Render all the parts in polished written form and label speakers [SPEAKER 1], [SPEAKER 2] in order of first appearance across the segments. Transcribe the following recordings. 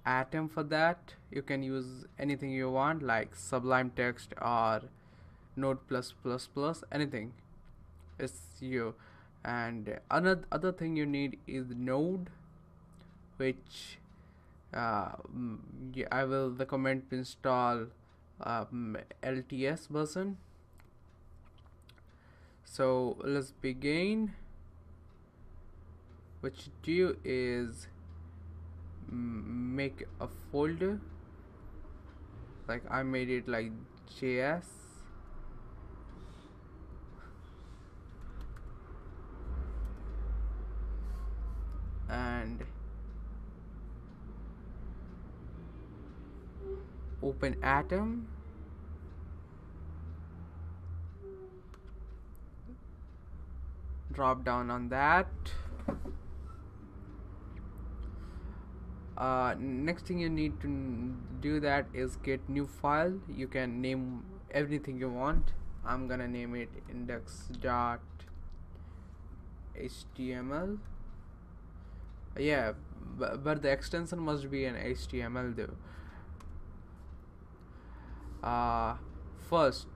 [SPEAKER 1] Atom. For that you can use anything you want, like Sublime Text or Node++, anything. It's you. And another other thing you need is Node, which yeah, I will recommend to install LTS version. So let's begin. What you do is make a folder, like I made it like JS, and open Atom, drop down on that. Next thing you need to do that is get new file. You can name everything you want. I'm gonna name it index.html. Yeah, but the extension must be an HTML though. First,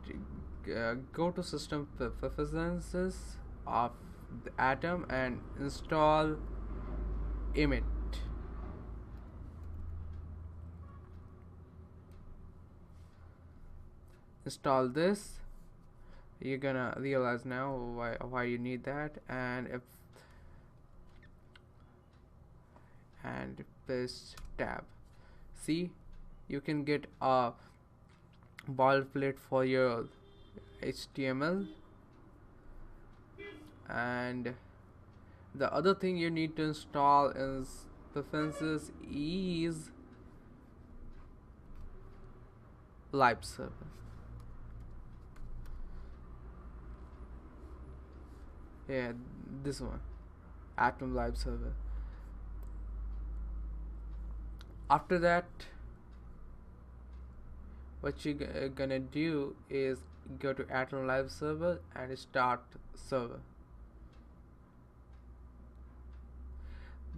[SPEAKER 1] go to system preferences of the Atom and install emit. Install this. You're gonna realize now why you need that. And press tab. See, you can get a boilerplate for your HTML. And the other thing you need to install is preferences is live server. Yeah, this one, Atom live server. After that, what you're gonna do is go to Atom live server and start server.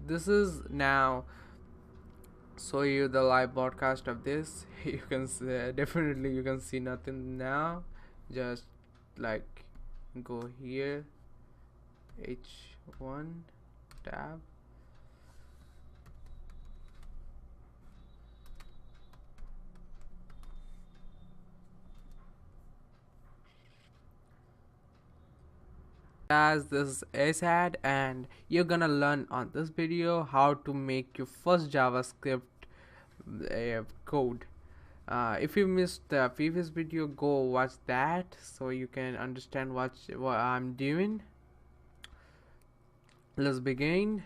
[SPEAKER 1] This is now show you the live broadcast of this. You can definitely you can see nothing now. Just like go here, H1 tab, as this is ad, and you're gonna learn on this video how to make your first JavaScript code. If you missed the previous video, go watch that so you can understand what I'm doing. Let's begin.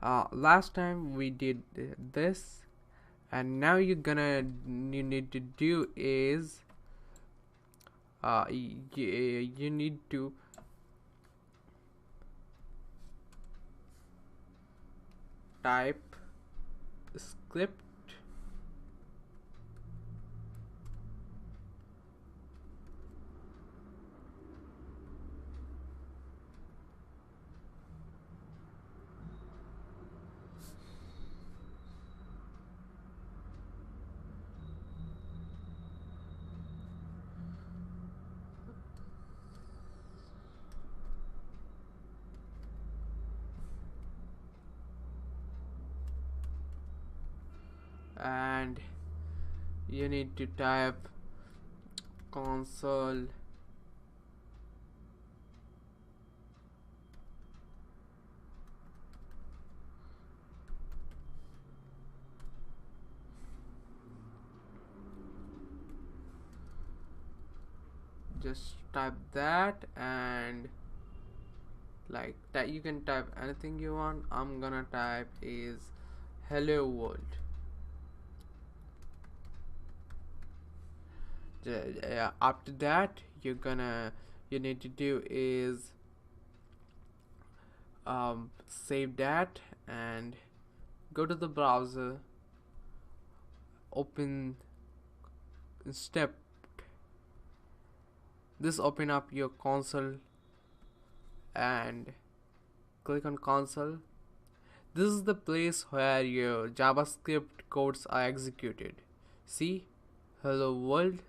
[SPEAKER 1] Last time we did this, and now you need to do is you need to type script and you need to type console just type that, and like that you can type anything you want. I'm gonna type is hello world. After that you need to do is save that and go to the browser, open step this, open up your console and click on console. This is the place where your JavaScript codes are executed. See? Hello world.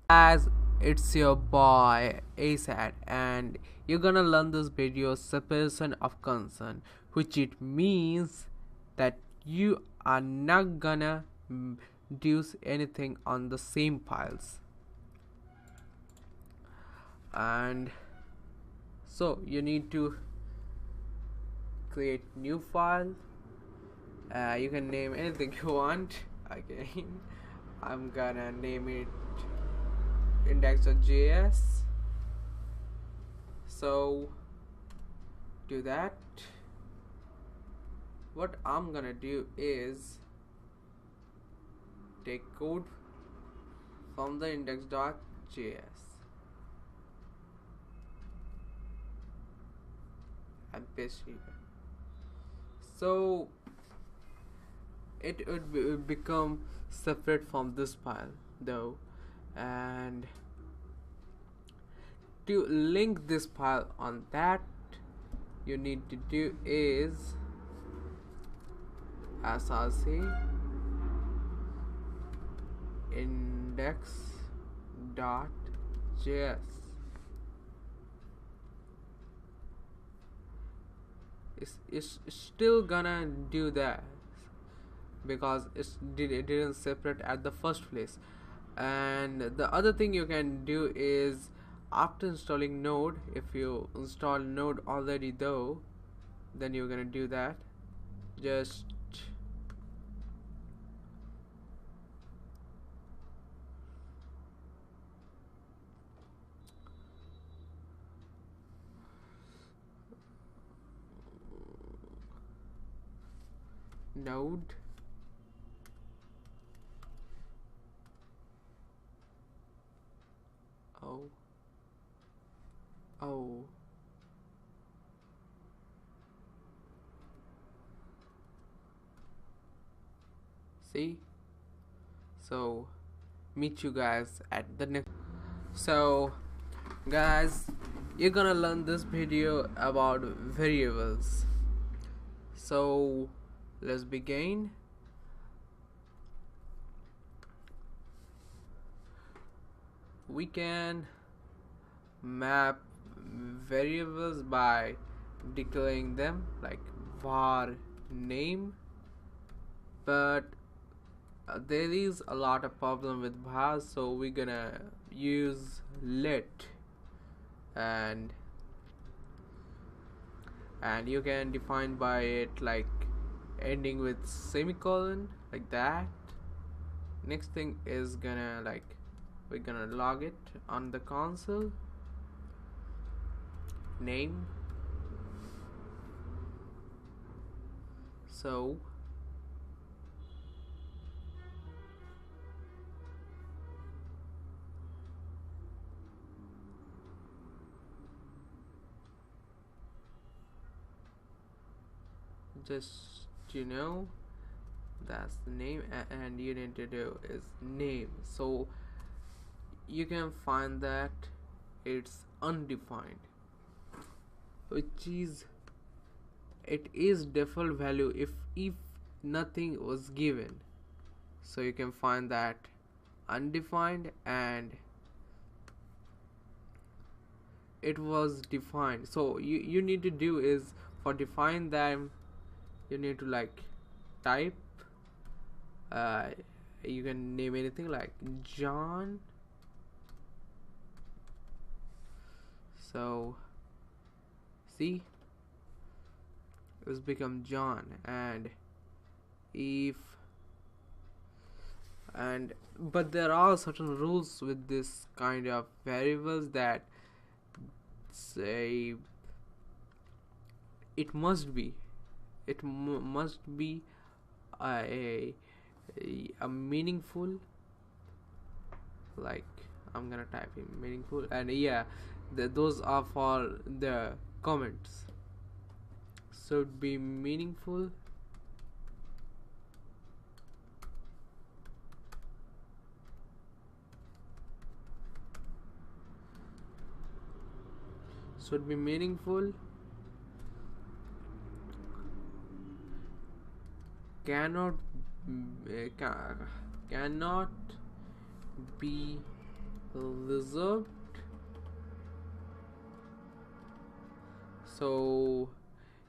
[SPEAKER 1] As it's your boy ASAD, and you're gonna learn this video separation of concern, which it means that you are not gonna use anything on the same files. And so you need to create new file. You can name anything you want. Again, I'm gonna name it index.js. So do that. What I'm gonna do is take code from the index.js and paste here. So it would become separate from this file though, and to link this file on that, you need to do is src index.js. It's still gonna do that because it didn't separate at the first place. And the other thing you can do is, after installing Node, if you install Node already though, then you're gonna do that. Just Node oh see. So meet you guys at the next. So guys, you're gonna learn this video about variables. So let's begin. We can map variables by declaring them like var name, but there is a lot of problem with var, so we're gonna use let, and you can define by it like ending with semicolon like that. Next thing is gonna like we're gonna log it on the console name. So just that's the name, and you need to do is name. So you can find that it's undefined, which is it is default value if nothing was given. So you can find that undefined, and it was defined. So you need to do is, for define them, you need to like type you can name anything like John. So see, it's become John. And if but there are certain rules with this kind of variables that say it must be a meaningful, like I'm gonna type in meaningful, and yeah, those are for the comments. Should be meaningful, cannot cannot be reserved. So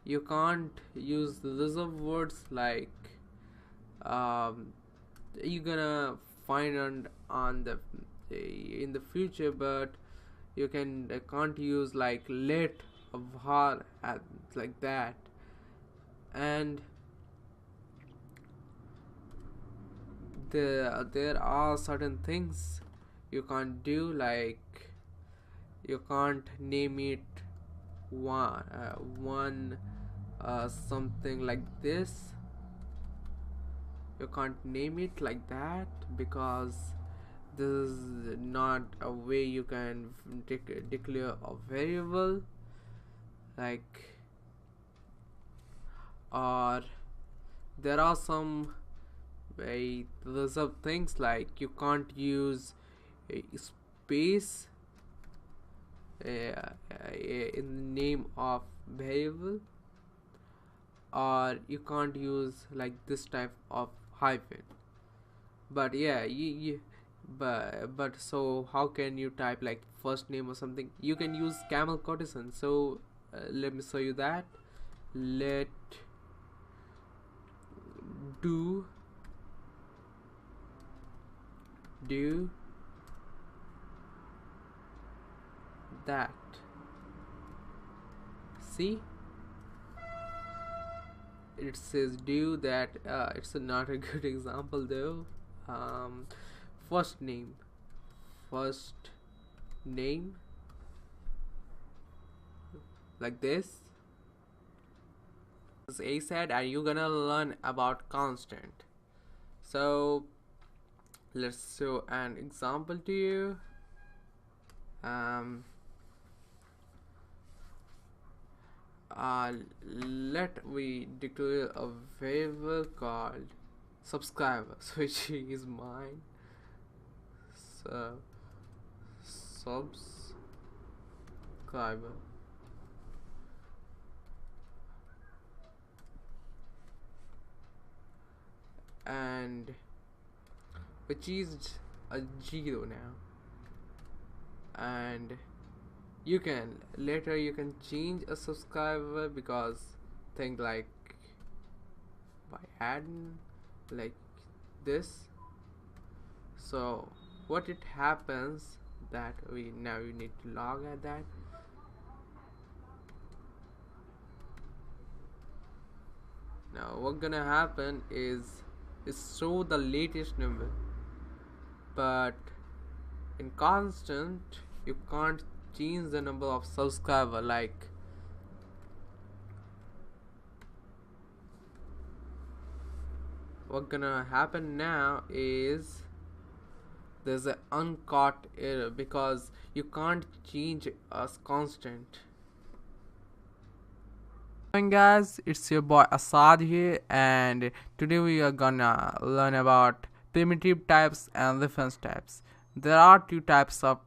[SPEAKER 1] you can't use the reserved words like um, you're gonna find on the in the future, but you can't use like let or var like that. And there are certain things you can't do, like you can't name it one something like this. You can't name it like that because this is not a way you can declare a variable, like, or there are some reserved things like you can't use a space in the name of variable, or you can't use like this type of hyphen. But yeah, but so how can you type like first name or something? You can use camel courtesan. So let me show you that. Let do that. See, it says do that. It's not a good example though. First name like this, as A said, and you're gonna learn about constant. So let's show an example to you. Let me declare a variable called subscribers, which is mine. So subscriber, and which is a 0 now. And you can change a subscriber, because think like by adding like this. So what it happens that we need to log at that. Now what gonna happen is show the latest number, but in constant you can't change the number of subscriber. Like what gonna happen now is there's an uncaught error because you can't change a constant. Hi guys, it's your boy Asad here, and today we are gonna learn about primitive types and reference types. There are two types of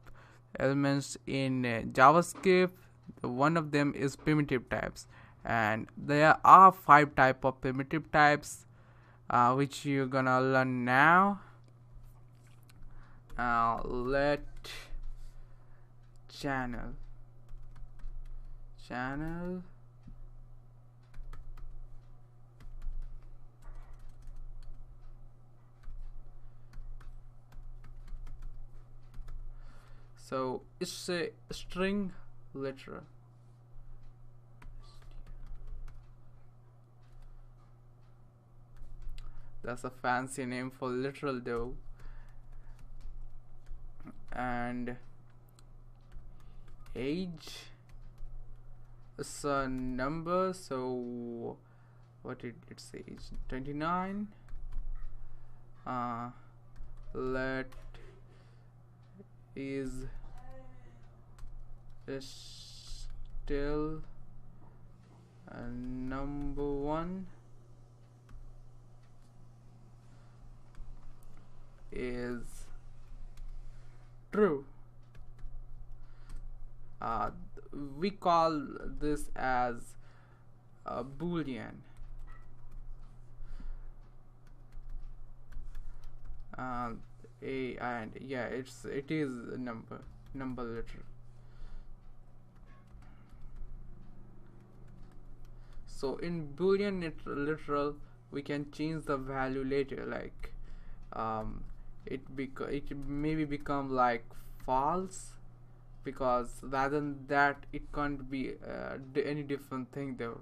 [SPEAKER 1] elements in JavaScript. One of them is primitive types, and there are 5 types of primitive types which you're gonna learn now. Let channel so it's a string literal. That's a fancy name for literal though. And age is a number, so what did it say? 29. Let is still number 1 is true. We call this as a boolean. uh, a and yeah, it is a number literal. So in boolean literal we can change the value later, like um, it maybe become like false, because rather than that it can't be any different thing though.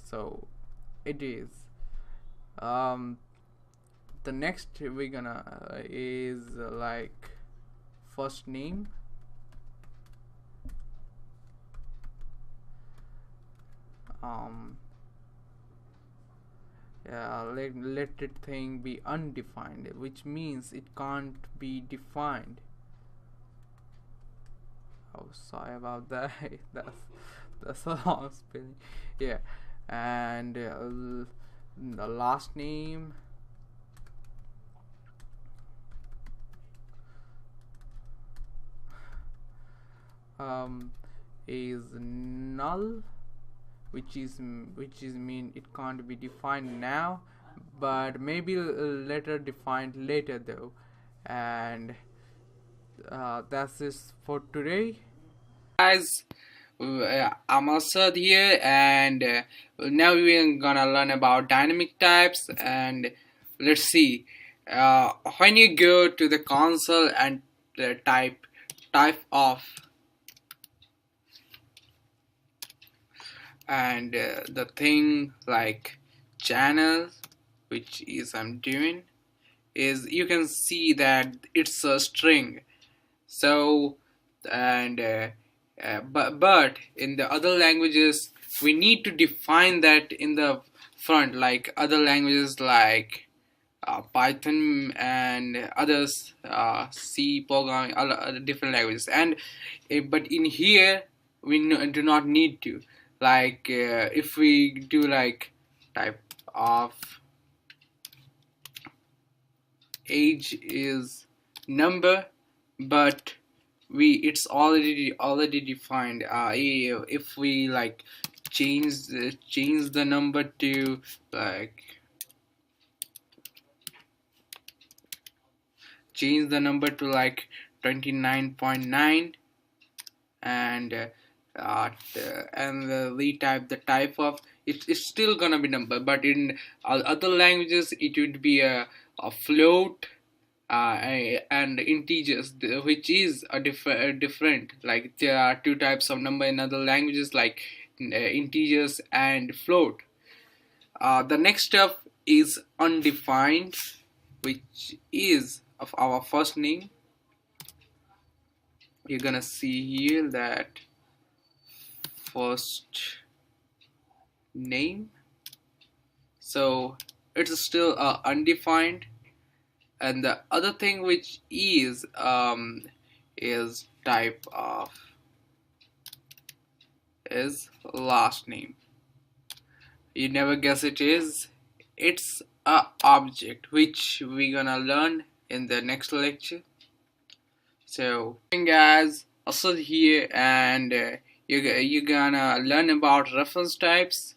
[SPEAKER 1] So it is the next we're gonna is like first name. um let it thing be undefined, which means it can't be defined. Oh, sorry about that. That's a long spelling. Yeah, and the last name um is null, which is mean it can't be defined now, but maybe later defined later though. And that's it for today, guys. I'm Asad here, and now we're gonna learn about dynamic types. And let's see, when you go to the console and type of, and the thing like channel, which is I'm doing, is you can see that it's a string. So and but in the other languages we need to define that in the front, like other languages like Python and others, C programming, other different languages. And but in here we do not need to, like if we do like type of age is number, but it's already defined. If we like change the number to like change the number to like 29.9, and retype the type of, it's still gonna be number, but in other languages it would be a float, and integers, which is a different, like there are two types of number in other languages, like integers and float. The next step is undefined, which is of our first name. You're gonna see here that first name, so it's still undefined. And the other thing which is type of is last name. You never guess it is. It's a object, which we gonna learn in the next lecture. So guys, Asad here, and you're gonna learn about reference types.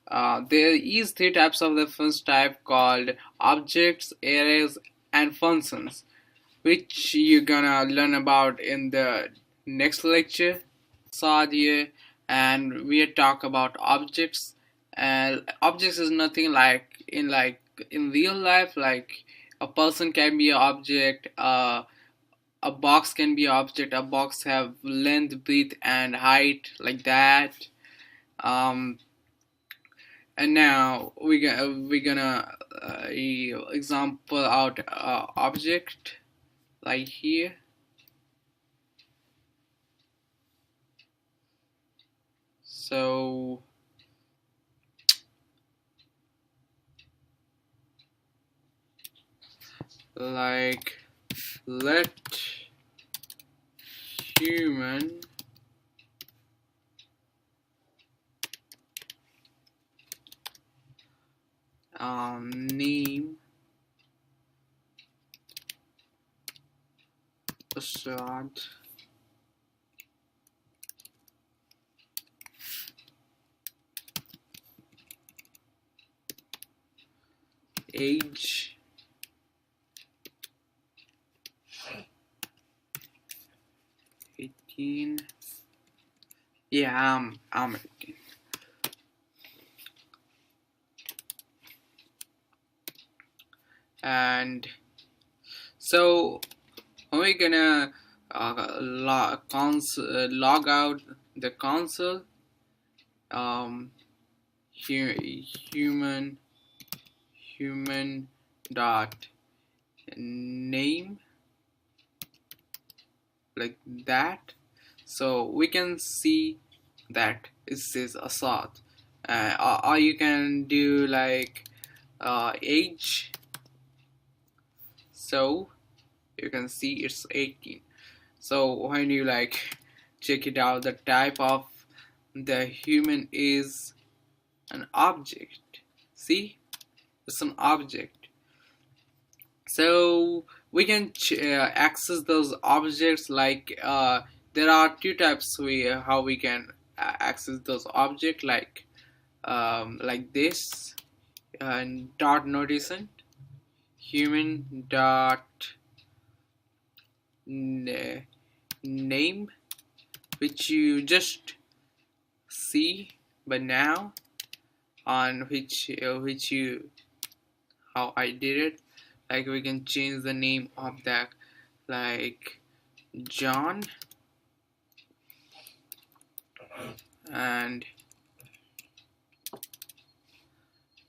[SPEAKER 1] There is three types of reference type called objects, arrays, and functions, which you're gonna learn about in the next lecture. Sadia, and we talk about objects. And objects is nothing like in real life, like a person can be an object, a box can be an object. A box have length, breadth, and height, like that. um and now we're gonna example out object like here. So like let human name Asad, age 18. Yeah, I'm 18. And so we're gonna log out the console. um, human human dot name, like that, so we can see that it says Assad. Or you can do like age, so you can see it's 18. So when you like check it out, the type of the human is an object. See, it's an object. So we can access those objects like there are two types how we can access those objects, like this, and dot notation human dot name, which you just see, but now on which you how I did it, like we can change the name of that, like John, and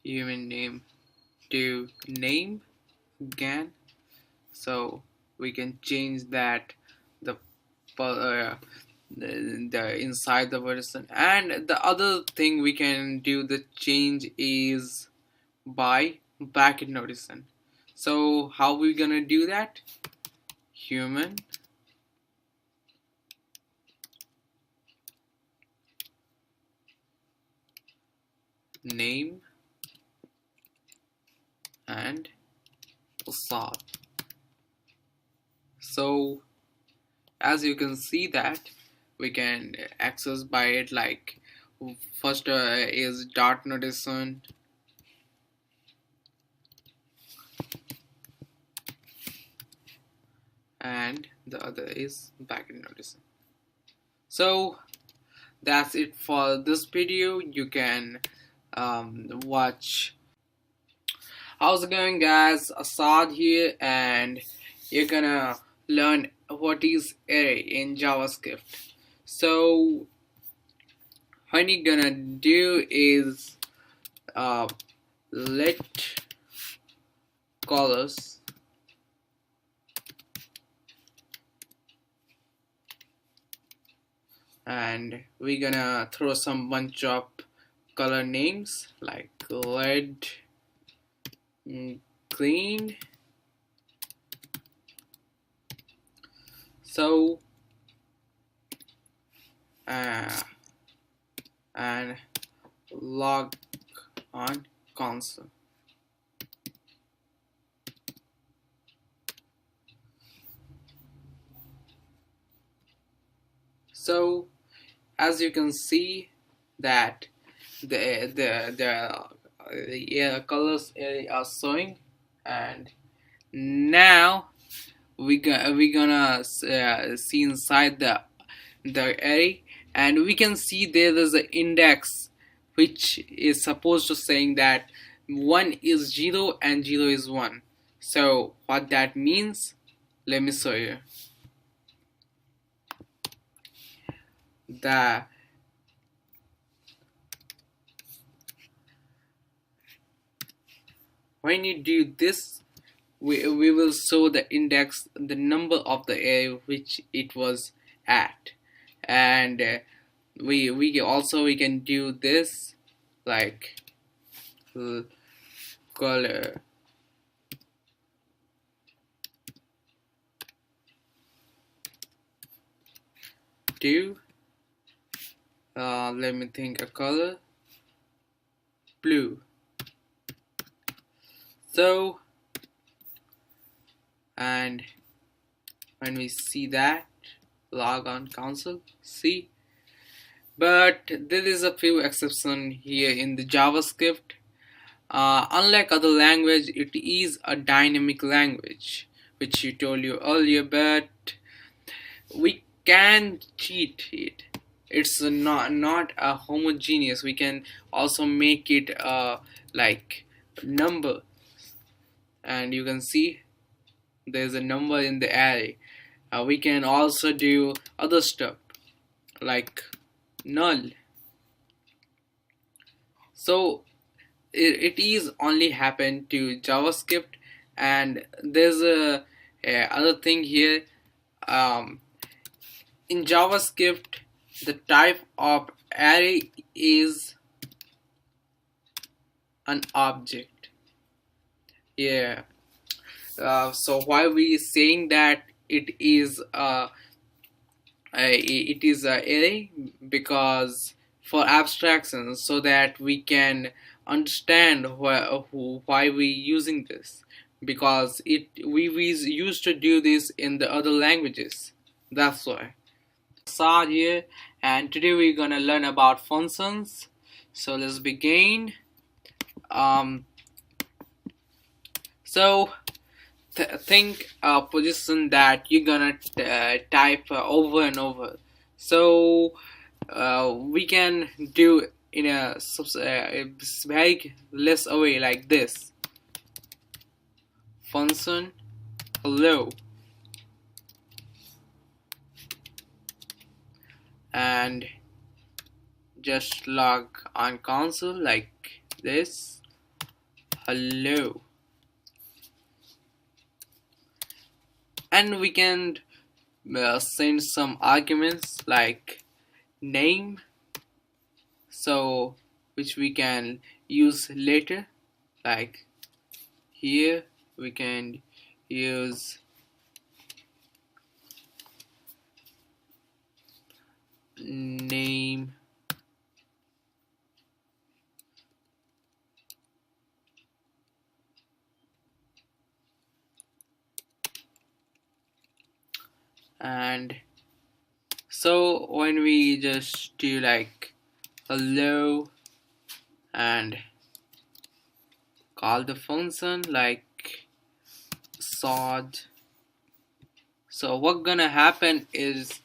[SPEAKER 1] human name to name again, so we can change that the the inside the person. And the other thing we can do the change is by bracket notation. So how we gonna do that? Human name and Assad. So as you can see that we can access by it, like first is dot notation, and the other is bracket notation. So that's it for this video. You can watch. How's it going, guys? Assad here, and you're gonna learn what is array in JavaScript. So what you're gonna do is let colors and we're gonna throw some bunch of color names like red, green. So and log on console. So as you can see that the colors are showing, and now we gonna see inside the array, and we can see there is an index which is supposed to saying that 1 is 0 and 0 is 1. So what that means, let me show you. When you do this, we will show the index, the number of the array which it was at. And we also we can do this, like color do let me think, a color blue. So and when we see that, log on console, see, but there is a few exception here in the JavaScript. Unlike other language, it is a dynamic language, which you told you earlier, but we can cheat it. It's not a homogeneous. We can also make it like number, and you can see there's a number in the array. We can also do other stuff like null. So it is only happen to JavaScript, and there's a other thing here. um, in JavaScript, the type of array is an object. Yeah. So why we saying that it is a array? Because for abstractions, so that we can understand why we using this, because we used to do this in the other languages. That's why. Saad here, and today we're gonna learn about functions. So let's begin. Um, so think a position that you're gonna type over and over. So we can do in a very less way like this. Function hello, and just log on console like this, hello, and we can send some arguments like name, so which we can use later, like here we can use name, and so when we just do like hello and call the function like sod, so what gonna happen is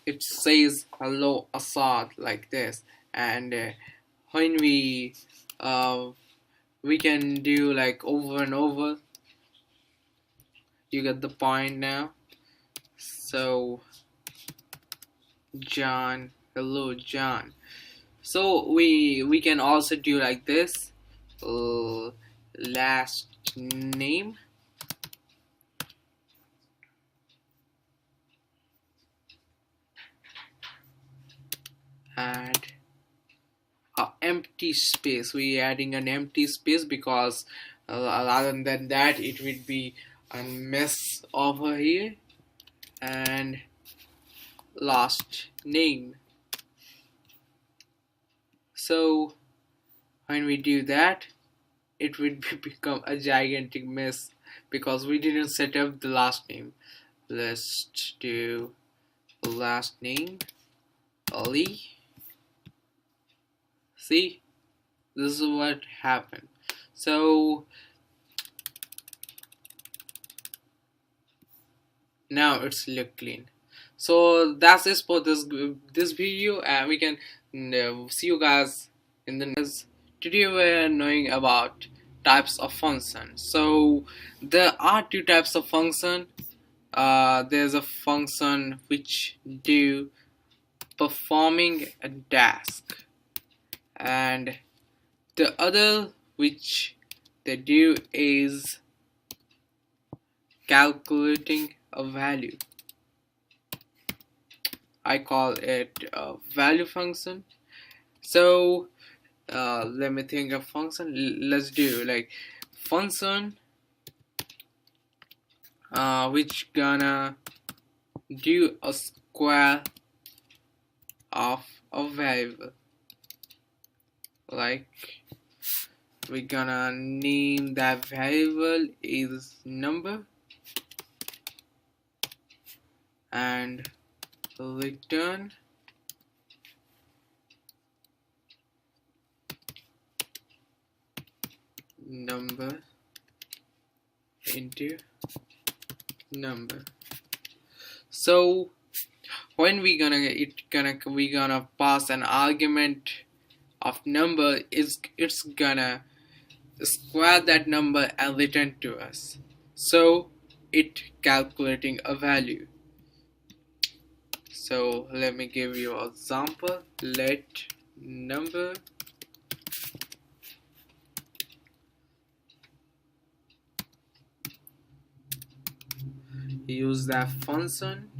[SPEAKER 1] it says hello Assad like this, and when we can do like over and over. You get the point now. So John, hello John. So we can also do like this, last name, add a empty space. We adding an empty space because rather than that it would be a mess over here, and last name. So when we do that, it would become a gigantic mess because we didn't set up the last name. Let's do last name Ali. See, this is what happened. So now it's look clean. So that's it for this video, and we can see you guys in the next. Today we're knowing about types of functions. So there are two types of function. There's a function which do performing a task, and the other which they do is calculating a value. I call it a value function. So let me think of function. Let's do like function which gonna do a square of a variable. Like we're gonna name that variable is number, and return number into number. So when we gonna pass an argument of number, it's gonna square that number and return to us, so it calculating a value. So let me give you an example. Let number use that function,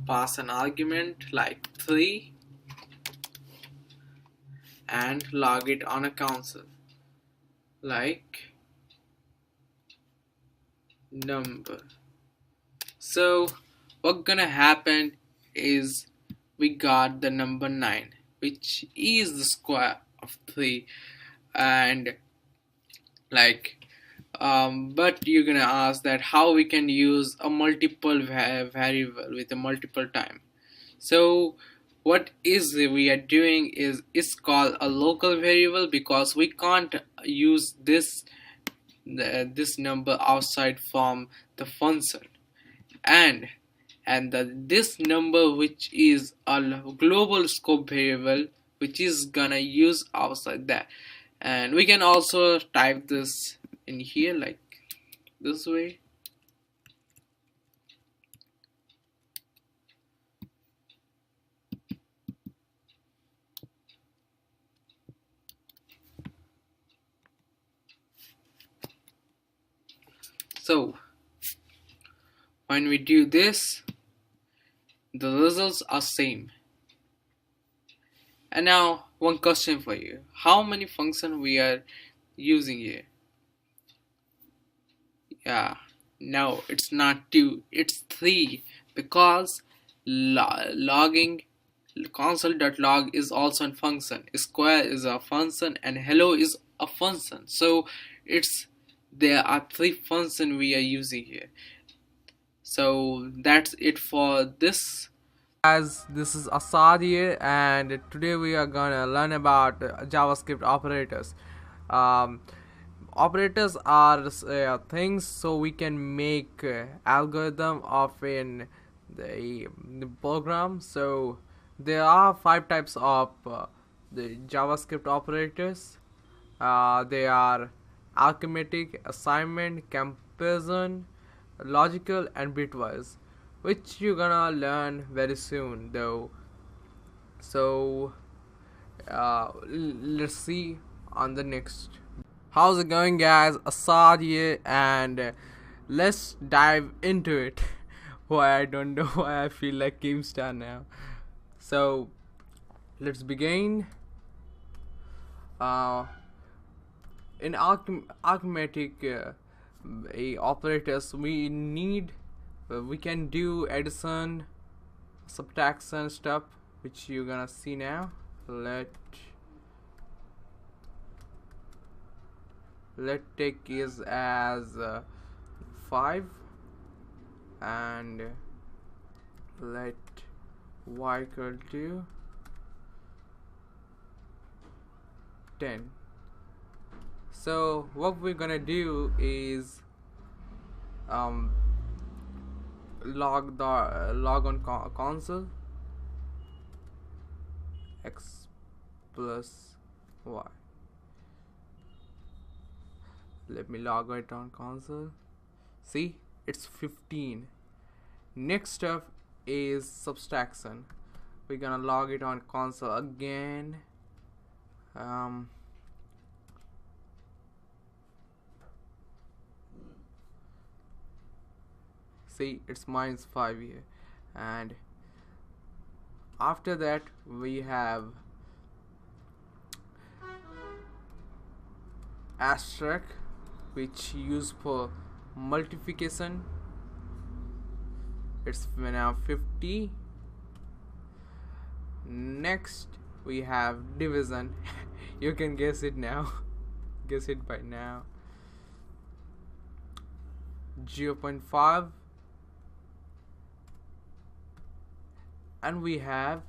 [SPEAKER 1] pass an argument like 3 and log it on a console like number. So what gonna happen is we got the number 9, which is the square of 3. And like but you're gonna ask that how we can use a multiple variable with a multiple time. So what is we are doing is it's called a local variable, because we can't use this number outside from the function. And this number, which is a global scope variable, which is gonna use outside that. And we can also type this in here like this way. So when we do this, the results are same. And now one question for you: how many functions we are using here? Yeah, no, it's not 2, it's 3, because logging console.log is also a function, square is a function, and hello is a function. So it's there are 3 functions we are using here. So that's it for this. As this is Asad here, and today we are gonna learn about JavaScript operators. Um, Operators are things so we can make algorithm of the program. So there are 5 types of the JavaScript operators. They are arithmetic, assignment, comparison, logical, and bitwise, which you're gonna learn very soon though. So let's see on the next. How's it going, guys? Assad here, and let's dive into it. Why I don't know why I feel like GameStar now. So let's begin. Uh, in arithmetic operators, we can do addition, subtraction stuff, which you're gonna see now. Let take is as 5, and let y equal to 10. So what we're gonna do is log on console x plus y. Let me log it on console. See, it's 15. Next step is subtraction. We're gonna log it on console again. See, it's -5 here. And after that we have asterisk, which used for multiplication. It's now 50. Next we have division. You can guess it now. Guess it by now. 0.5. And we have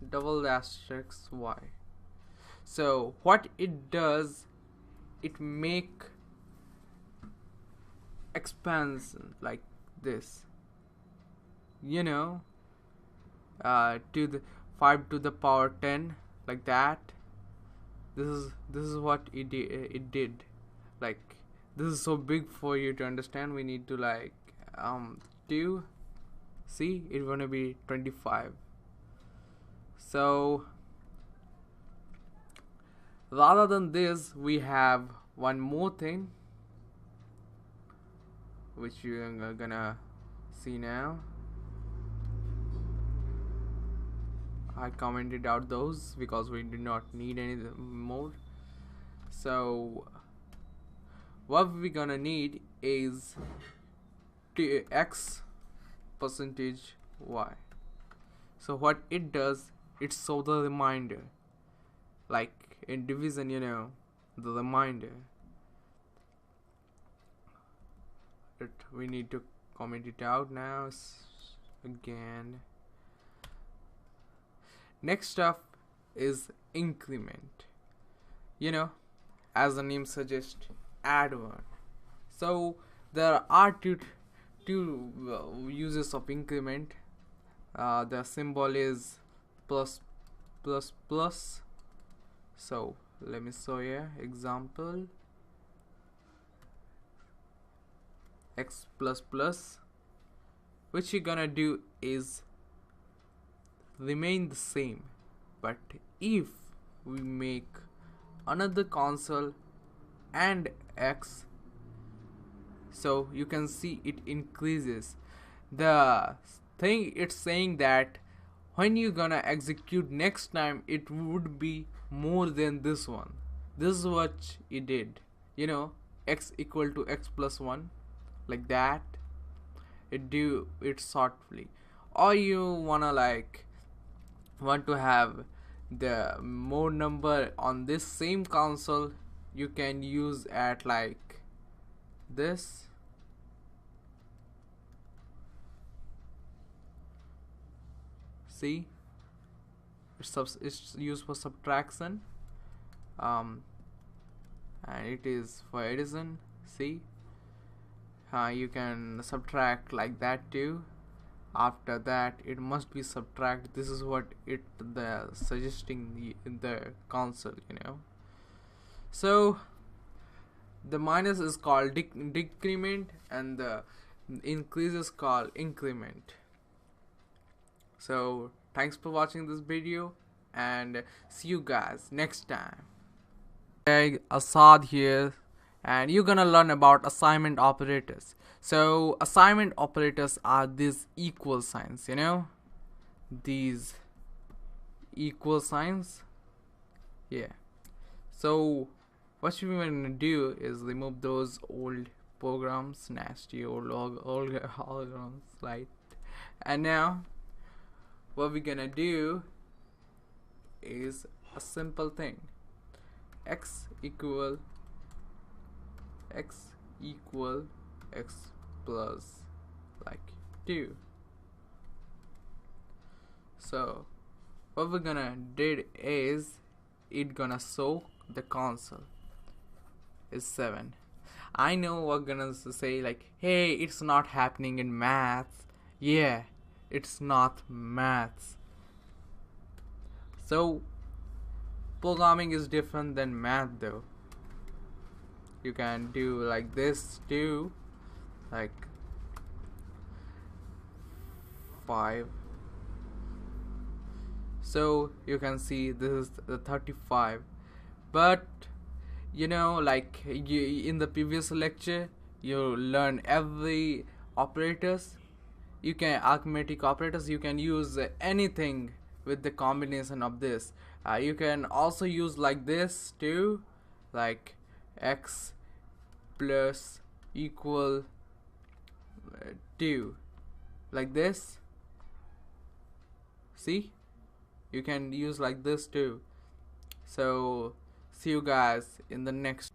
[SPEAKER 1] double asterisk y. So what it does, it make expansion like this, you know, to the 5 to the power 10, like that. This is what it did. Like, this is so big for you to understand. We need to like do, see, it's gonna be 25. So rather than this, we have one more thing which you're gonna see now. I commented out those because we do not need any more. So what we're gonna need is x percentage y. So what it does, it shows the reminder, like in division, you know, the reminder. We need to comment it out now again. Next up is increment. You know, as the name suggests, add one. So there are two uses of increment. The symbol is plus plus plus. So let me show you example. X plus plus, which you're gonna do is remain the same, but if we make another console and x, so you can see it increases. The thing it's saying that when you're gonna execute next time, it would be more than this one. This is what it did, you know, x equal to x plus 1, like that. It do it shortly. Or you want to have the more number on this same console, you can use at like this. See, it's used for subtraction, and it is for addition. See, you can subtract like that too. After that, it must be subtract. This is what the suggesting in the console, you know. So the minus is called decrement and the increase is called increment. So thanks for watching this video and see you guys next time. Hey, Asad here, and you're gonna learn about assignment operators. So assignment operators are these equal signs, you know, these equal signs. Yeah. So what you're gonna do is remove those old programs, nasty old programs, right? And now what we're gonna do is a simple thing. X equal x plus like 2. So what we're gonna did is it gonna show the console is 7. I know we're gonna say like, hey, it's not happening in maths. Yeah, it's not maths. So programming is different than math though. You can do like this too, like 5. So you can see this is the 35. But you know, like in the previous lecture you learn every operators. You can arithmetic operators, you can use anything with the combination of this. You can also use like this too, like x plus equal 2, like this. See, you can use like this too. So see you guys in the next.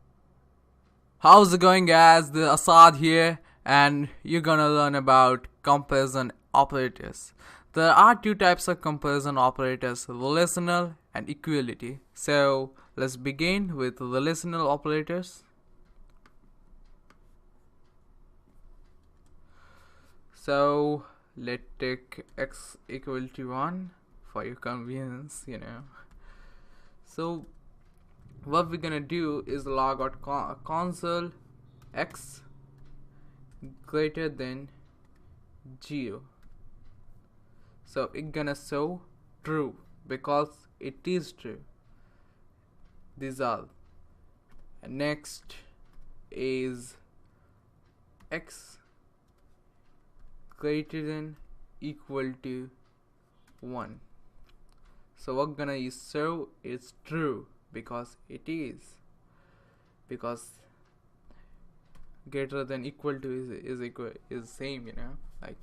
[SPEAKER 1] How's it going, guys? The Asad here, and you're gonna learn about comparison operators. There are two types of comparison operators, relational and equality. So let's begin with relational operators. So let's take x equal to 1 for your convenience, So what we're gonna do is log out console x greater than 0. So it's gonna show true because it is true. These are. Next is x greater than equal to 1. So what gonna show is true because it is, because greater than equal to is same, like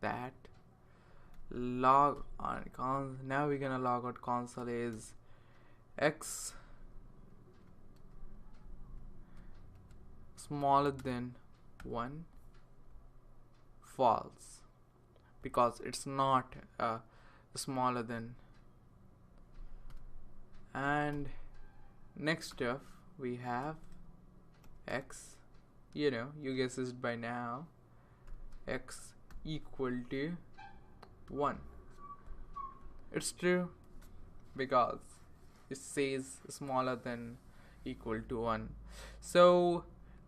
[SPEAKER 1] that. Log on now we're gonna log out console is x smaller than 1 false, because it's not smaller than. And next up we have x, you guess it by now, x equal to 1. It's true because it says smaller than equal to 1. So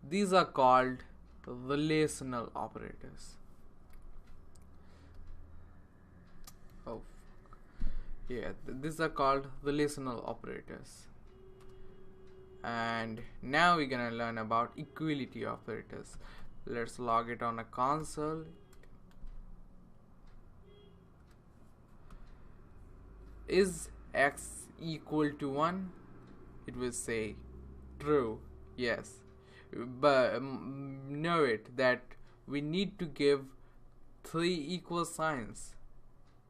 [SPEAKER 1] these are called relational operators. These are called relational operators. And now we're gonna learn about equality operators. Let's log it on a console. Is x equal to 1? It will say true, yes. But know it that we need to give 3 equal signs.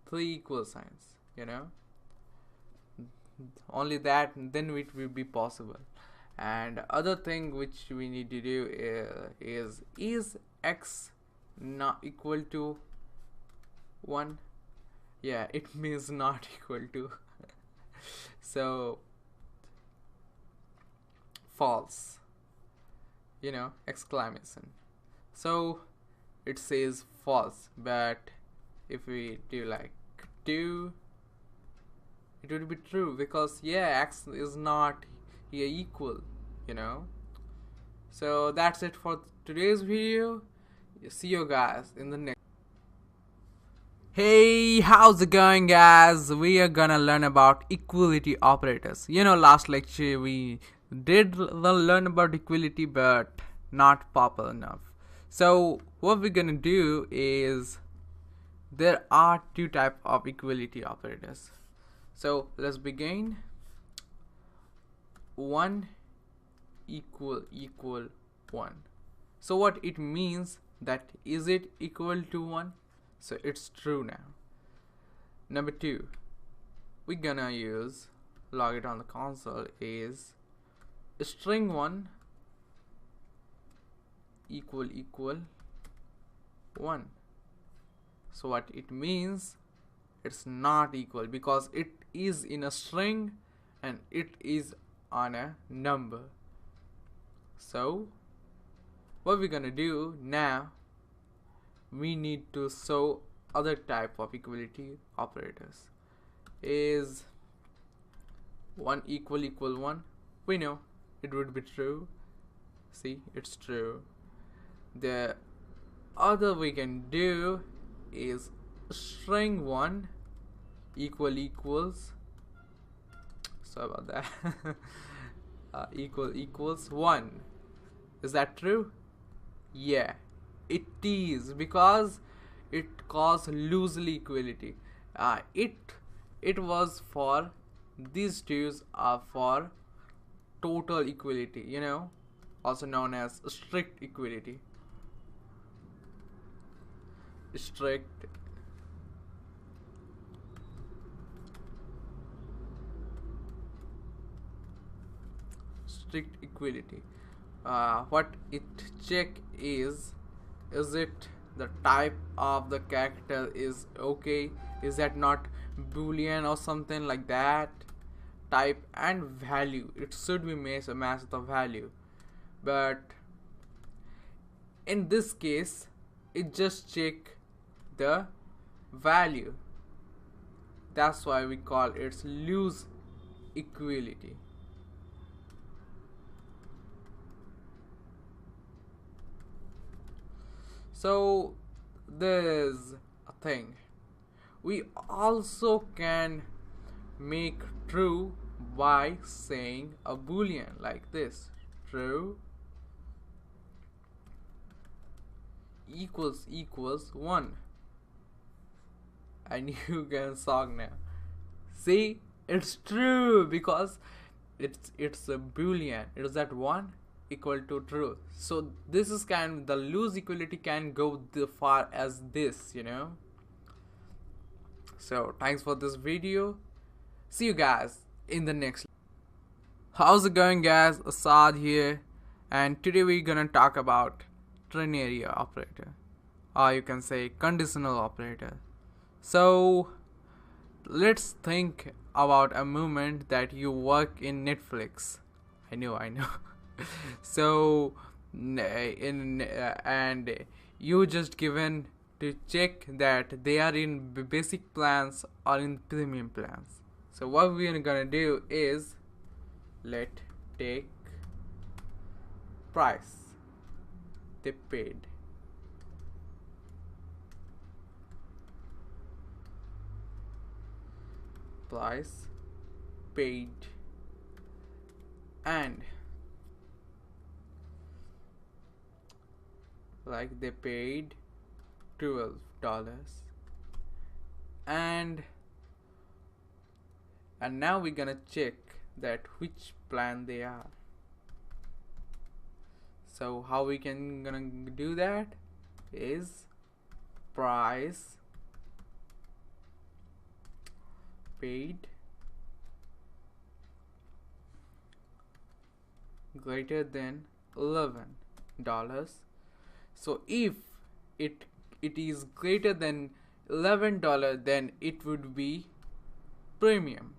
[SPEAKER 1] 3 equal signs, only that, then it will be possible. And other thing which we need to do is x not equal to 1? Yeah, it means not equal to. So false, exclamation. So it says false, but if we do like 2, it would be true because x is not here equal, So that's it for today's video. See you guys in the next. Hey, how's it going, guys? We are gonna learn about equality operators. Last lecture we did learn about equality, but not proper enough. So what we're gonna do is, there are 2 types of equality operators. So let's begin. 1 equal 1. So what it means, that is it equal to 1? So it's true now. Number 2, we're gonna use, log it on the console, is string 1 equal 1. So what it means, it's not equal because it is in a string and it is on a number. So what we're gonna do now, we need to show other type of equality operators. Is 1 equal 1? We know it would be true. See, it's true. The other we can do is string 1 equals, sorry about that, equals 1. Is that true? Yeah, it is, because it calls loosely equality. It was for, these twos are for total equality, also known as strict equality. Strict equality. What it check is it the type of the character is okay, is that not boolean or something like that. Type and value, it should be match the value, but in this case it just check the value. That's why we call it loose equality. So there's a thing. We also can make true by saying a boolean like this: true equals 1, and you can song now. See, it's true because it's a boolean. It is that 1 equal to true. So this is the loose equality can go the far as this, So thanks for this video. See you guys in the next. How's it going, guys? Asad here, and today we're gonna talk about ternary operator, or you can say conditional operator. So let's think about a moment that you work in Netflix. I know. So and you just given to check that they are in basic plans or in premium plans. So what we're gonna do is let take price they paid. Price paid, and like they paid $12, and now we're gonna check that which plan they are. So how we gonna do that is price paid greater than $11. So if it is greater than $11, then it would be premium.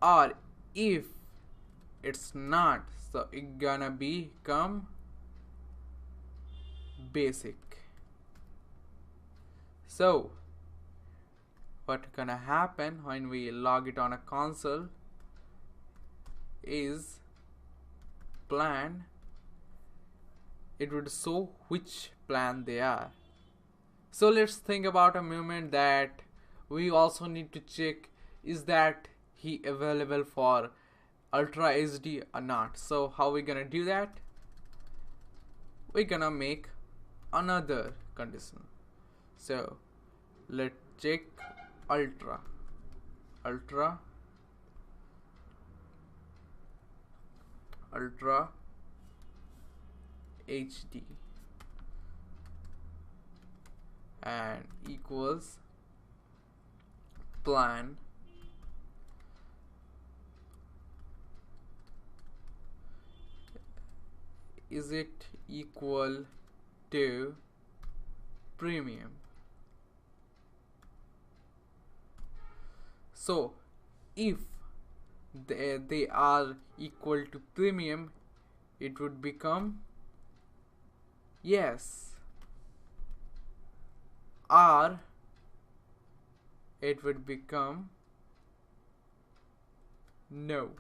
[SPEAKER 1] Or if it's not, so it gonna become basic. So what gonna happen when we log it on a console is plan. It would show which plan they are. So let's think about a moment that we also need to check, is that he available for Ultra HD or not. So how we gonna do that? We're gonna make another condition. So let's check Ultra HD and equals plan is it equal to premium. So if they are equal to premium, it would become yes, or it would become no.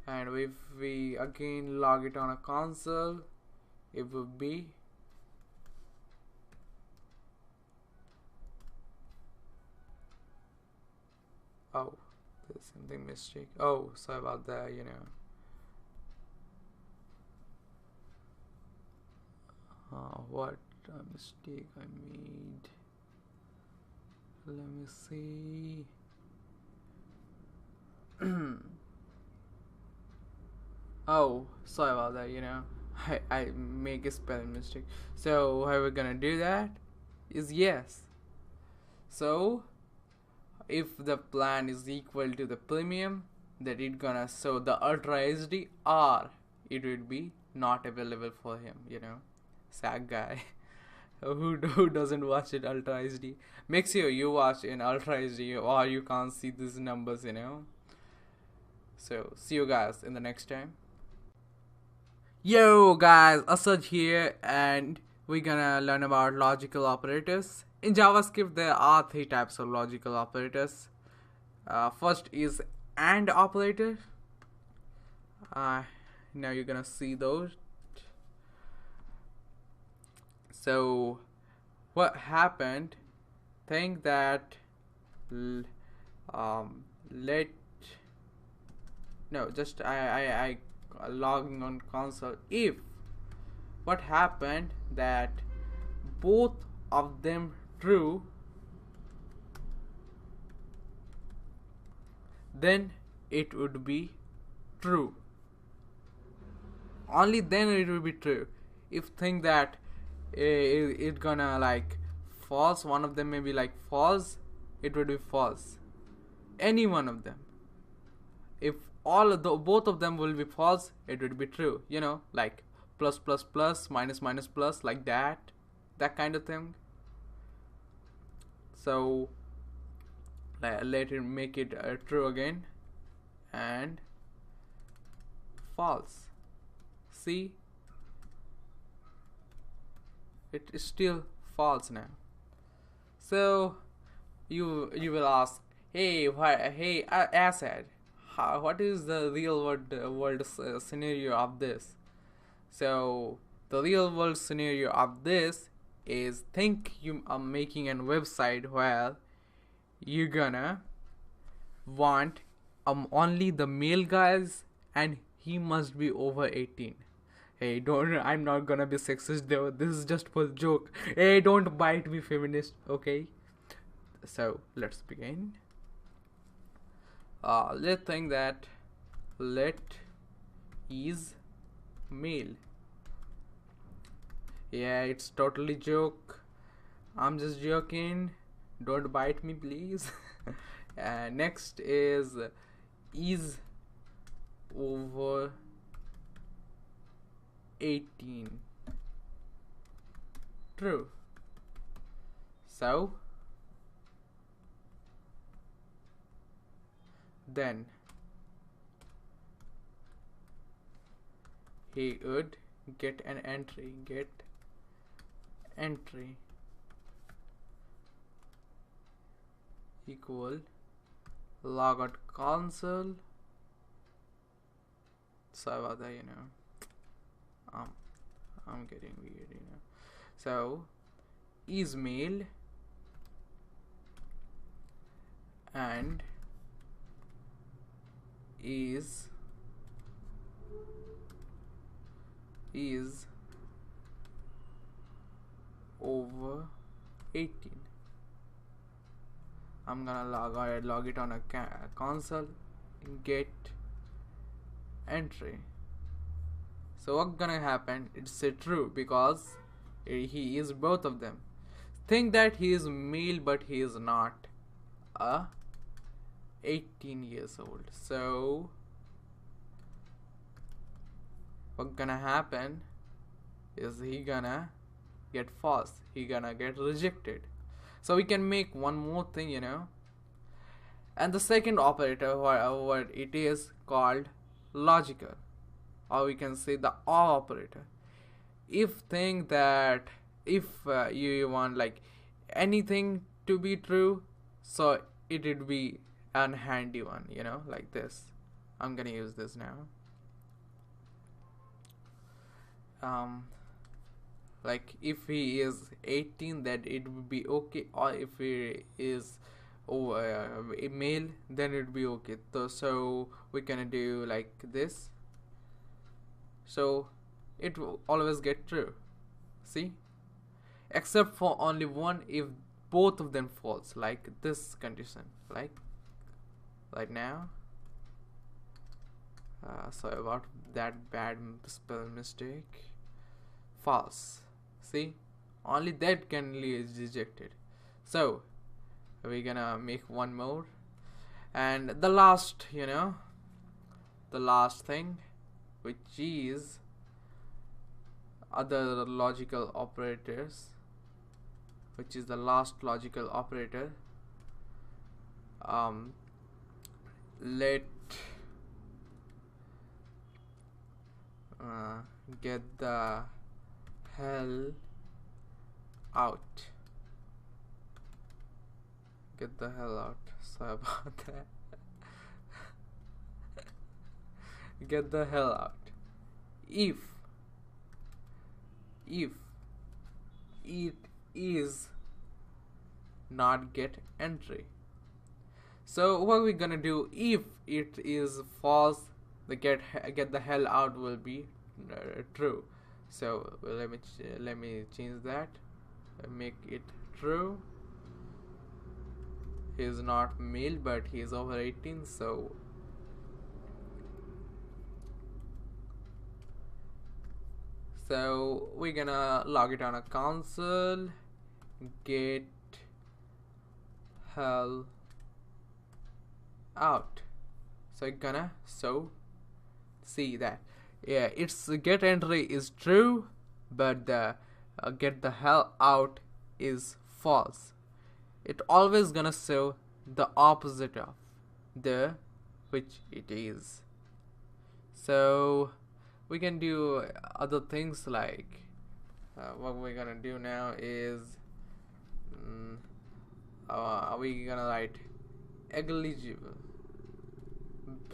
[SPEAKER 1] And if we again log it on a console, it would be oh, there's something mistake. Oh, sorry about that, what a mistake I made. Let me see. Oh, sorry about that, I make a spelling mistake. So how we're gonna do that is yes. So if the plan is equal to the premium, that it gonna show the Ultra HD, or it would be not available for him, sad guy. Who doesn't watch it Ultra HD? Make sure you watch in Ultra HD or you can't see these numbers, you know. So see you guys in the next time. Yo guys, Asad here, and we're gonna learn about logical operators. In JavaScript there are three types of logical operators. First is AND operator. Now you're gonna see those. So what happened, think that let no just I logging on console. If what happened that both of them true, then it would be true. Only then it will be true. If think that it gonna like false, one of them may be like false, it would be false. Any one of them. If all of the both of them will be false, it would be true. You know, like plus plus plus, minus minus plus, like that kind of thing. So let it make it true again and false. See, it is still false now. So you will ask, hey, Asad, what is the real world scenario of this? So the real world scenario of this is, think you are making a website where you're gonna want only the male guys, and he must be over 18. Hey, don't, I'm not gonna be sexist though, this is just for joke. Hey, don't bite me, feminist, okay? So let's begin. Let's think that let is male. Yeah, it's totally joke, I'm just joking, don't bite me please. Next is over 18, true. So then he would get an entry, equal logout console. Sorry about that, you know. I'm getting weird, you know. So is male and is over 18. I'm gonna log it on a console, get entry. So what's gonna happen? It's a true because he is both of them. Think that he is male, but he is not 18 years old. So what's gonna happen is he gonna get false, he gonna get rejected. So we can make one more thing, you know. And the second operator, what it is called logical, or we can say the OR operator. If think that if you want like anything to be true, so it would be an handy one, you know, like this. I'm gonna use this now. Like if he is 18, that it would be okay, or if he is a male, then it would be okay. So we're gonna do like this, so it will always get true. See, except for only one, if both of them false, like this condition, like now. Sorry about that bad spell mistake. False. See, only that can be rejected. So we're gonna make one more, and the last, you know, the last thing, which is other logical operators, which is the last logical operator. Let get the hell out. Get the hell out. Sorry about that. Get the hell out. If it is not get entry. So what we're gonna do, if it is false, the get the hell out will be true. So let me change that, make it true. He is not male, but he is over 18, so we're gonna log it on a console, get hell out. So you're gonna see that, yeah, its get entry is true, but the get the hell out is false. It always gonna show the opposite of the which it is. So we can do other things like what we're gonna do now is we gonna write eligible.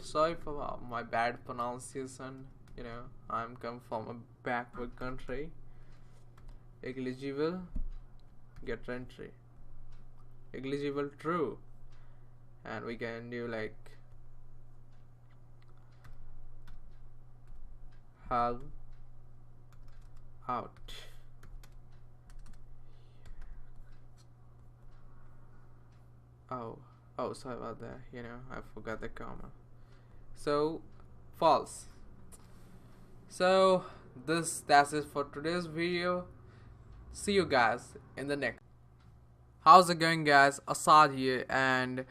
[SPEAKER 1] Sorry for my bad pronunciation, you know, I'm come from a backward country. Eligible get entry, eligible true, and we can do like hell out. Oh, sorry about that, you know, I forgot the comma. So false. So that's it for today's video. See you guys in the next. How's it going, guys? Asad here, and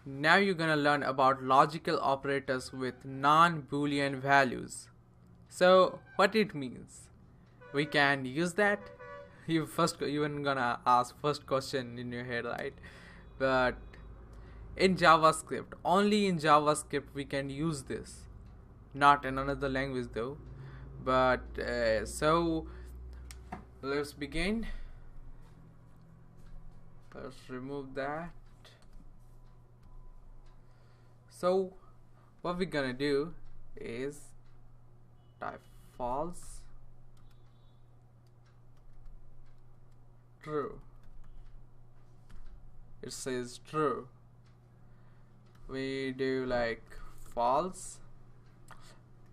[SPEAKER 1] now you're gonna learn about logical operators with non-boolean values. So what it means, we can use that. You're gonna ask first question in your head, right? But in JavaScript, only in JavaScript we can use this, not in another language though. But so let's begin. Let's remove that. So what we're gonna do is type false, true. It says true. We do like false.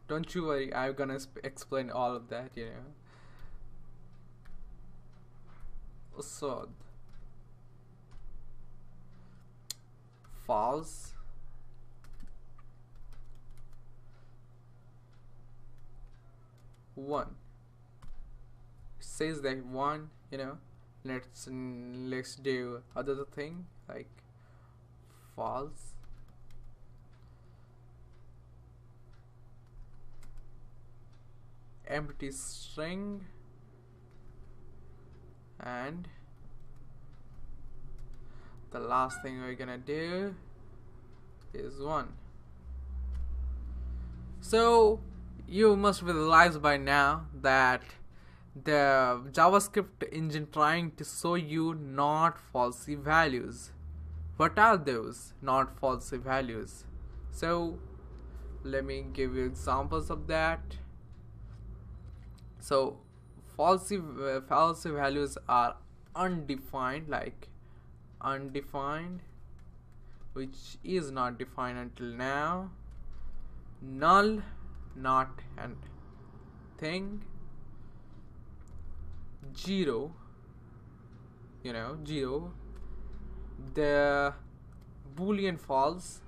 [SPEAKER 1] Don't you worry, I'm gonna explain all of that, you know. So false, one. It says that one, you know. Let's do other thing like false, empty string, and the last thing we're gonna do is one. So you must realize by now that the JavaScript engine trying to show you not falsy values. What are those not falsy values? So let me give you examples of that. So falsy values are undefined, like undefined, which is not defined until now, null, not and thing, zero, you know, zero, the boolean false,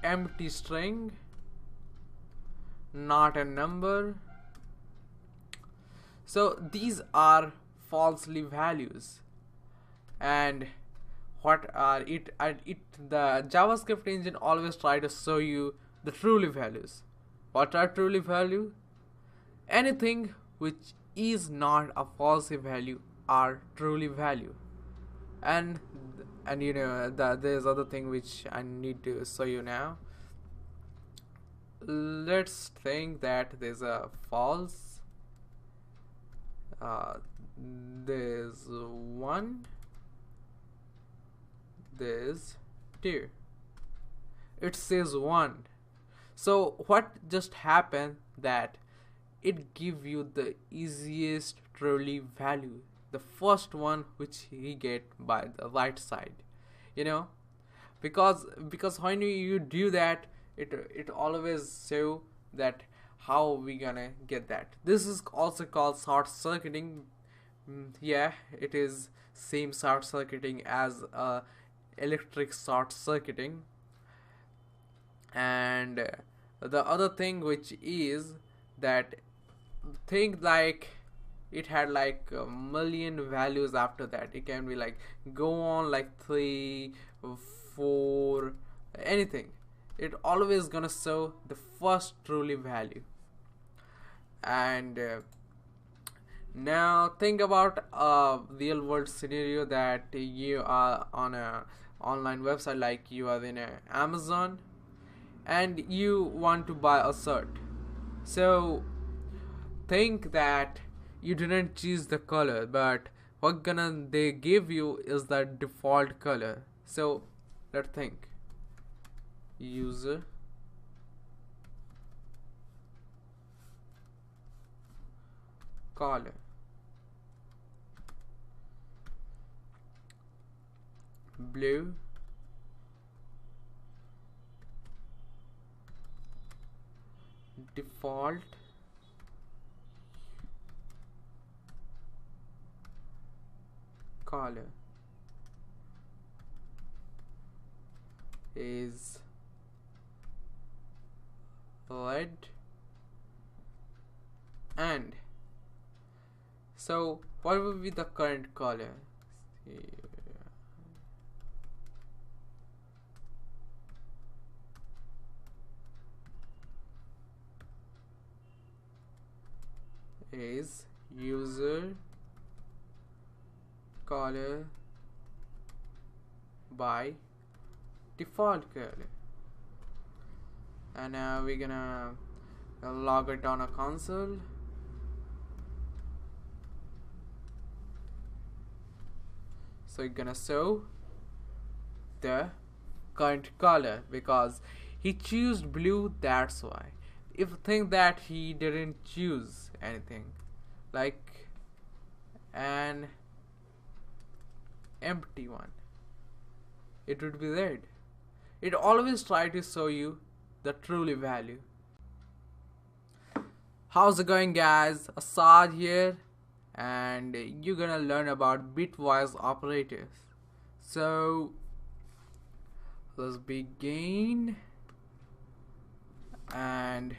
[SPEAKER 1] empty string, not a number. So these are falsely values, and what are it? The JavaScript engine always try to show you the truly values. What are truly value? Anything which is not a false value are truly value. and and there's other thing which I need to show you now. Let's think that there's a false, uh, there's one, there's two, it says one. So what just happened that it give you the easiest truly value, the first one which he get by the right side, you know because when you do that, it always show that how we gonna get that. This is also called short circuiting. Yeah, it is same short circuiting as electric short circuiting. And the other thing which is that, think like it had like a million values. After that it can be like go on like 3, 4, anything. It always gonna show the first truly value. And now think about a real world scenario that you are on a online website, like you are in a Amazon and you want to buy a shirt. So think that you didn't choose the color, but what gonna they give you is the default color. So let's think. User color, blue, default color is red. And so what will be the current color? Is user color by default color. And now we're gonna log it on a console. So it's gonna show the current color because he chose blue, that's why. If you think that he didn't choose anything, like an empty one, it would be red. It always try to show you the truly value. How's it going, guys? Asad here, and you're gonna learn about bitwise operators. So let's begin. And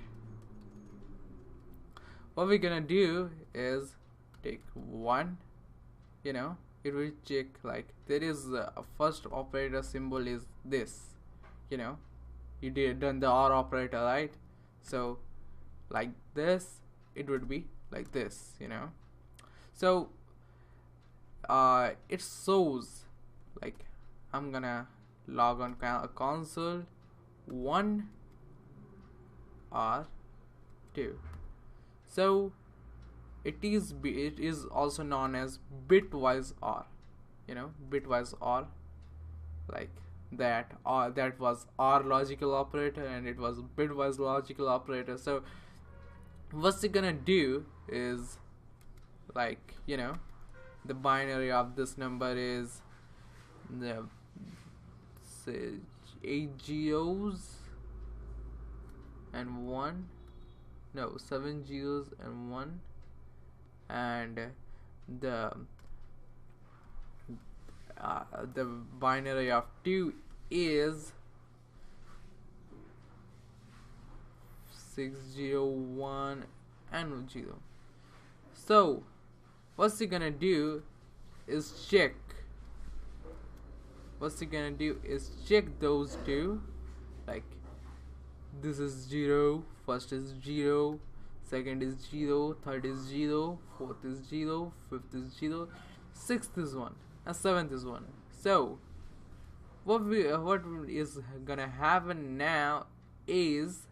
[SPEAKER 1] what we're gonna do is take one, it will check like there is a first operator symbol is this, you did done the OR operator, right? So like this, it would be like this, so it shows like I'm gonna log on console 1 or 2. So it is also known as bitwise OR, bitwise OR, like that, or that was OR logical operator and it was bitwise logical operator. So what's it gonna do is like, the binary of this number is the, say, 8 zeros and 1, no, 7 zeros and 1, and the binary of 2 is 601 and 0. So what's he gonna do is check those two, like this is 0, first is 0, second is 0, third is 0, fourth is 0, fifth is 0, sixth is 1, and seventh is 1. So what is gonna happen now is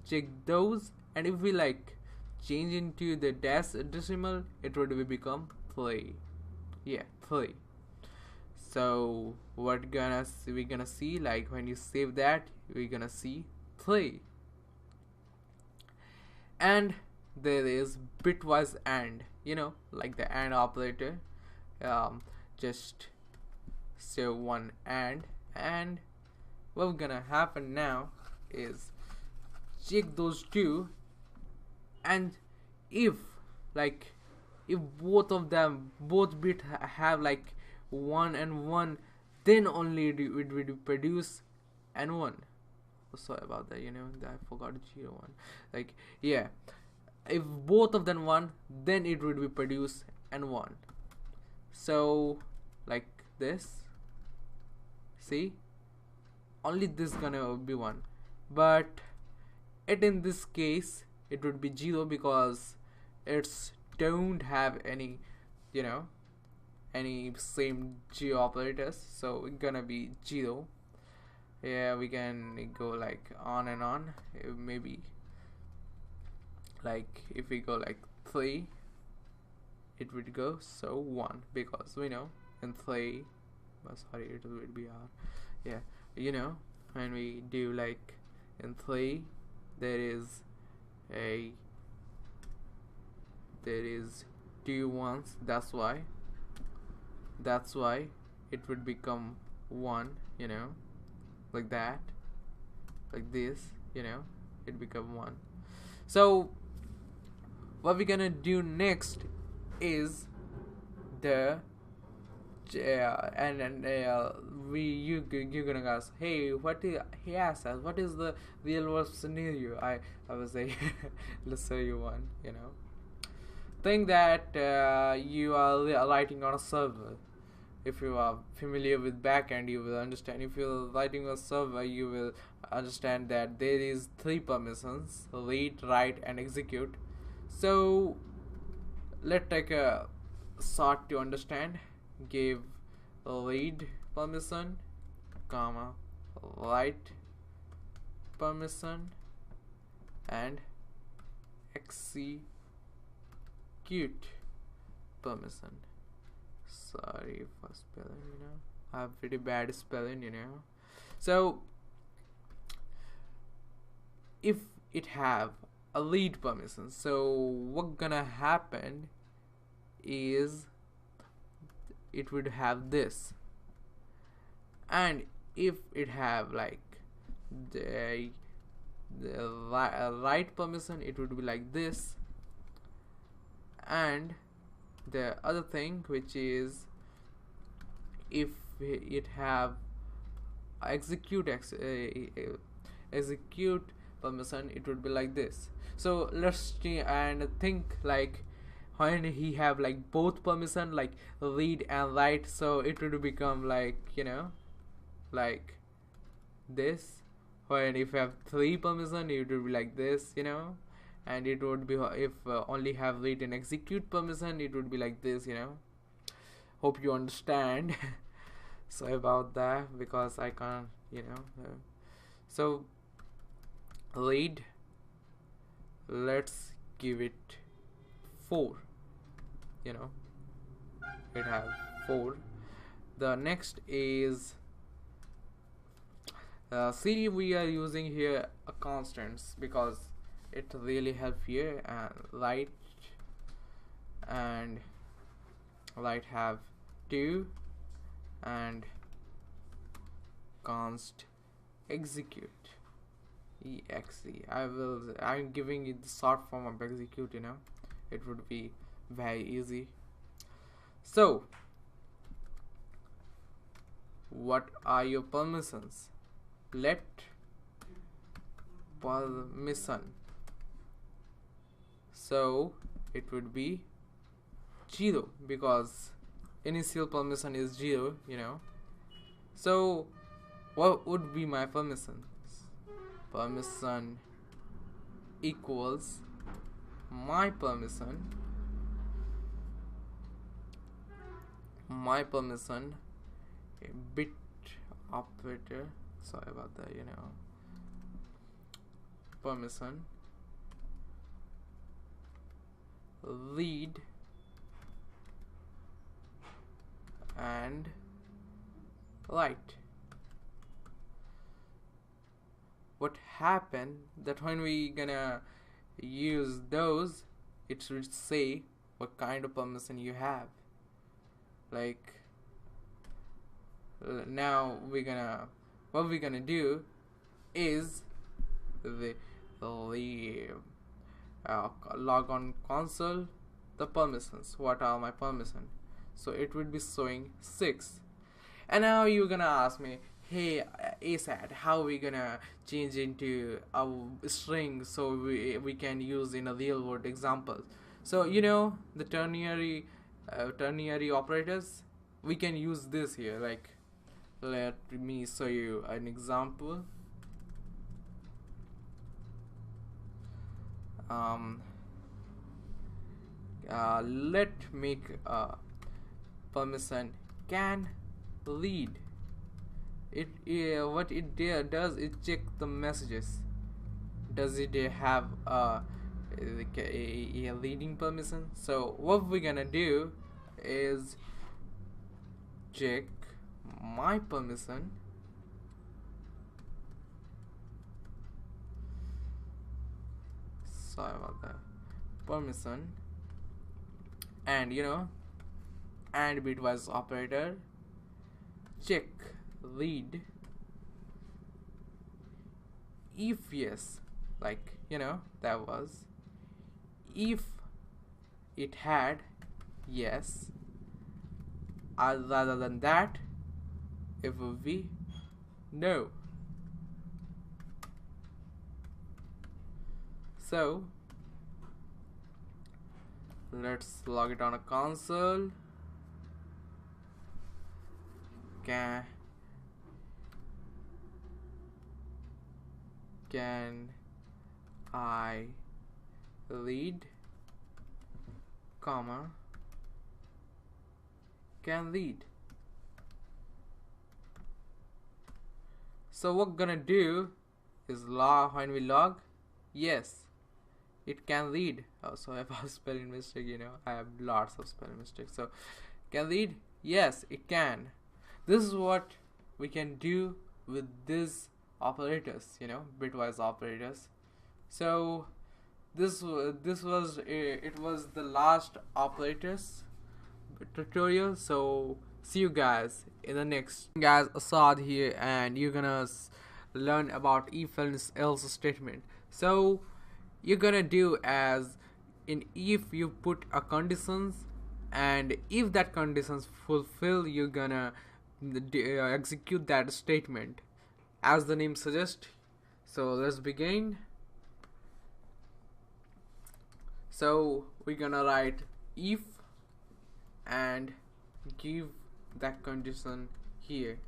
[SPEAKER 1] check those, and if we like change into the decimal, it would become 3. Yeah, 3. So we're gonna see, like when you save that, we're gonna see 3. And there is bitwise AND, like the AND operator. Just say one and what's gonna happen now is check those two, and if if both bit have like 1 and 1, then only it will produce and 1. Sorry about that, I forgot 0 1. Like, yeah, if both of them 1, then it would be produce and 1. So like this, see, only this gonna be 1, but in this case it would be 0 because it's don't have any any same G operators, so it's gonna be 0. Yeah, we can go like on and on. Maybe like if we go like 3, it would go so 1, because we know in 3, sorry, it would be R. Yeah, when we do like in 3, there is 2 ones, that's why it would become 1, like that, like this, it become 1. So what we're gonna do next is the you're gonna ask, hey, he asked us, what is the real world scenario? I will say let's show you one. Think that you are writing on a server. If you are familiar with backend, you will understand. If you're writing a server, you will understand that there is 3 permissions: read, write, and execute. So let's take a short to understand. Give read permission, comma, write permission, and execute permission. Sorry for spelling, I have pretty bad spelling, So if it have a read permission, so what gonna happen is it would have this, and if it have like the write permission, it would be like this. And the other thing, which is if it have execute permission, it would be like this. So let's and think like when he have like both permission, like read and write, so it would become like like this. When if you have 3 permission, it would be like this, and it would be if only have read and execute permission, it would be like this. Hope you understand. Sorry about that, because I can't, so read, let's give it 4. It has 4. The next is see, we are using here a constants because it really help here. And write have 2, and const execute exe. I'm giving it the short form of execute. It would be very easy. So what are your permissions? Let permission, so it would be 0 because initial permission is 0. So what would be my permissions? Permission equals my permission, a bit operator, sorry about that, permission, read and write. What happened that when we gonna use those, it should say what kind of permission you have. Like now what we're gonna do is the log on console, the permissions, what are my permissions. So it would be showing 6. And now you're gonna ask me, hey ASAD, how are we gonna change into a string so we can use in a real world example? So the ternary operators, we can use this here. Like, let me show you an example. Let make permission can read. What it does, it check the messages. Does it have a reading permission? So what we're gonna do is check my permission, sorry about that, permission, and and bitwise operator, check read. If yes, like that was, if it had yes, rather than that it will be no. So let's log it on a console. Can I read, comma, can read. So what we're gonna do is when we log, yes, it can read. Oh, so I have a spelling mistake, I have lots of spelling mistakes. So can read, yes, it can. This is what we can do with these operators, bitwise operators. So this was it was the last operators tutorial. So see you guys in the next. Guys, Asad here, and you're gonna learn about if else statement. So you're gonna do as in if you put a conditions, and if that conditions fulfill, you're gonna execute that statement as the name suggests. So let's begin. So we're gonna write if and give that condition here,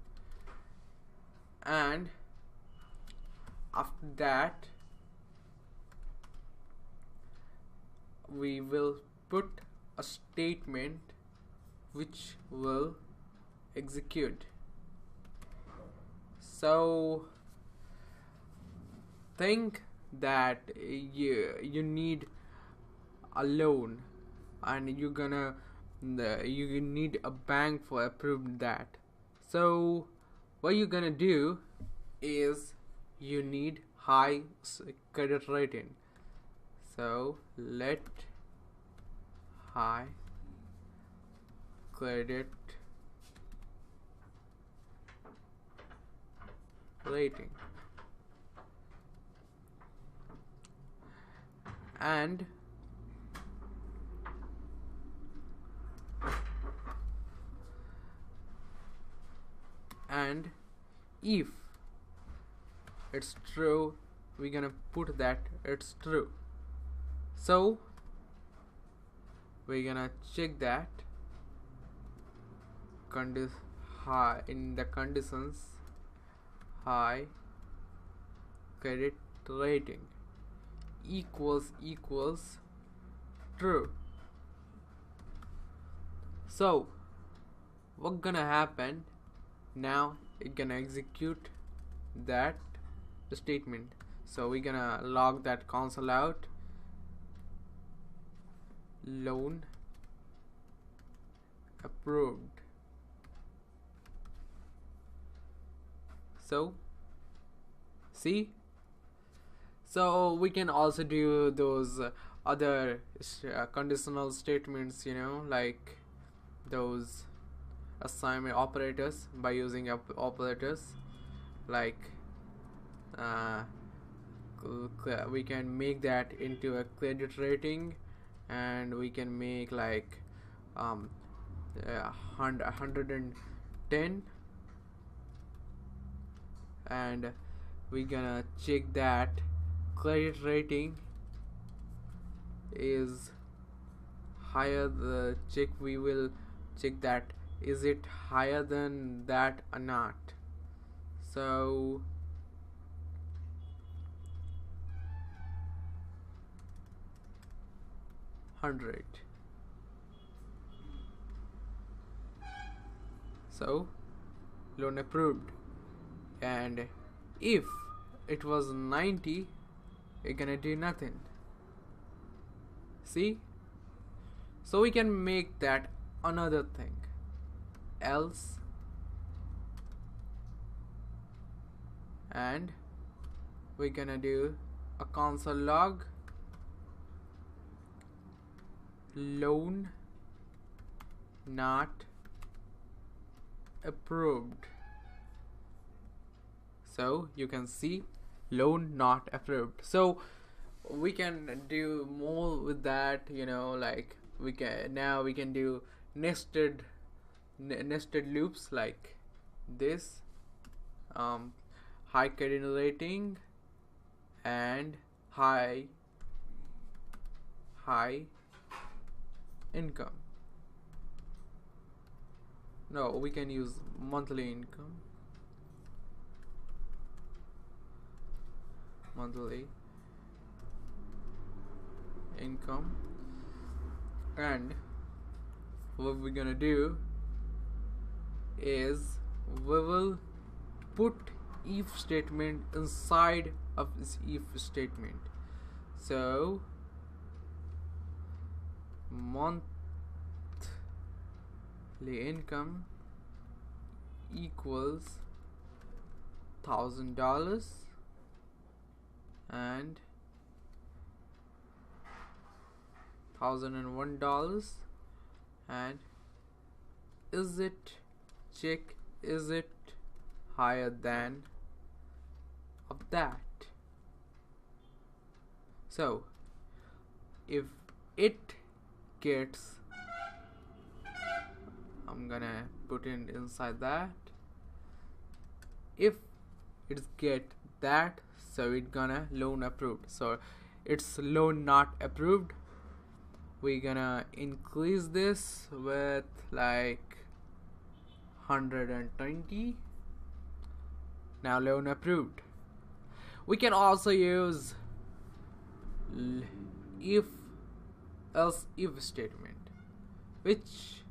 [SPEAKER 1] and after that we will put a statement which will execute. So think that you need a loan, and you need a bank for approved that. So what you're gonna do is you need high credit rating. So let high credit rating, and if it's true, we're gonna put that it's true. So we're gonna check that high in the conditions, high credit rating equals true. So what's gonna happen now? It's gonna execute that statement. So we're gonna log that console out. Loan approved. So see, so we can also do those other conditional statements, like those assignment operators by using operators like uh, we can make that into a credit rating, and we can make like 110, and we're gonna check that credit rating is higher. The check we will check that is it higher than that or not. So hundred. So loan approved. And if it was 90, you're gonna do nothing. See, so we can make that another thing else, and we're gonna do a console log loan not approved. So you can see loan not approved. So we can do more with that, like we can do nested loops like this, high credit rating and high income. No, we can use monthly income. And what we're gonna do is we will put if statement inside of this if statement. So monthly income equals $1,000 and $1,001, and is it higher than of that. So if it gets, I'm gonna put it inside that, if it's get that, so it's gonna loan approved. So it's loan not approved. We're gonna increase this with like 120. Now loan approved. We can also use if else if statement, which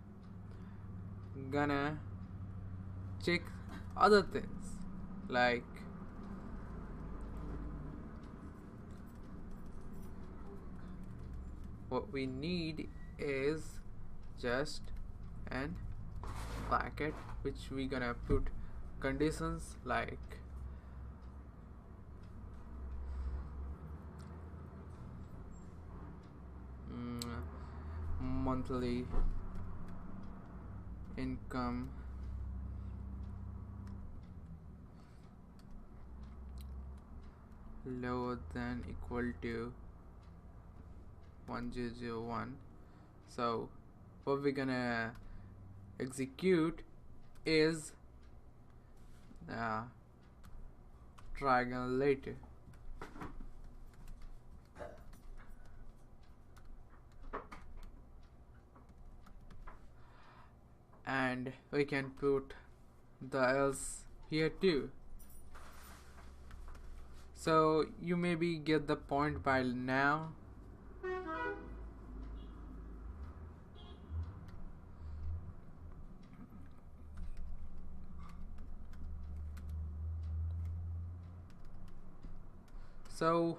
[SPEAKER 1] gonna check other things like what we need is just an bracket which we gonna put conditions like monthly income lower than equal to 1001. So what we're gonna execute is triangle later. And we can put the else here too. So you maybe get the point by now. So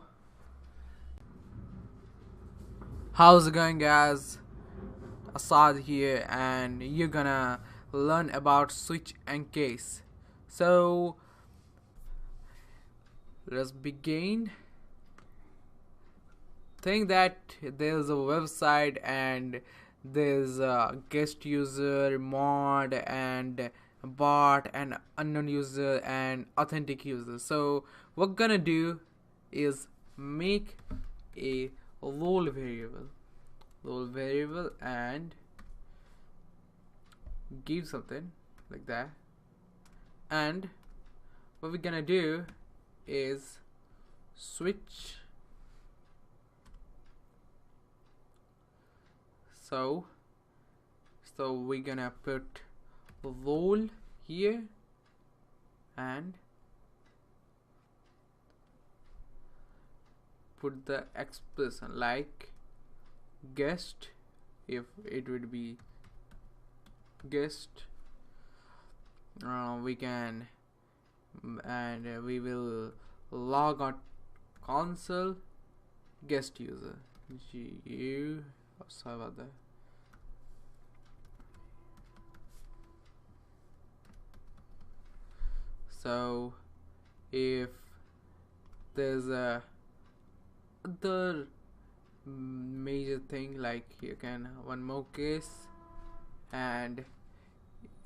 [SPEAKER 1] how's it going, guys? Assad here, and you're gonna learn about switch and case. So let's begin. Think that there's a website and there's a guest user, mod, and bot, and unknown user, and authentic user. So what we're gonna do is make a role variable and give something like that. And what we're gonna do is switch. So we're gonna put role here and put the expression like guest, if it would be guest. We can, and we will log out console guest user. Sorry about that. So if there's a other major thing, like you can one more case, and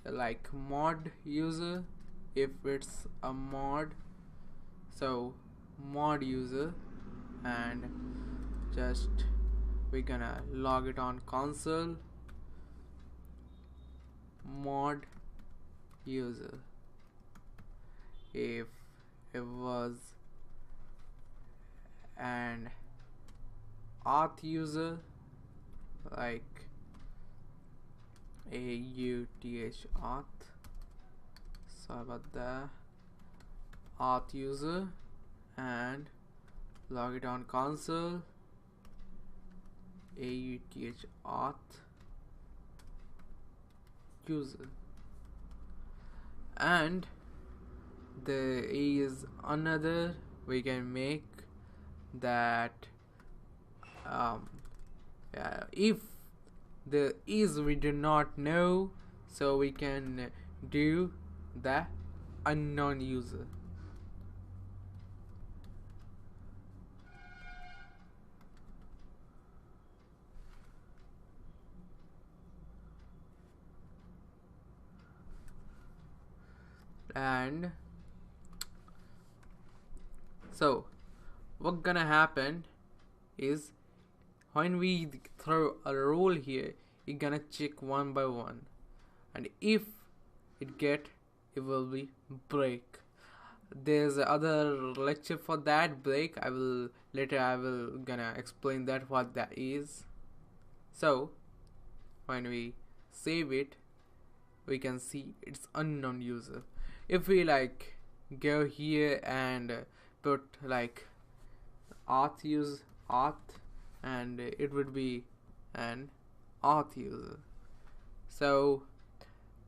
[SPEAKER 1] like mod user, if it's a mod, so mod user, and just we're gonna log it on console mod user. If it was an auth user, like auth, sorry about that, auth user, and log it on console auth user. And there is another we can make that if there is we do not know, so we can do the unknown user. And so what's gonna happen is when we throw a role here, it's gonna check one by one, and if it get, it will be break. There's other lecture for that break. I will gonna explain that what that is. So when we save it, we can see it's unknown user. If we like go here and put like auth, and it would be an auth user. So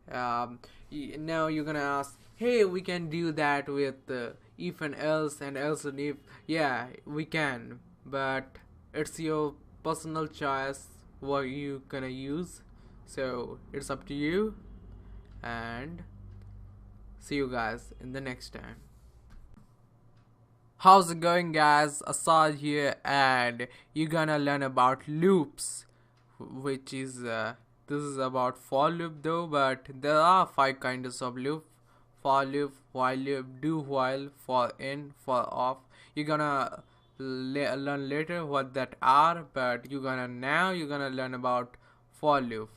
[SPEAKER 1] now you're gonna ask, hey, we can do that with if and else and else and if. Yeah, we can, but it's your personal choice what you gonna use, so it's up to you. And see you guys in the next time. How's it going, guys? Assad here, and you're gonna learn about loops, which is this is about for loop though, but there are 5 kinds of loop: for loop, while loop, do while, for in, for off. You're gonna learn later what that are, but you're gonna learn about for loop.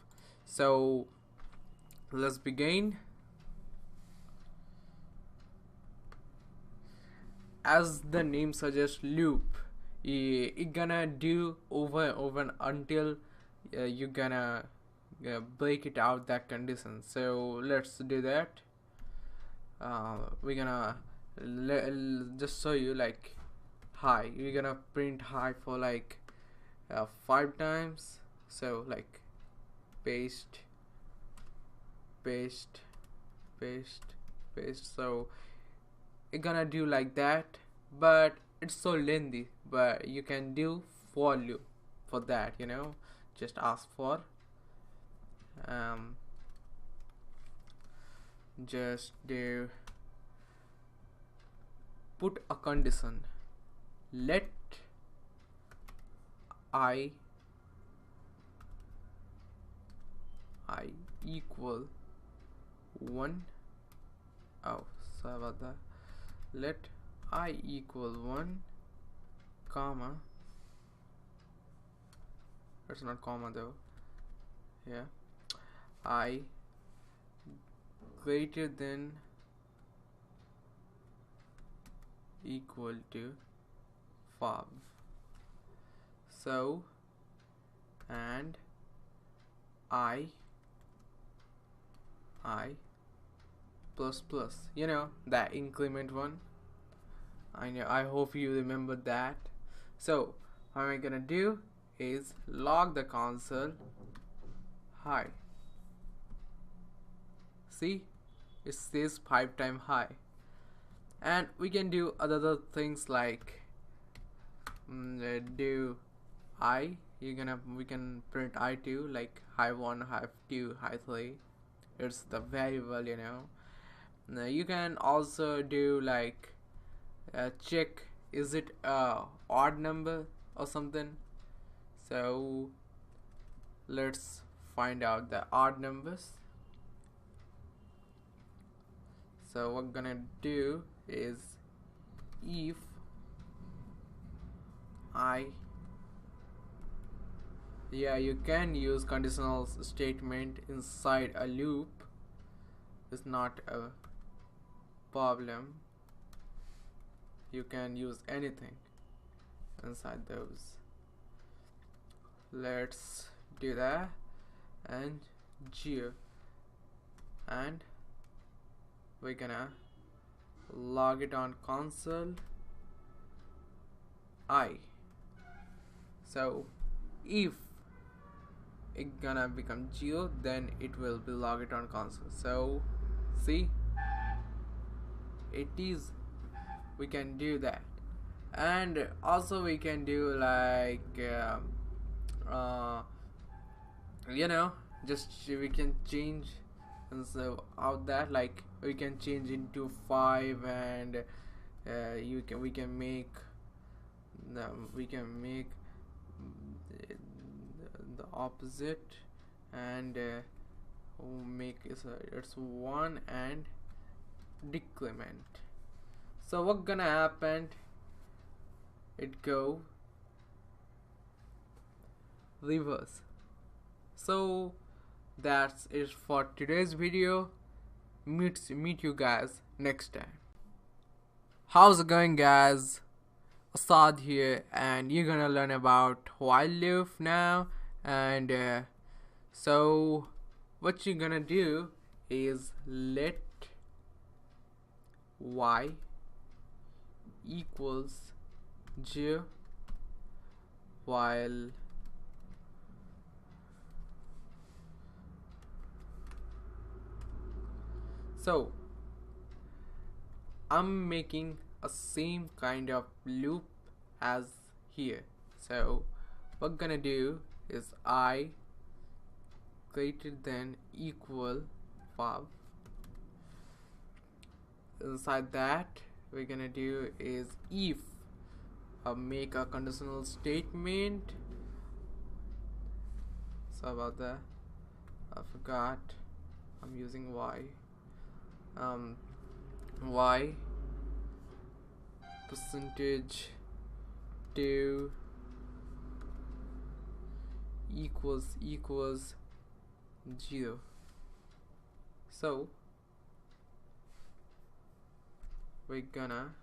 [SPEAKER 1] So let's begin. As the name suggests, loop, it gonna do over and over until you gonna break it out that condition. So let's do that. We're gonna just show you like hi. We're gonna print hi for like 5 times. So like paste, paste, paste, paste. So it's gonna do like that, but it's so lengthy, but you can do for loop for that, just ask for um just do put a condition, let I equal 1. Oh, sorry about that. Let I equal 1 comma, it's not comma though, yeah, I greater than equal to 5. So, and I plus plus, that increment one. I hope you remember that. So what I'm gonna do is log the console high. See, it says 5 times high. And we can do other things like do I, we can print I2 like high 1, high 2, high 3. It's the variable, Now you can also do like check is it a odd number or something. So let's find out the odd numbers. So what we're gonna do is if you can use conditional statement inside a loop, it's not a problem. You can use anything inside those. Let's do that and geo, and we're gonna log it on console I. So if it gonna become 0, then it will be logged on console. So see, it is, we can do that. And also we can do like just we can change, and so out that like we can change into 5, and we can make the opposite, and make it's 1 and decrement. So what's gonna happen, it go reverse. So that's it for today's video. Meet you guys next time. How's it going, guys? Assad here, and you're gonna learn about while loop now. And so what you're gonna do is let y equals 0 while so I'm making a same kind of loop as here. So what I'm gonna do is I greater than equal 5. Inside that we're gonna do is if make a conditional statement. So about that, I forgot I'm using y percentage 2 equals 0. So we're gonna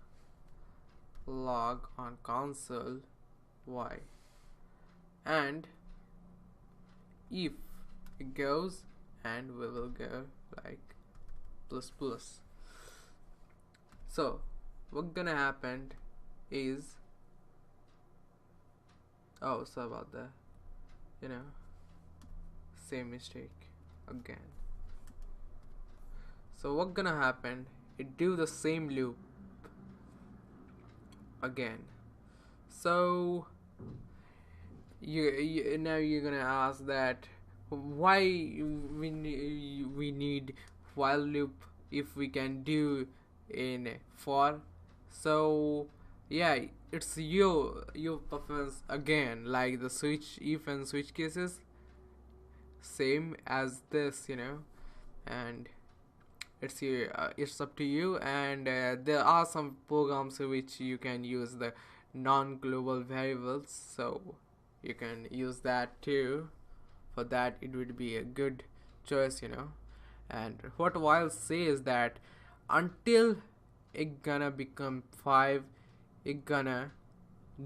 [SPEAKER 1] log on console y, and if it goes, and we will go like plus plus. So what's gonna happen is, oh, sorry about that, same mistake again. So what's gonna happen, it do the same loop, again. So now you're gonna ask that why we need while loop if we can do in for. So yeah, it's your preference again, like the switch if and switch cases same as this, and it's up to you. And there are some programs which you can use the non-global variables, so you can use that too. For that it would be a good choice. And what while says that until it gonna become 5, it gonna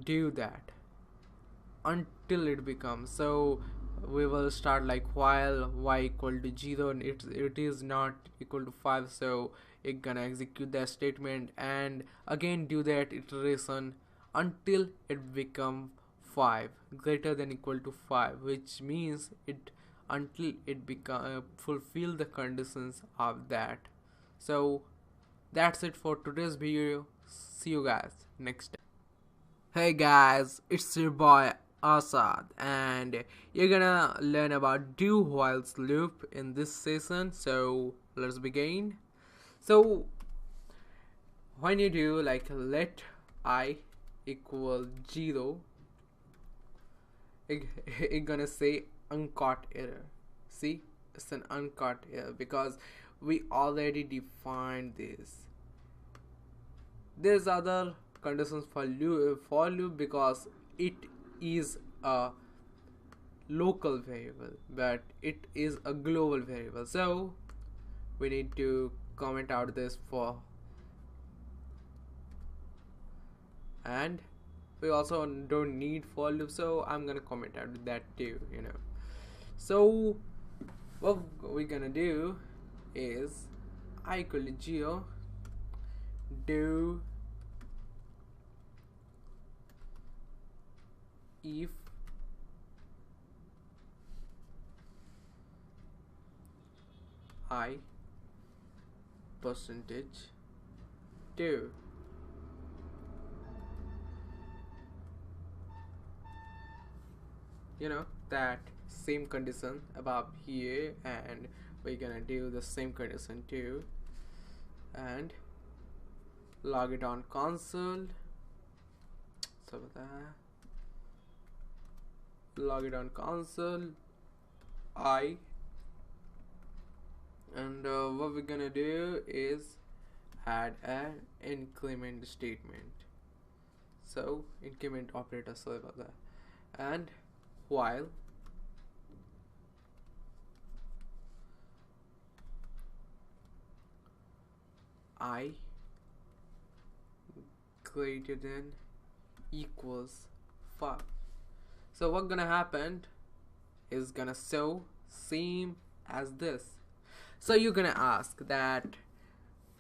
[SPEAKER 1] do that until it becomes. So we will start like while y equal to 0 and it is not equal to 5, so it gonna execute that statement and again do that iteration until it become 5 greater than equal to 5, which means it until it become fulfill the conditions of that. So that's it for today's video. See you guys next time. Hey guys, it's your boy Asad, and you're gonna learn about do whiles loop in this session. So let's begin. So when you do like let I equal 0, it gonna say uncaught error. See, it's an uncaught error because we already defined this. There's other conditions for loop because it is a local variable, but it is a global variable. So we need to comment out this for, and we also don't need for loop, so I'm gonna comment out that too. So what we're gonna do is I equal to 0 do if I percentage 2. That same condition above here, and we're gonna do the same condition too and log it on console. So that log it on console I, and what we're gonna do is add an increment statement. So increment operator, sorry about that. And while I greater than equals 5. So what's gonna happen is gonna show same as this. So you're gonna ask that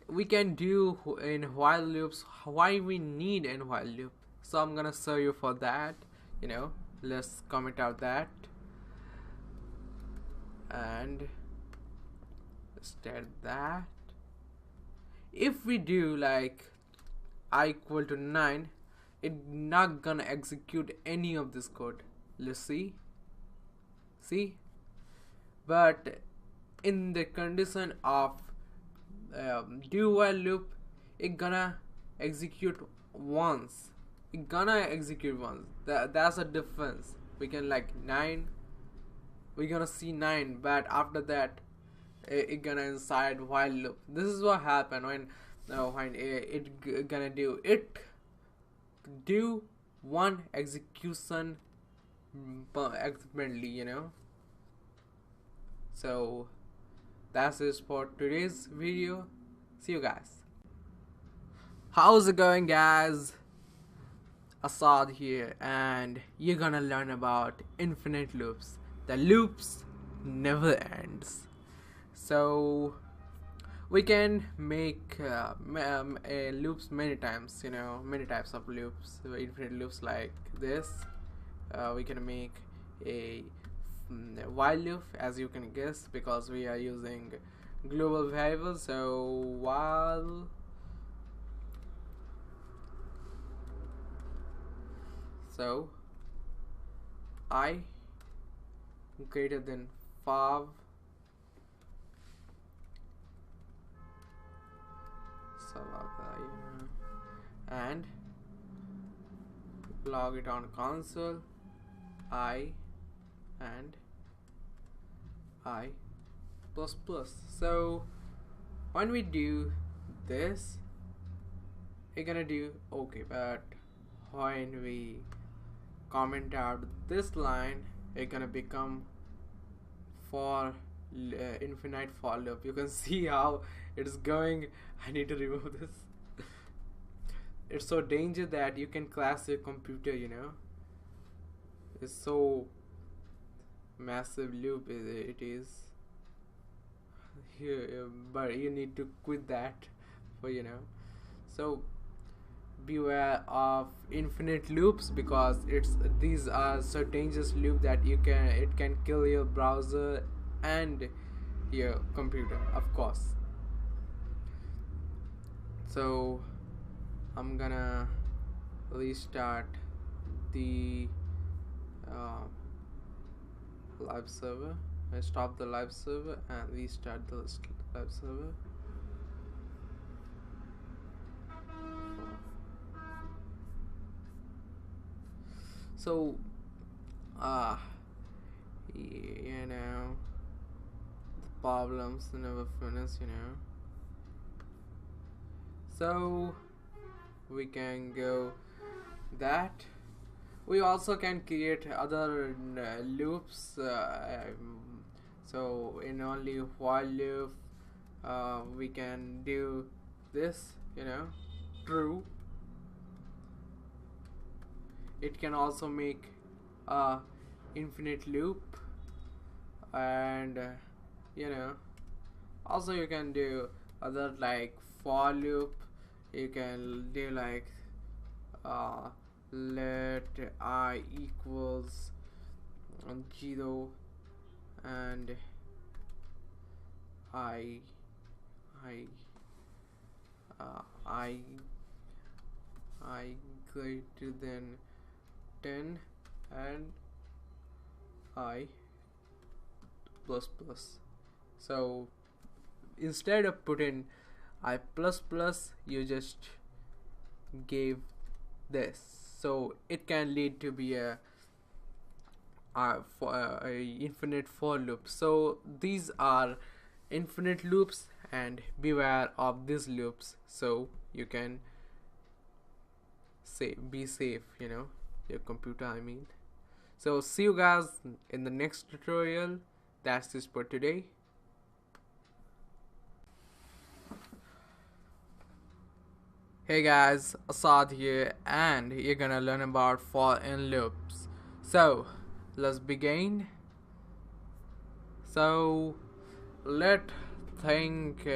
[SPEAKER 1] we can do in while loops, why we need in while loop. So I'm gonna show you for that. Let's comment out that and state that if we do like I equal to 9, it not gonna execute any of this code. Let's see, but in the condition of do while loop, it gonna execute once. That's a difference. We can like 9, we're gonna see 9, but after that it gonna inside while loop. This is what happened when it gonna do one execution expertly. So that's it for today's video. See you guys. How's it going, guys? Asad here, and you're gonna learn about infinite loops. The loops never ends. So we can make loops many times. Many types of loops, infinite loops like this. We can make a while loop, as you can guess, because we are using global variables. So while So I greater than 5, and log it on console. I and I plus plus. So when we do this, we're gonna do okay, but when we comment out this line, it's gonna become for infinite for loop. You can see how it's going. I need to remove this. It's so dangerous that you can crash your computer, you know. It's so massive loop it is here, but you need to quit that for, you know. So beware of infinite loops, because these are so dangerous loop that it can kill your browser and your computer, of course. So I'm gonna restart the live server. I stop the live server and restart the live server. So you know, the problems never finish, you know. So we can go that. We also can create other loops. So in only while loop, we can do this, you know, true. It can also make a infinite loop, and you know, also you can do other like for loop. You can do like let I equals 0 and I greater than 10 and I plus plus. So instead of putting I plus plus, you just gave this, so it can lead to be a infinite for loop. So these are infinite loops, and beware of these loops, so you can be safe, you know, your computer, I mean. So see you guys in the next tutorial. That's this for today. Hey guys, Asad here, and you're gonna learn about for in loops. So let's begin. So let's think,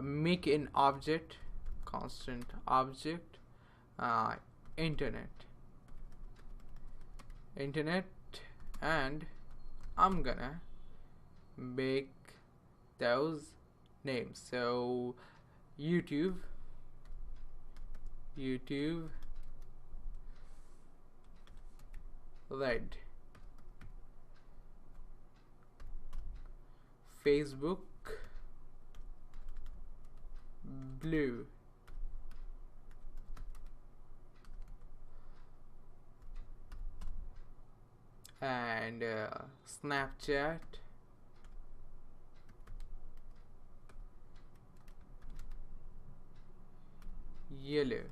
[SPEAKER 1] make an object, constant object, internet, and I'm gonna make those names. So YouTube, red, Facebook, blue, and Snapchat, yellow.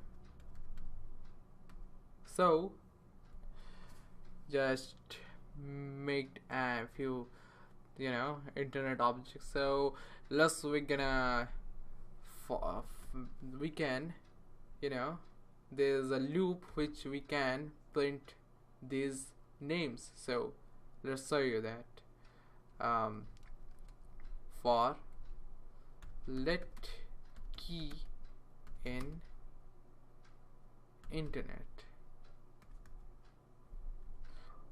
[SPEAKER 1] So just make a few, you know, internet objects. So we're gonna we can, you know, there's a loop which we can print these names. So let's show you that. For let key in internet.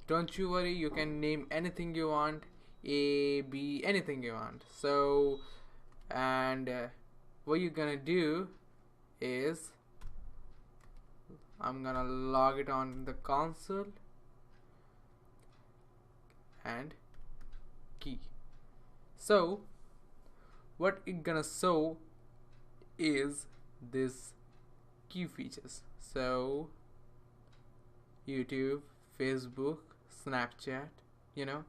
[SPEAKER 1] Don't you worry, you can name anything you want, A, B, anything you want. So and what you're gonna do is I'm gonna log it on the console and key. So what it gonna show is this key features. So YouTube, Facebook, Snapchat, you know,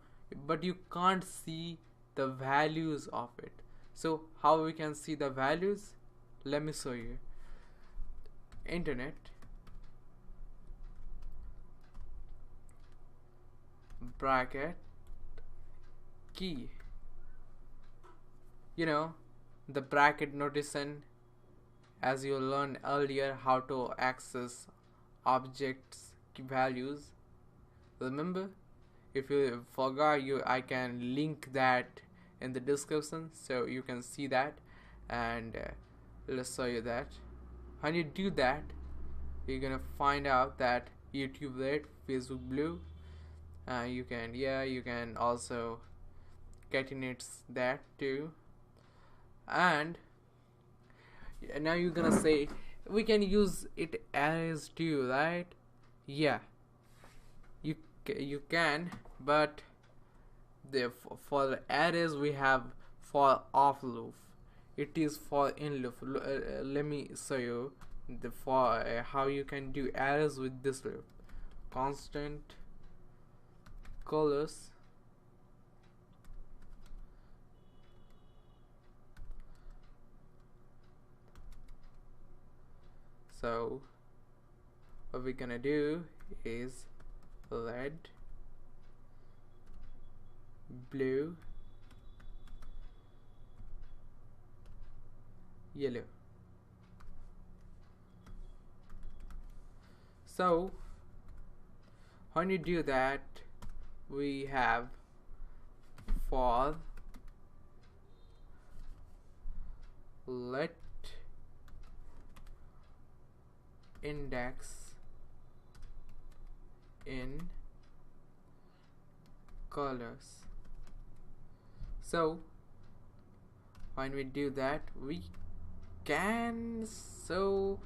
[SPEAKER 1] but you can't see the values of it. So how we can see the values? Let me show you. Internet, bracket, key. You know, the bracket notation, as you learned earlier how to access objects key values. Remember? If you forgot, I can link that in the description so you can see that, and let's show you that. When you do that, you're gonna find out that YouTube red, Facebook blue. You can also catenate that too. And now you're gonna say we can use it as too, right? Yeah, you can, but for the arrays we have for off loop. It is for in loop. Let me show you the how you can do arrays with this loop. Constant colors, so what we're gonna do is red, blue, yellow. So when you do that, we have for let index in colors. So when we do that, we can show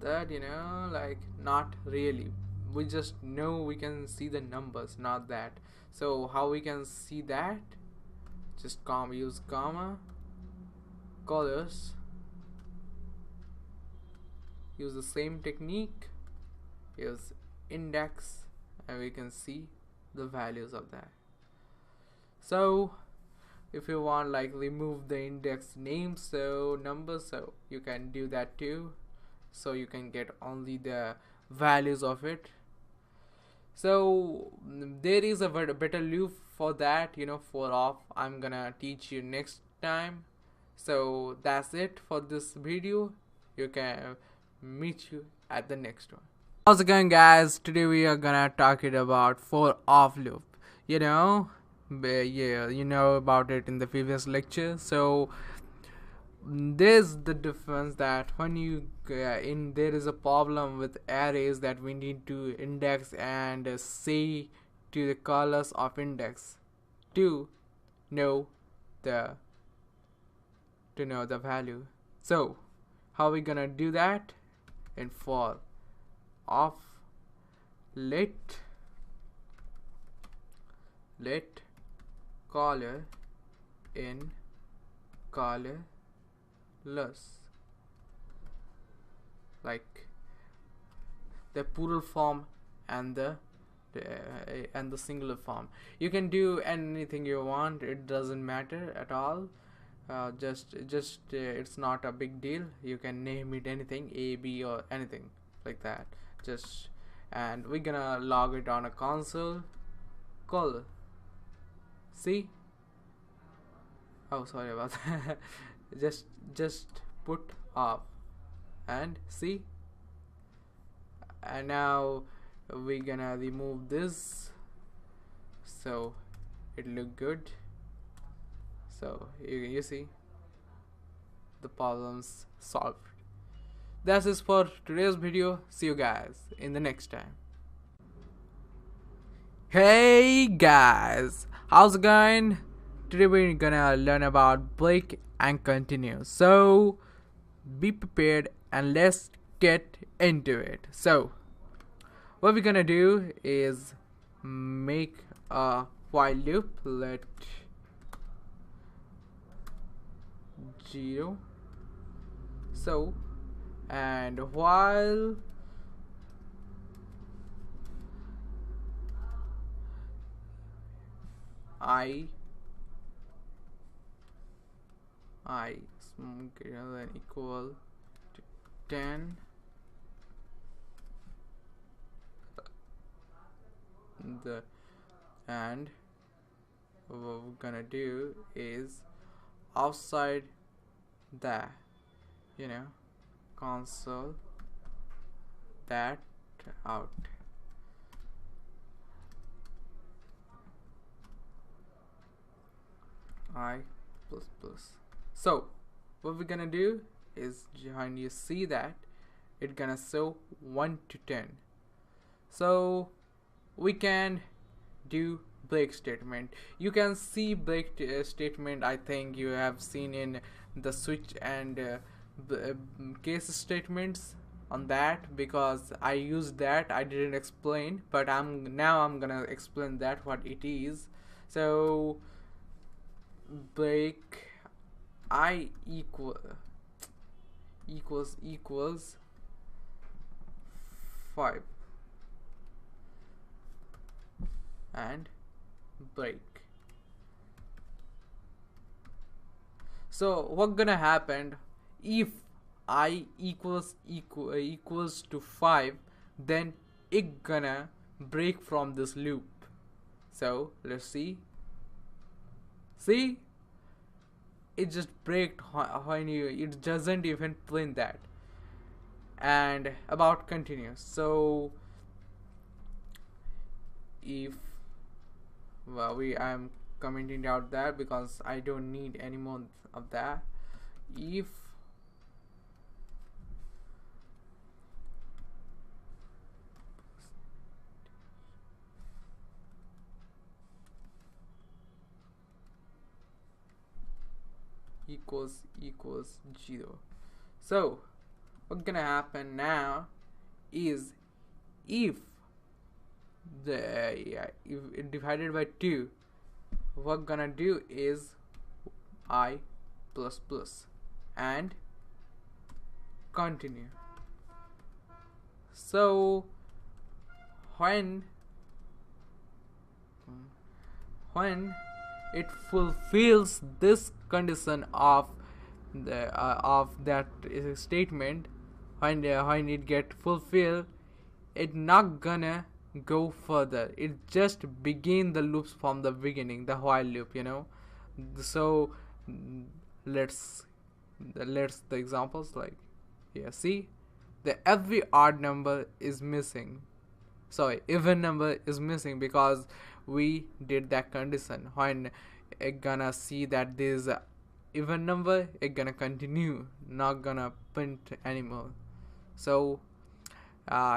[SPEAKER 1] that, you know, like not really, we just know we can see the numbers, not that. So how we can see that? Just use comma, colors, use the same technique, use index, and we can see the values of that. So if you want, like, remove the index name, so numbers, so you can do that too, so you can get only the values of it. So there is a better loop for that, you know, for off. I'm gonna teach you next time. So that's it for this video. You can meet you at the next one. How's it going, guys? Today we are gonna talk it about for off loop. You know, yeah, you know about it in the previous lecture. So there's the difference that when you there is a problem with arrays that we need to index and say to the colors of index to know the value. So how we gonna do that? In for of let color in colorless, like the plural form and the singular form. You can do anything you want, it doesn't matter at all. Just it's not a big deal. You can name it anything, A, B, or anything like that. Just, and we're gonna log it on a console. Color, see, oh sorry about that. just put off and see, and now we're gonna remove this so it look good. So you see the problems solved. That's it for today's video. See you guys in the next time. Hey guys, how's it going? Today we're gonna learn about break and continue. So be prepared and let's get into it. So what we're gonna do is make a while loop. Let 0. So, and while I is greater than equal to 10, and what we're gonna do is outside the console that out. I plus plus. So what we're gonna do is, when you see that, it's gonna show 1 to 10. So we can do break statement. You can see break statement, I think you have seen in the switch and case statements on that, because I used that. I didn't explain, but I'm gonna explain that what it is. So break I equals 5 and break. So what gonna happen if I equals to 5, then it gonna break from this loop. So let's see, it just break when it doesn't even print that. And about continuous, so if I'm commenting out that because I don't need any more of that. If equals 0, so what's gonna happen now is, if it divided by 2, what gonna do is I plus plus and continue. So when it fulfills this condition of that statement, when it get fulfilled, it not gonna go further. It just begin the loops from the beginning, the while loop, So let's the examples, like here, see, every odd number is missing, sorry, even number is missing, because we did that condition. When it gonna see that there's a even number, it gonna continue, not gonna print anymore. So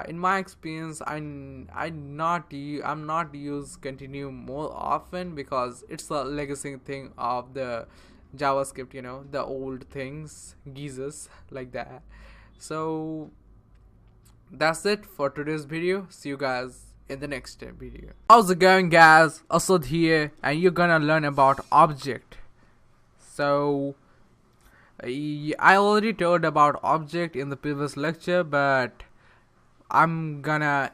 [SPEAKER 1] in my experience, I'm not use continue more often, because it's a legacy thing of the JavaScript, the old things, geezers like that. So that's it for today's video. See you guys in the next video. How's it going, guys? Asad here, and you're gonna learn about object. So I already told about object in the previous lecture, but I'm gonna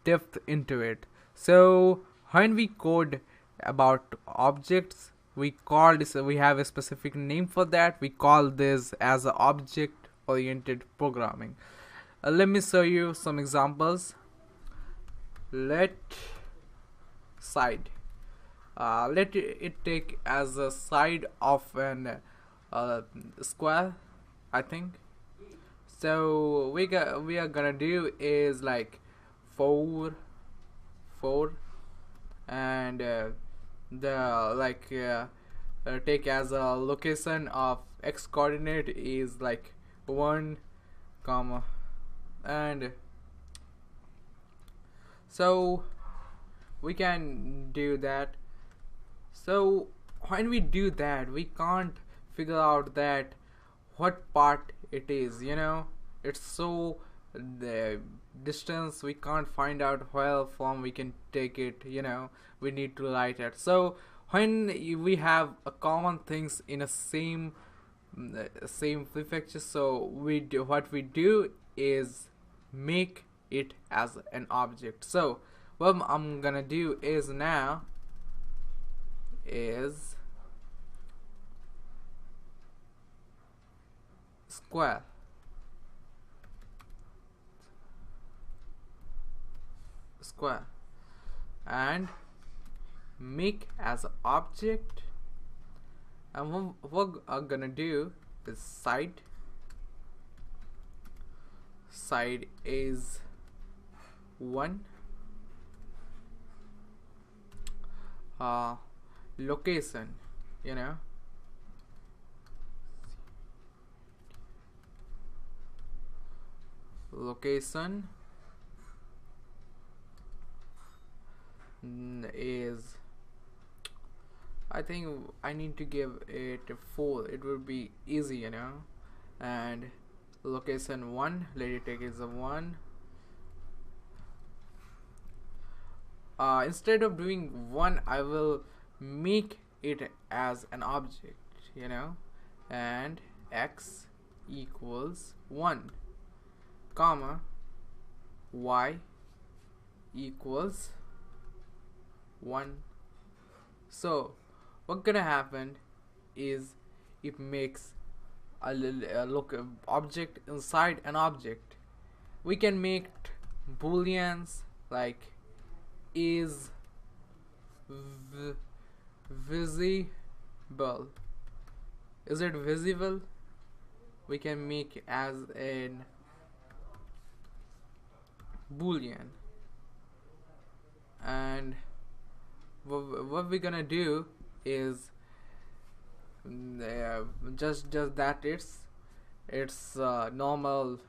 [SPEAKER 1] depth into it. So when we code about objects, we have a specific name for that. We call this as a object oriented programming. Let me show you some examples. Let it take as a side of an square, I think. So we are gonna do is like 4, and take as a location of x coordinate is like 1, comma, and so we can do that. So when we do that, we can't figure out that what part it is, it's so the distance we can't find out where from we can take it, we need to write it. So when we have a common things in a same prefecture, so what we do is make it as an object. So what I'm gonna do is now is square and make as object, and what I'm gonna do is side is 1, location, location is, I think I need to give it a 4, it will be easy, and location 1, let it take is a 1. Instead of doing 1, I will make it as an object, and x equals 1, comma y equals 1. So what's gonna happen is it makes a object inside an object. We can make booleans like is visible. Is it visible? We can make as an boolean, and what we're gonna do is just that it's normal,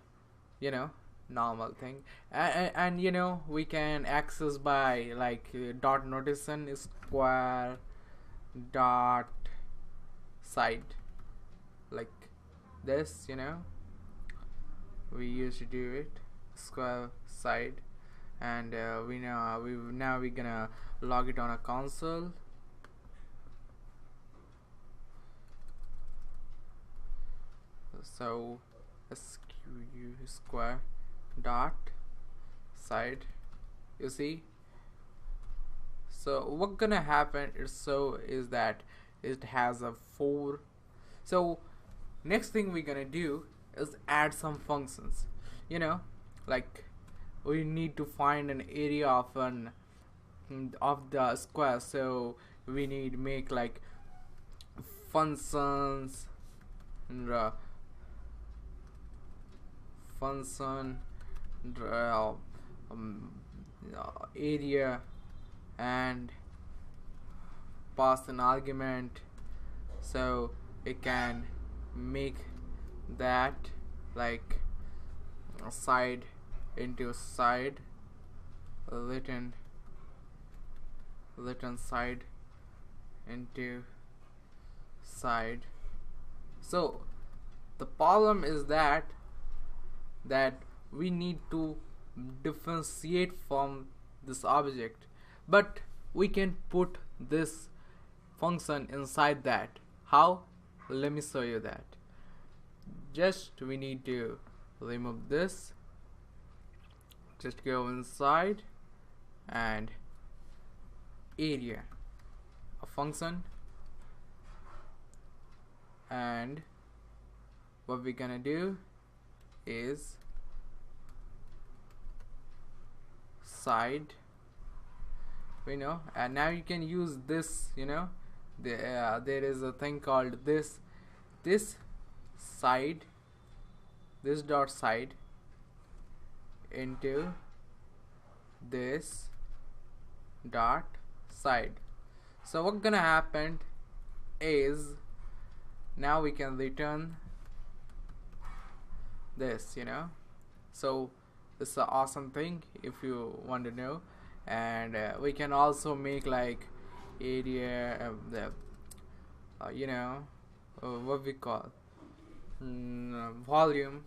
[SPEAKER 1] normal thing, and we can access by like dot notation square dot side like this, we used to do it square side, and we're gonna log it on a console. So squ square dot side, you see. So what gonna happen is that it has a 4. So next thing we're gonna do is add some functions, like we need to find an area of the square, so we need to make like functions and function area, and pass an argument, so it can make that like side into side, written side into side. So the problem is that we need to differentiate from this object, but we can put this function inside that. How? Let me show you that. Just we need to remove this, just go inside and area, a function, and what we're gonna do is side, and now you can use this, there is a thing called this side, this dot side into this dot side. So what's gonna happen is now we can return this, so this is an awesome thing if you want to know. And we can also make like area what we call volume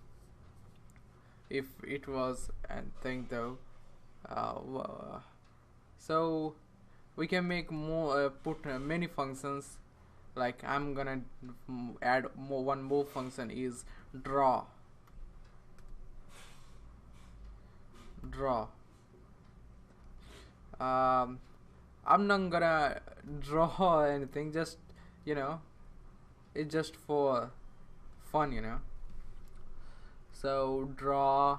[SPEAKER 1] if it was and thing though. So we can make more put many functions, like I'm gonna add one more function is draw. um, I'm not gonna draw anything, just you know, it's just for fun, you know. So draw,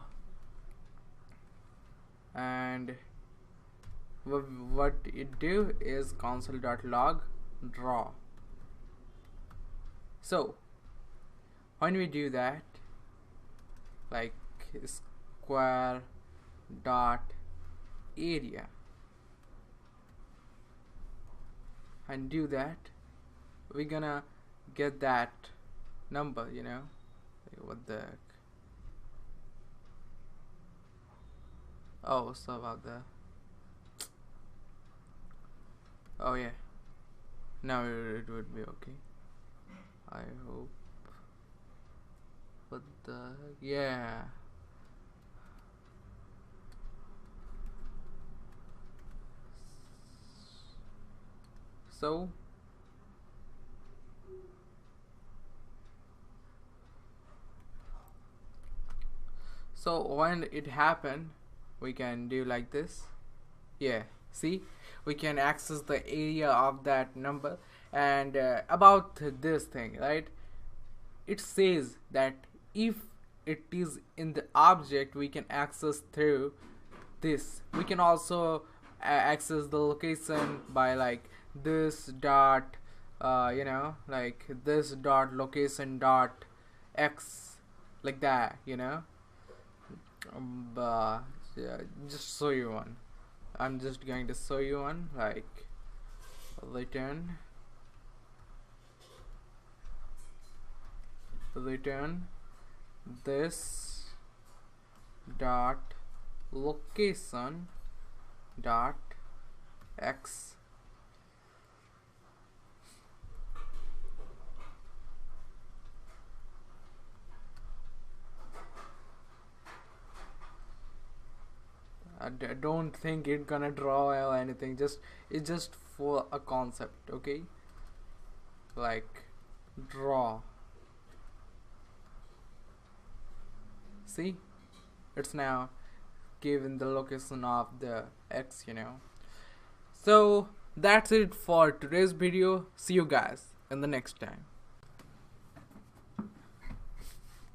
[SPEAKER 1] and what it do is console.log draw. So when we do that, like square dot area, and do that, we're gonna get that number, you know. What the heck? Oh, so about the, oh yeah, now it would be okay, I hope. What the heck? Yeah. So when it happened, we can do like this. Yeah, see, we can access the area of that number. And about this thing, right, it says that if it is in the object, we can access through this. We can also access the location by like this dot, you know, like this dot location dot x, like that, you know. Yeah, just show you one. I'm just going to show you one, like return this dot location dot x. I don't think it gonna draw or anything, just it's just for a concept, okay? Like draw. See, it's now given the location of the x, you know. So that's it for today's video. See you guys in the next time.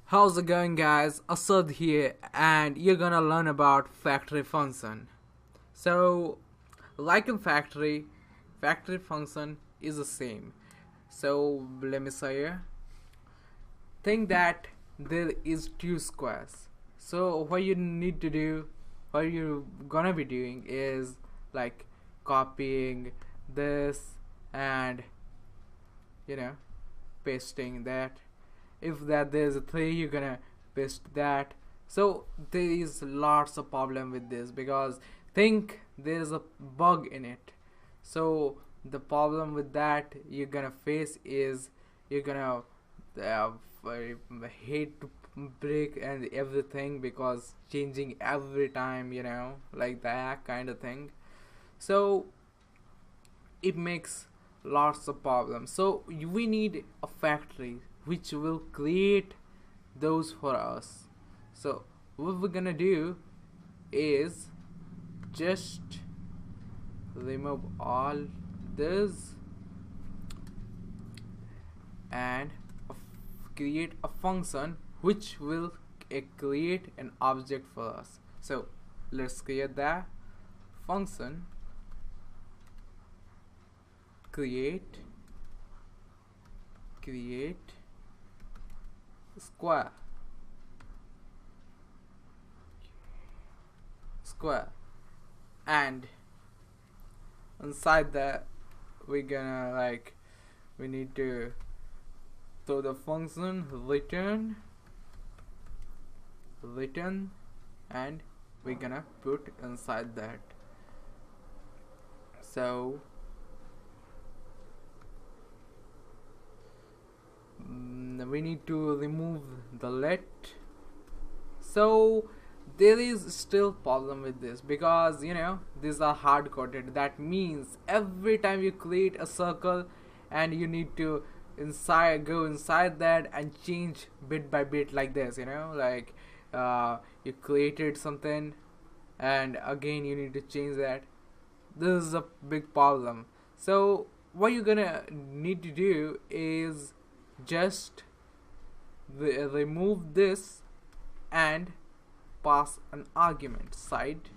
[SPEAKER 1] How's it going, guys? Asad here, and you're gonna learn about factory function. So like in factory function is the same. So let me say here, think that there is two squares. So what you need to do, what you're gonna be doing is like copying this and, you know, pasting that. If that there's a 3, you're gonna paste that. So there is lots of problem with this, because think there's a bug in it. So the problem with that you're gonna face is you're gonna hate to break and everything, because changing every time, you know, like that kind of thing. So it makes lots of problems. So we need a factory which will create those for us. So what we're gonna do is just remove all this and create a function which will create an object for us. So let's create that function. Create square, and inside that we're gonna like, we need to throw the function return, and we're gonna put inside that. So we need to remove the let So there is still problem with this, because these are hard coded. That means every time you create a circle, and you need to go inside that and change bit by bit, like this, like you created something, and again you need to change that. This is a big problem. So what you're gonna need to do is just remove this and pass an argument side.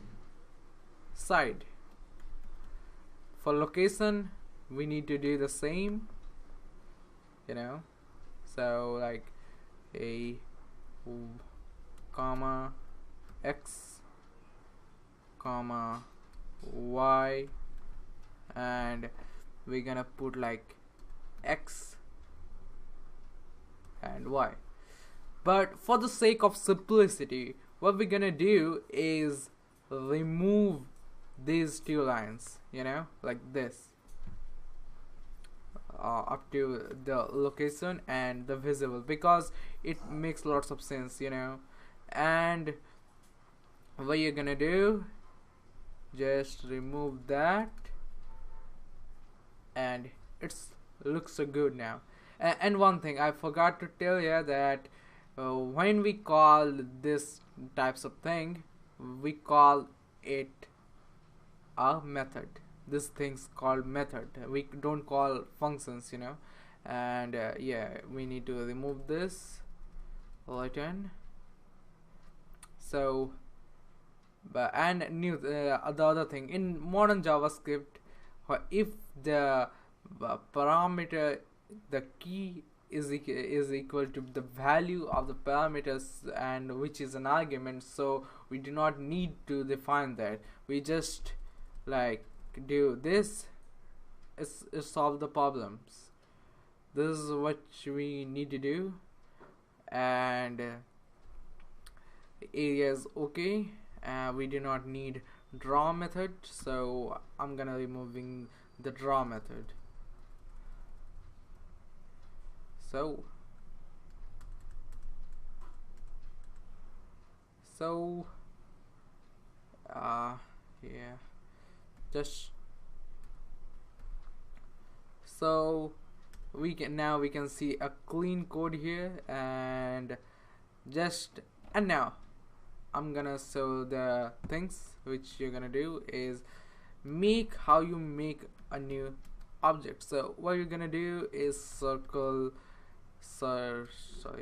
[SPEAKER 1] For location we need to do the same, so like a comma x comma y, and we're gonna put like x and y. But for the sake of simplicity, what we're gonna do is remove these two lines, like this, up to the location and the visible, because it makes lots of sense, and what you're gonna do, just remove that, and it's looks so good now. And one thing I forgot to tell you, that when we call this types of thing, we call it a method. This thing's called method. We don't call functions, and yeah, we need to remove this return. So and the other thing in modern JavaScript, if the parameter, the key is equal to the value of the parameters, and which is an argument, so we do not need to define that. We just like do this, is solve the problems. This is what we need to do, and area is okay. We do not need draw method, so I'm gonna removing the draw method. So yeah, just so we can see a clean code here, and now I'm gonna show the things which you're gonna do is how you make a new object. So what you're gonna do is sorry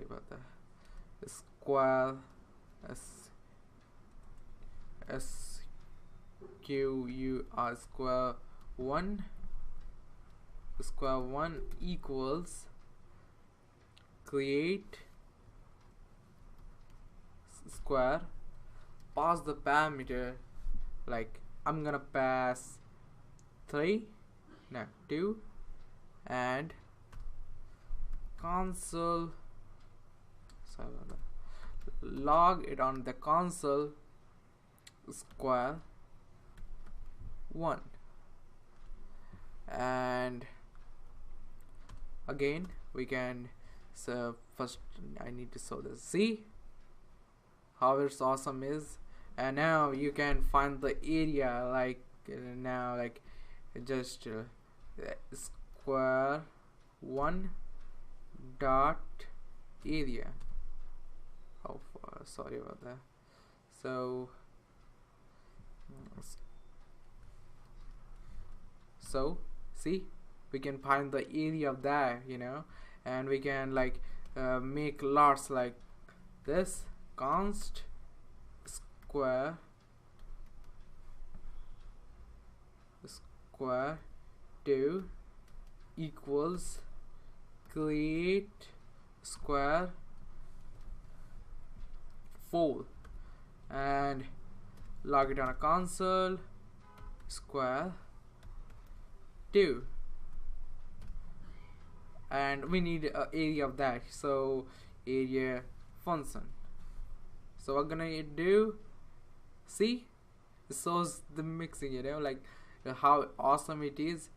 [SPEAKER 1] about that, square square 1 equals create square, pass the parameter, like I'm gonna pass 2, and console, log it on the console square 1, and again we can, so first I need to show the see how it's awesome is. And now you can find the area, like now like just square 1 dot area. Oh, sorry about that. So see, we can find the area of that, and we can like make lots like this, const square 2 equals create square 4, and log it on a console square 2, and we need an area of that, so area function. So what gonna do, see, it shows the mixing, like how awesome it is.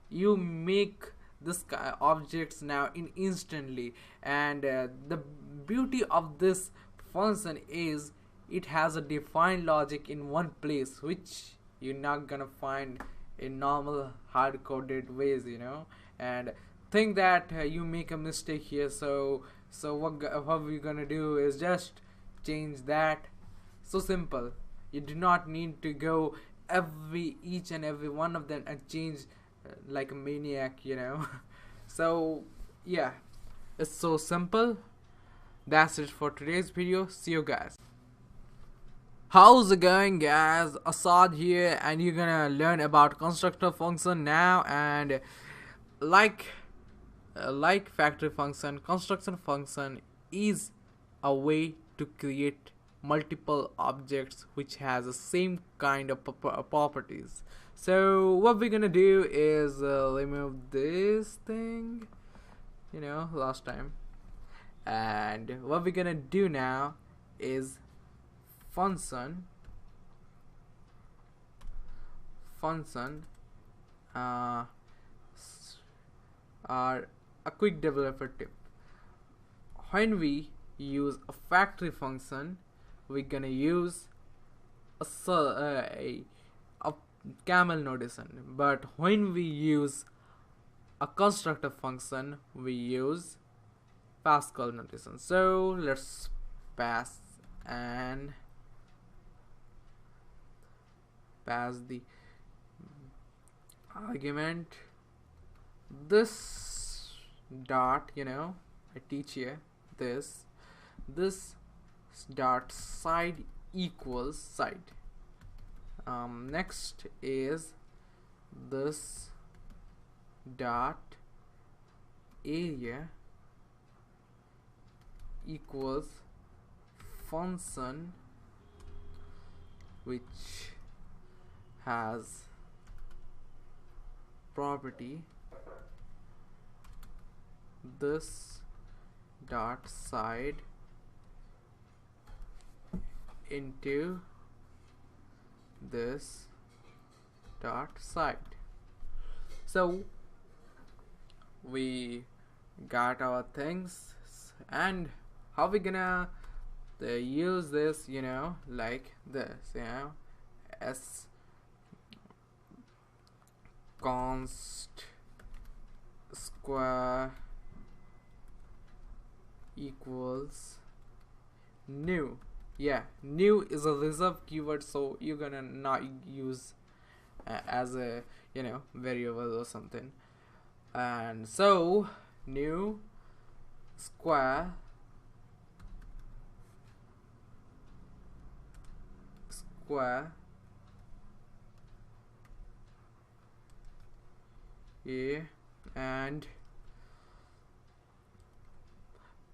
[SPEAKER 1] You make this objects now instantly, and the beauty of this function is it has a defined logic in one place, which you're not gonna find in normal hard-coded ways, and think that you make a mistake here. So what we're gonna do is just change that. So simple. You do not need to go each and every one of them and change like a maniac, So yeah, it's so simple. That's it for today's video. See you guys. How's it going, guys? Assad here, and you're gonna learn about constructor function now. And like factory function, construction function is a way to create multiple objects which has the same kind of properties. So what we're gonna do is remove this thing, last time, and what we're gonna do now is function are a quick developer tip. When we use a factory function, we're gonna use a camel notation, but when we use a constructor function, we use Pascal notation. So let's pass the argument. This dot, I teach here this dot side equals side. Next is this dot area equals function which has property this dot side into this dot side. So we got our things, and how we gonna use this, like this, as const square equals new. New is a reserved keyword, so you're gonna not use as a variable or something. And so new square and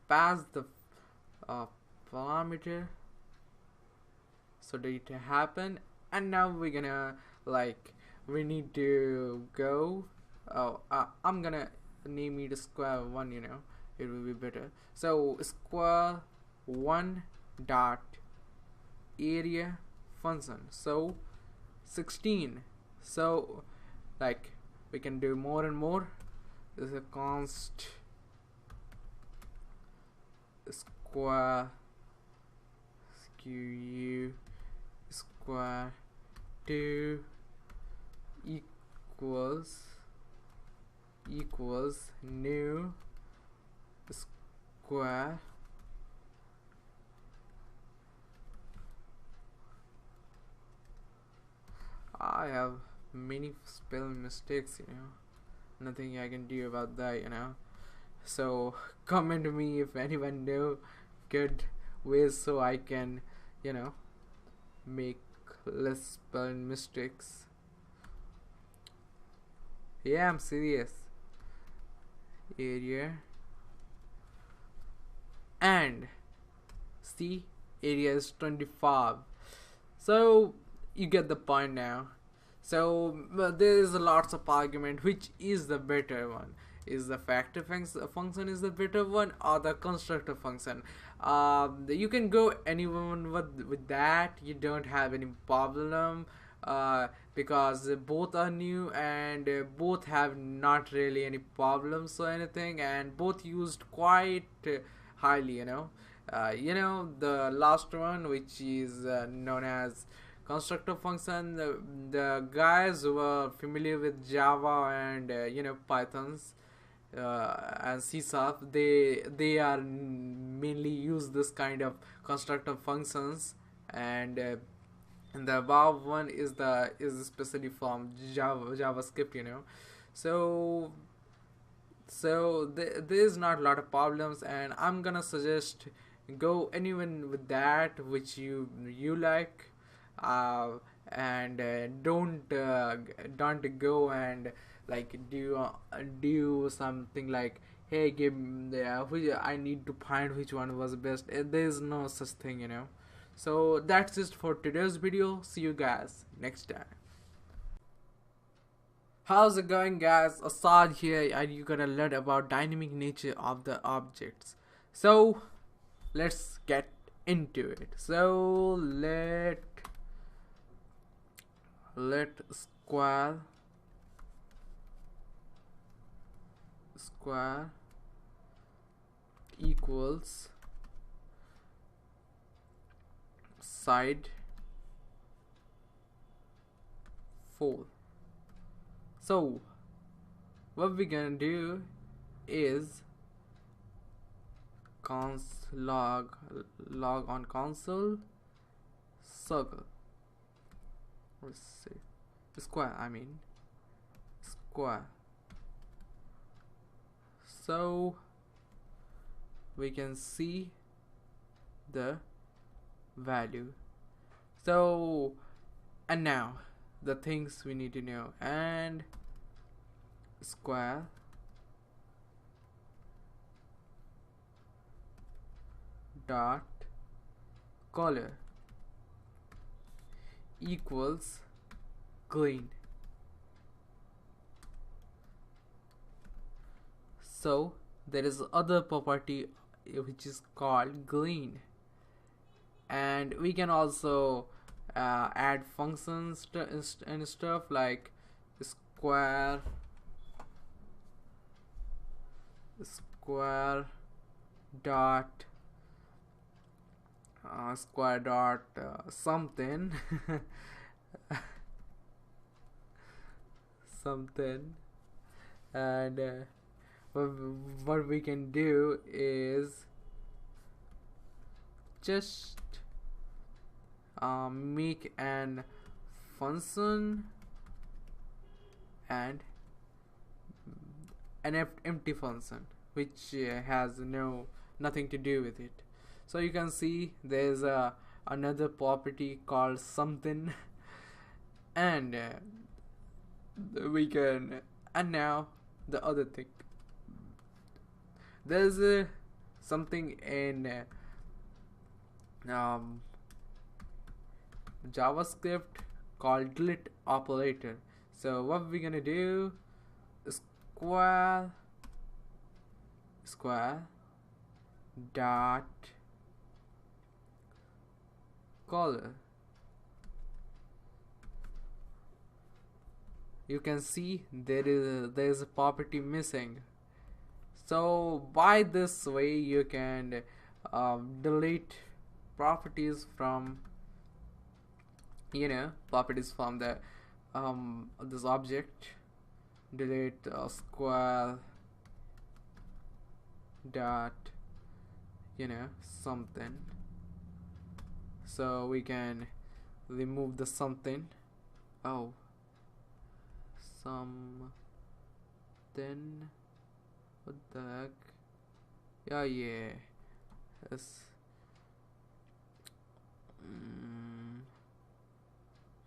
[SPEAKER 1] pass the parameter so that it happen. And now we're gonna we need to go. I'm gonna name it square one, it will be better. So square one dot area function, so 16. So we can do more and more. This is a const square square 2 equals new square I have many spelling mistakes, nothing I can do about that, so comment to me if anyone know good ways so I can make less spelling mistakes. Yeah, I'm serious. Area and see, area is 25. So you get the point now. So there is lots of argument which is the better one. Is the factor function is the better one, or the constructor function? You can go anyone with that. You don't have any problem, because both are new and both have not really any problems or anything, and both used quite highly, the last one, which is known as constructor function. The guys who are familiar with Java and Pythons and C sharp, they are mainly use this kind of constructor functions. And the above one is especially from JavaScript. So there's not a lot of problems, and I'm gonna suggest go anyone with that which you like. And don't go and like do something like, hey, give which I need to find which one was best. There's no such thing. So that's it for today's video. See you guys next time. How's it going, guys? Assad here, and you're gonna learn about dynamic nature of the objects. So let's get into it. So let square equals side 4. So what we're gonna do is log on console circle. Let's see, square, I mean square. So we can see the value. So, and now the things we need to know. And square dot color equals green. So there is other property which is called green, and we can also add functions and stuff like square dot something something. And what we can do is just make an function and an empty function which has nothing to do with it. So you can see there's another property called something. And we can, and now the other thing, there's something in JavaScript called delete operator. So what we're gonna do, square dot color. You can see there's a property missing. So by this way you can delete properties from properties from the this object. Delete square dot something. So we can remove the something. Oh, something, what the heck? Yeah, yes.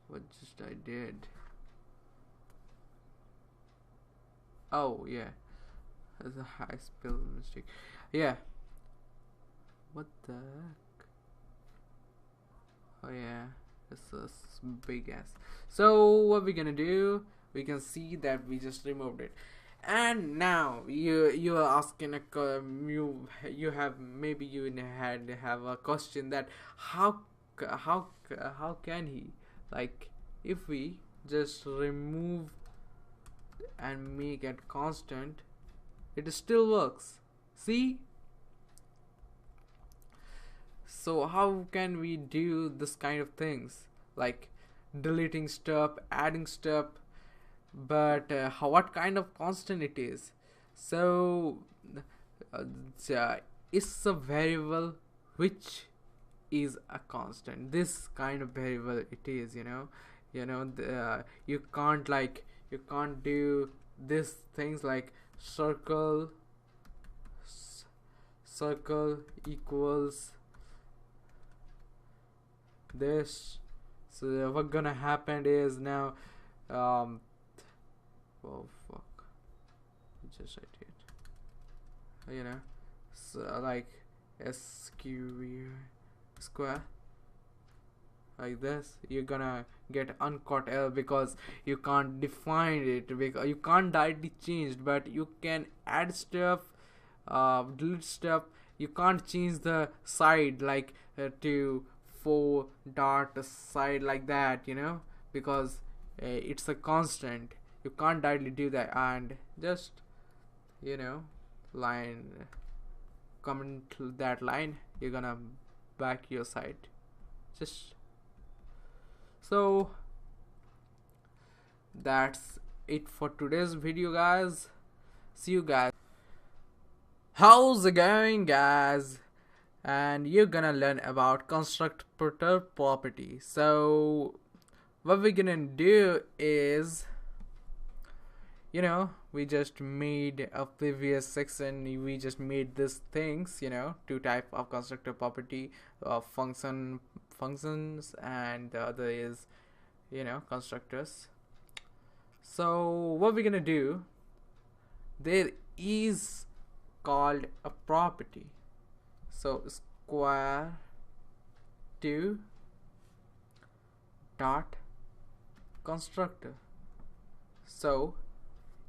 [SPEAKER 1] What just I did? Oh yeah, that's a high spell mistake. Yeah, what the heck? Oh yeah, it's a big ass. So what we're gonna do, we can see that we just removed it. And now you are asking you have, maybe you have a question that how can he, like, if we just remove and make it constant, it still works. See, So how can we do this kind of things, like deleting stuff, adding stuff, but what kind of constant it is? So uh, it's, uh, it's a variable which is a constant. This kind of variable it is, you can't you can't do this things like circle equals this. So what gonna happen is now, um oh fuck, just right here, so like square like this, you're gonna get uncaught error because you can't define it, because you can't directly change, but you can add stuff, delete stuff. You can't change the side like to 4 dot side like that, because it's a constant. You can't directly do that, and just you know line comment that line, you're gonna back your side. Just so that's it for today's video, guys. See you guys. How's it going, guys? And you're gonna learn about constructor property. So what we're gonna do is, we just made a previous section, we just made these things, two type of constructor property, functions, and the other is constructors. So what we're gonna do, there is called a property. So square 2 dot constructor. So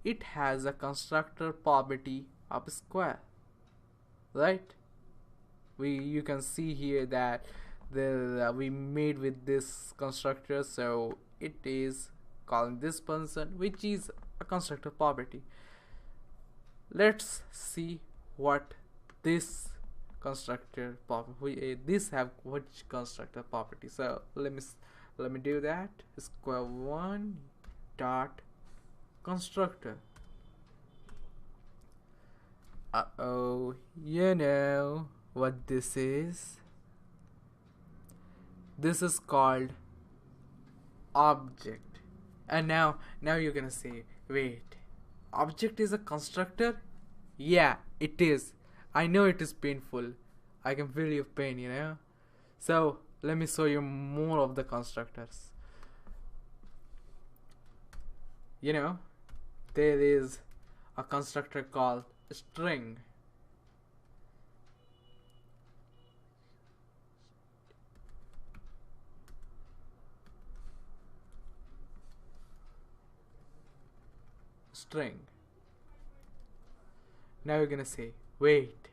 [SPEAKER 1] it has a constructor property of square, right? You can see here that we made with this constructor, so it is calling this person, which is a constructor property. Let's see what this constructor property, this have which constructor property. So let me do that. Square 1 dot constructor. Uh-oh, you know what this is? This is called object. And now you're gonna say, wait, object is a constructor? Yeah, it is. I know it is painful. I can feel your pain, So let me show you more of the constructors. There is a constructor called string. Now you're gonna say, wait,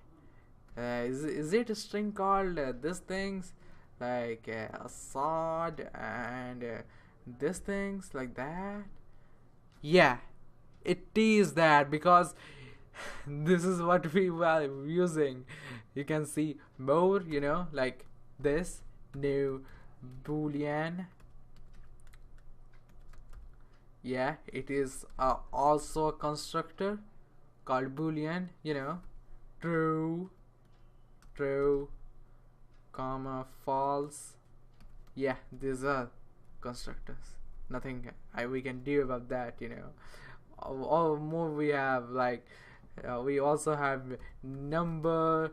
[SPEAKER 1] is it a string called this things like Assad and this things like that? Yeah, it is that, because this is what we were using. You can see more, like this new boolean. Yeah, it is also a constructor called boolean, true, comma, false. Yeah, these are constructors. Nothing we can do about that, all more we have, like we also have numbers,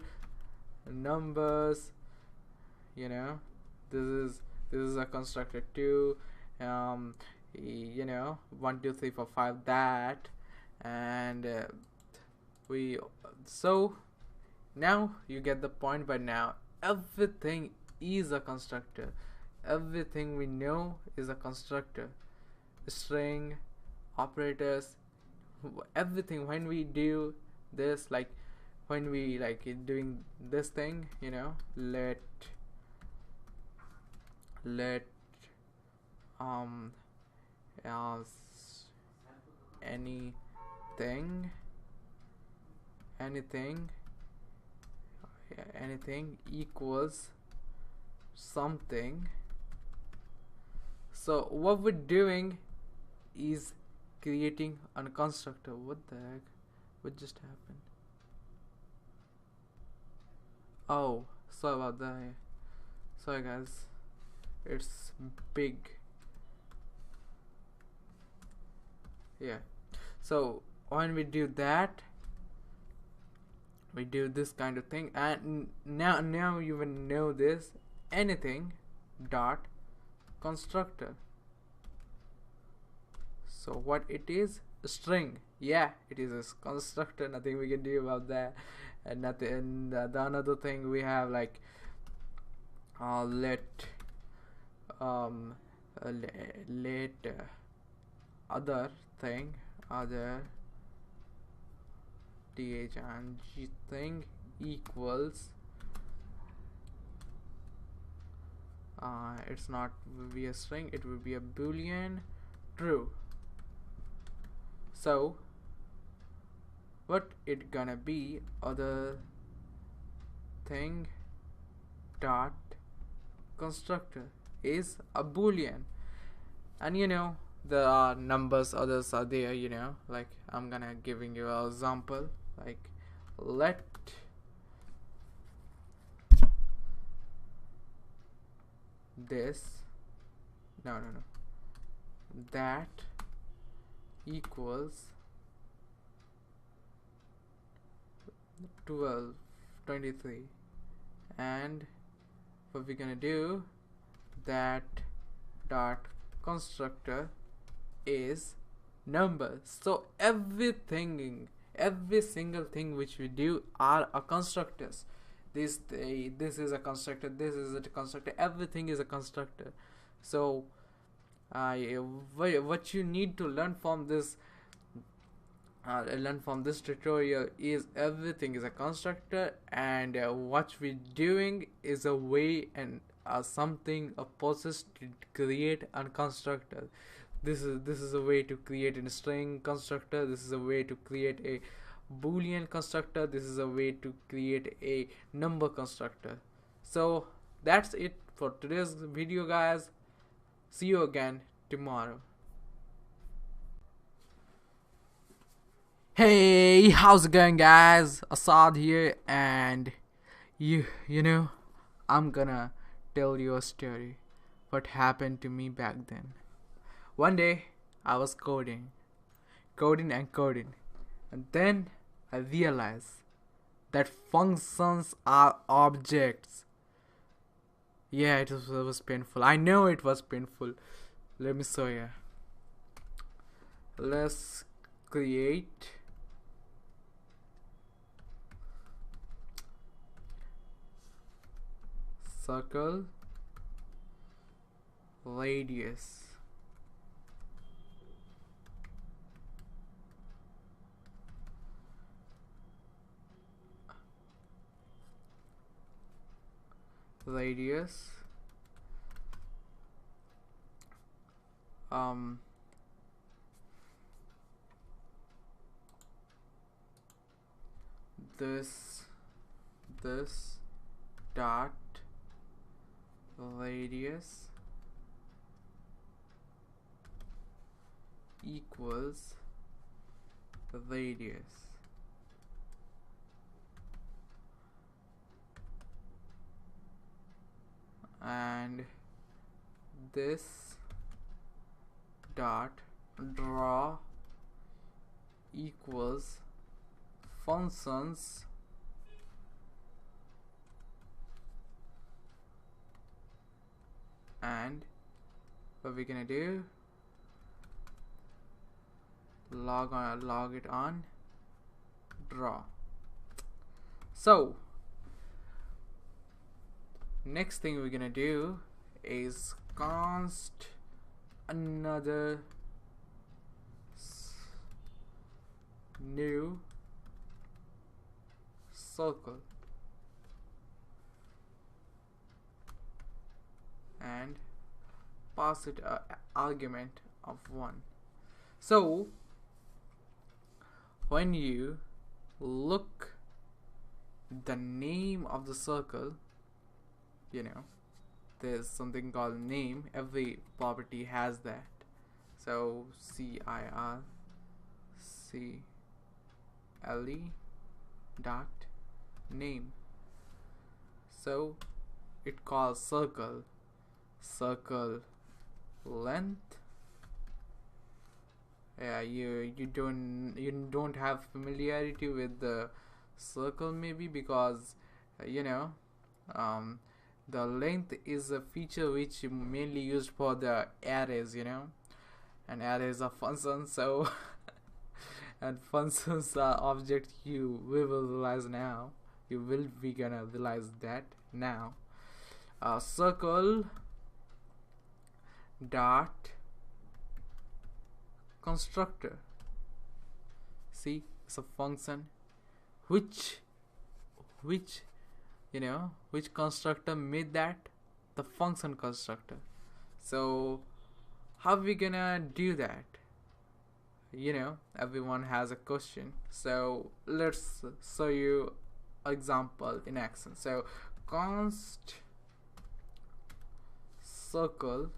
[SPEAKER 1] this is a constructor too. 1 2 3 4 5, that, and so now you get the point. But now everything is a constructor. Everything we know is a constructor. String, operators, everything. When we do this, like when we doing this thing, let anything equals something. So what we're doing is creating a constructor. What the heck? What just happened? Oh, sorry about that. Sorry guys, it's big. Yeah, so when we do that, we do this kind of thing, and now you will know this. Anything dot constructor. So what it is? A string. Yeah, it is a constructor. Nothing we can do about that. And nothing. And the another thing we have, like let other thing, other thing thing equals, it's not will be a string, it will be a boolean true. So what it gonna be? Other thing dot constructor is a boolean, and you know there are numbers, others are there, you know, like I'm gonna giving you an example, like let this no that equals 12 23, and what we're gonna do, that dot constructor is number. So every single thing which we do are a constructors. This is a constructor, this is a constructor, everything is a constructor. So what you need to learn from this tutorial is everything is a constructor, and what we're doing is a way and something, a process to create a constructor. This is a way to create a string constructor, this is a way to create a boolean constructor, this is a way to create a number constructor. So that's it for today's video guys. See you again tomorrow. Hey, how's it going guys? Assad here, and you know, I'm gonna tell you a story what happened to me back then. One day I was coding, and then I realized that functions are objects. Yeah, it was painful. I know it was painful. Let me show you. Let's create circle radius. Radius this dot radius equals radius, and this dot draw equals functions and what we're gonna do, log it on draw. So next thing we're gonna do is const another new circle and pass it a argument of 1. So when you look the name of the circle, you know, there's something called name. Every property has that. So CIRCLE dot name. So it calls circle length. Yeah, you don't have familiarity with the circle, maybe because um, the length is a feature which mainly used for the arrays, and arrays are functions. So and functions are objects we will realize now. You will be gonna realize that now. Circle dot constructor. See, it's a function which constructor made that? The function constructor. So how we gonna do that? Everyone has a question, so let's show you example in action. So const circle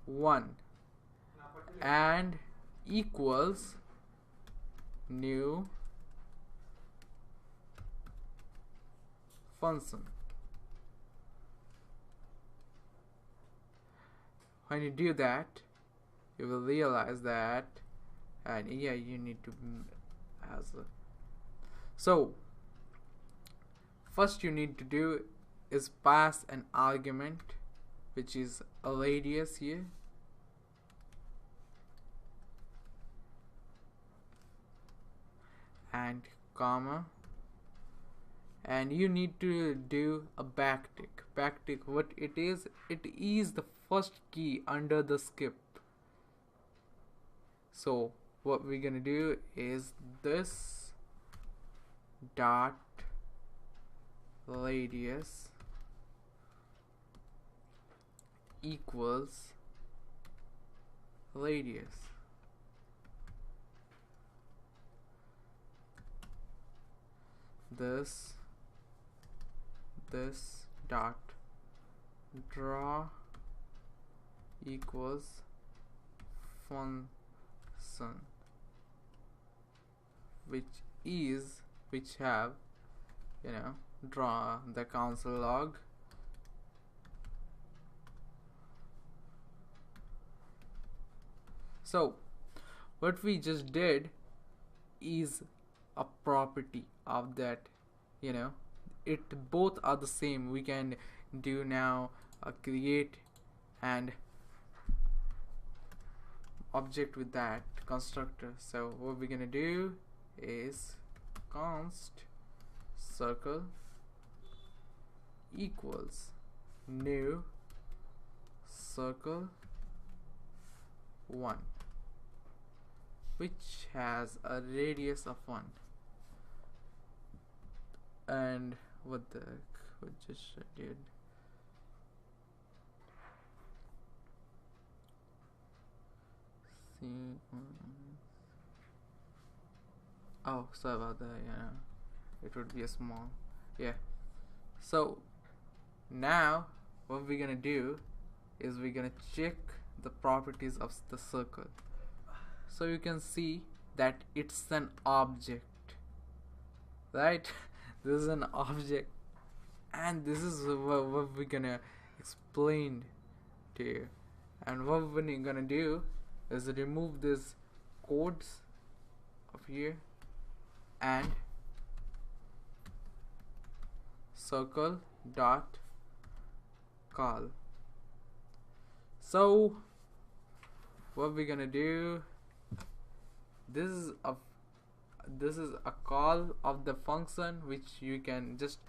[SPEAKER 1] one and equals new function. When you do that, you will realize that, and yeah, you need to so first you need to do is pass an argument which is a radius here, and comma, and you need to do a backtick. What it is the first key under the skip. So what we're gonna do is this dot radius equals radius. This dot draw equals function, which have draw the console log. So what we just did is a property of that, it both are the same. We can do now create and object with that constructor. So what we're gonna do is const circle equals new circle 1, which has a radius of 1. And what the heck, what just I did? Oh, sorry about that. It would be a small, so now what we're gonna do is we're gonna check the properties of the circle. So you can see that it's an object, right? This is an object, and this is what we're gonna explain to you. And what we're gonna do is remove this codes of here and circle dot call. So what we're gonna do, this is a call of the function which you can just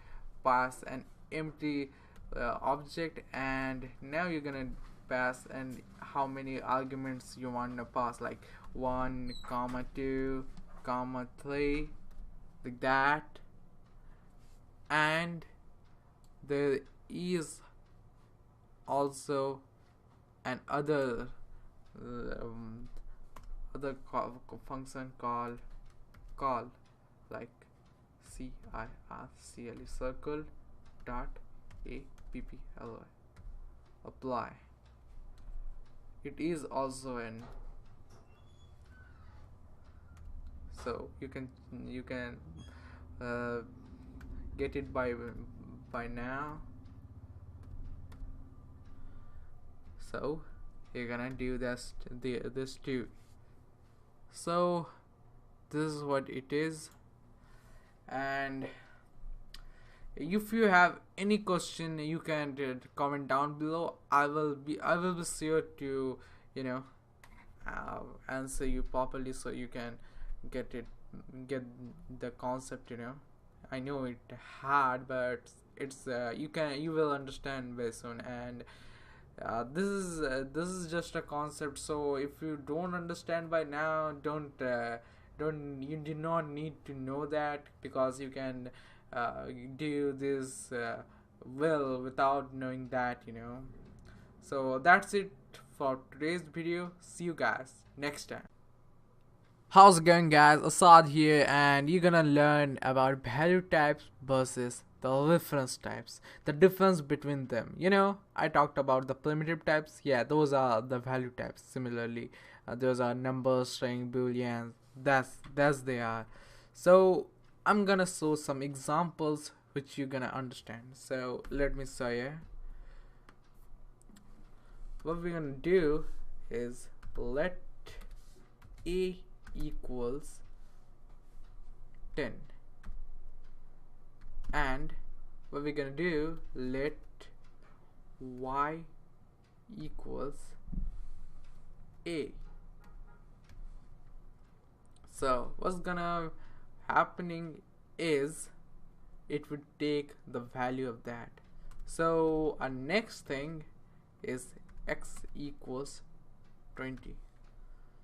[SPEAKER 1] pass an empty object, and now you're gonna pass and how many arguments you want to pass, like 1, 2, 3, like that. And there is also an other function called like circle dot apply. Apply. It is also an, so you can uh, get it by now. So you're gonna do this too. So this is what it is, and if you have any question you can comment down below. I will be sure to you know answer you properly, so you can get the concept. I know it hard, but it's you will understand very soon. And this is just a concept, so if you don't understand by now, you do not need to know that, because you can do this well without knowing that. So that's it for today's video. See you guys next time. How's it going, guys? Assad here, and you're gonna learn about value types versus the reference types, the difference between them. I talked about the primitive types. Yeah, those are the value types. Similarly, those are numbers, string, booleans. That's they are. So I'm gonna show some examples which you're gonna understand. So let me show you. What we're gonna do is let a equals 10, and what we're gonna do, let y equals a. So what's gonna happening is it would take the value of that. So our next thing is x equals 20.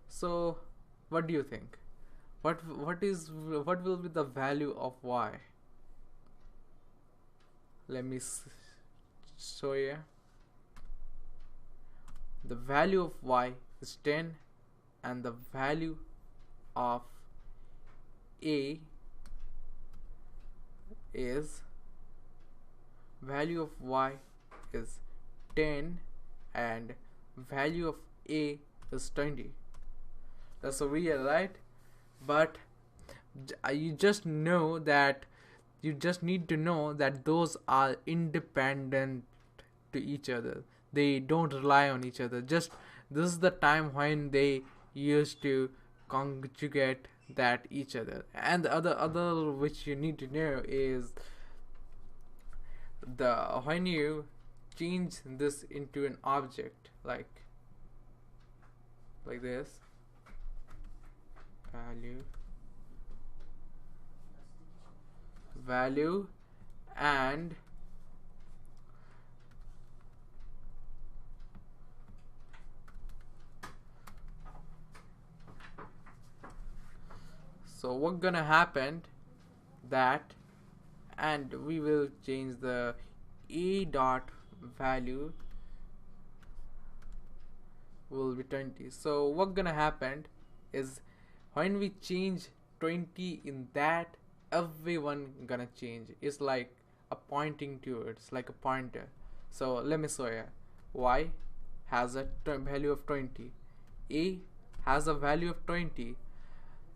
[SPEAKER 1] So what do you think? What will be the value of y? Let me show you. The value of y is 10, and the value of a is value of y is 10 and value of a is 20. That's so weird, right? But you just need to know that those are independent to each other. They don't rely on each other. Just this is the time when they used to conjugate that each other. And the other which you need to know is when you change this into an object, like this, value and so what's gonna happen that, and we will change the a dot value will be 20. So what's gonna happen is when we change 20 in that, everyone gonna change. It's like a pointing to it. It's like a pointer. So let me show you. Y has a value of 20. A has a value of 20.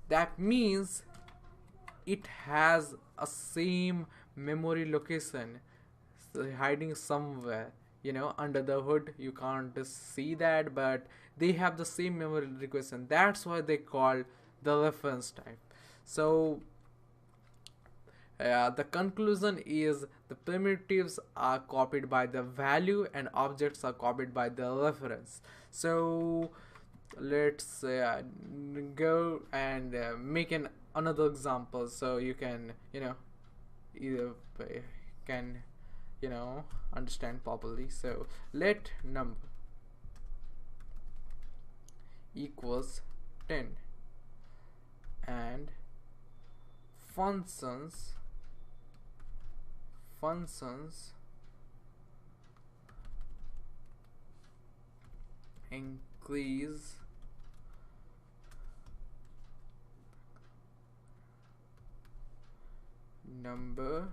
[SPEAKER 1] That means it has a same memory location hiding somewhere, under the hood. You can't see that, but they have the same memory location. That's why they call the reference type. So the conclusion is the primitives are copied by the value and objects are copied by the reference. So let's go and make another example, so you can either can understand properly. So let number equals 10 and functions increase number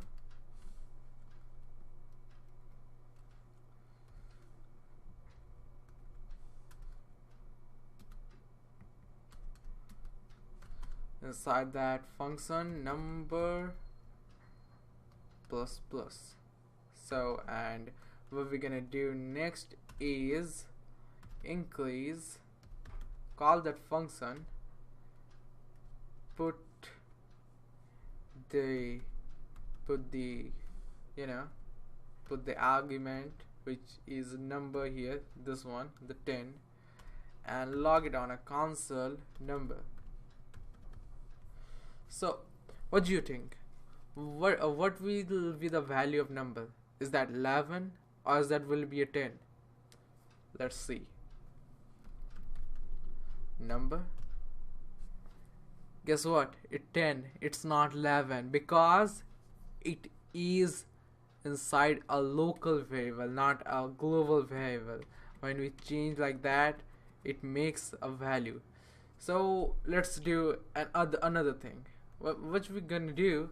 [SPEAKER 1] inside that function number plus plus. So, and what we're gonna do next is increase, call that function, put the put the argument which is number here, this one, the 10, and log it on a console number. So what do you think? What will be the value of number? Is that 11 or is that will be a 10? Let's see. Number, guess what, it's 10, it's not 11, because it is inside a local variable, not a global variable. When we change like that, it makes a value. So let's do another thing. What we're gonna do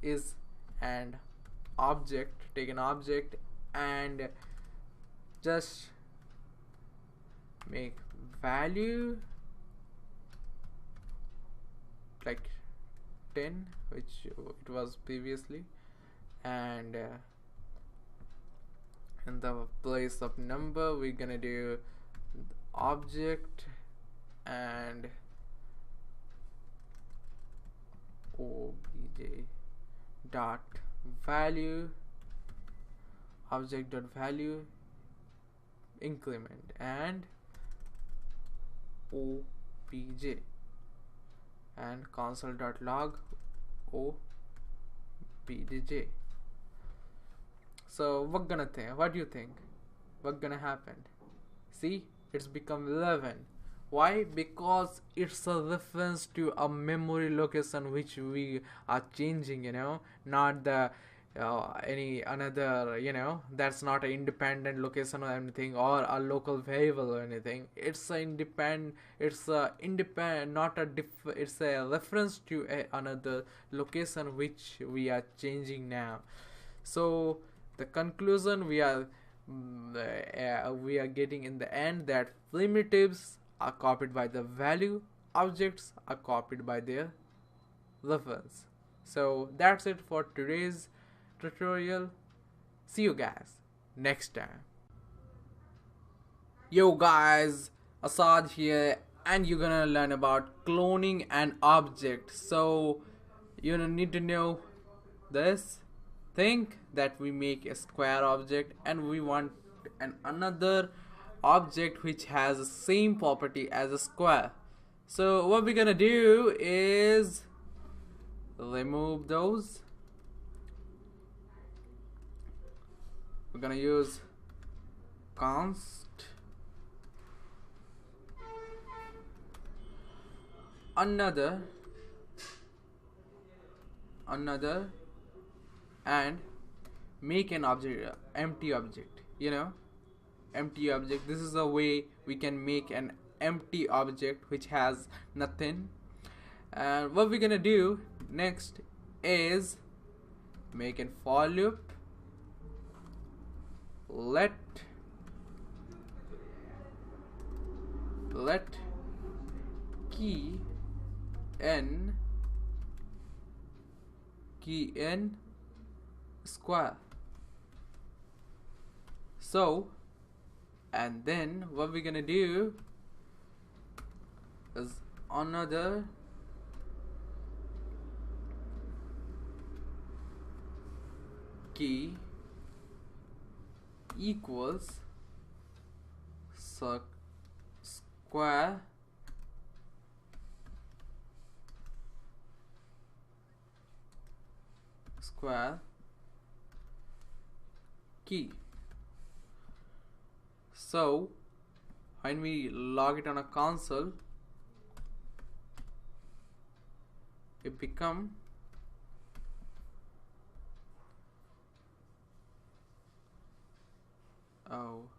[SPEAKER 1] is an object, take an object and just make value like 10, which it was previously, and in the place of number we're gonna do object and obj dot value, object dot value increment, and obj and console dot log obj. So what do you think what gonna happen? See, it's become 11. Why? Because it's a reference to a memory location which we are changing, not the any another, that's not an independent location or anything, or a local variable or anything. It's a independent, it's a reference to another location which we are changing now. So the conclusion we are getting in the end, that primitives are copied by the value, objects are copied by their reference. So that's it for today's tutorial. See you guys next time. Yo guys, Asad here, and you're gonna learn about cloning an object. So you need to know this. Think that we make a square object and we want another object which has the same property as a square. So what we're gonna do is remove those. We're gonna use const another and make an object, empty object, empty object. This is the way we can make an empty object which has nothing. And what we're gonna do next is make a for loop. Let key n square. So, and then what we're gonna do is another key equals square key. So when we log it on a console, it become so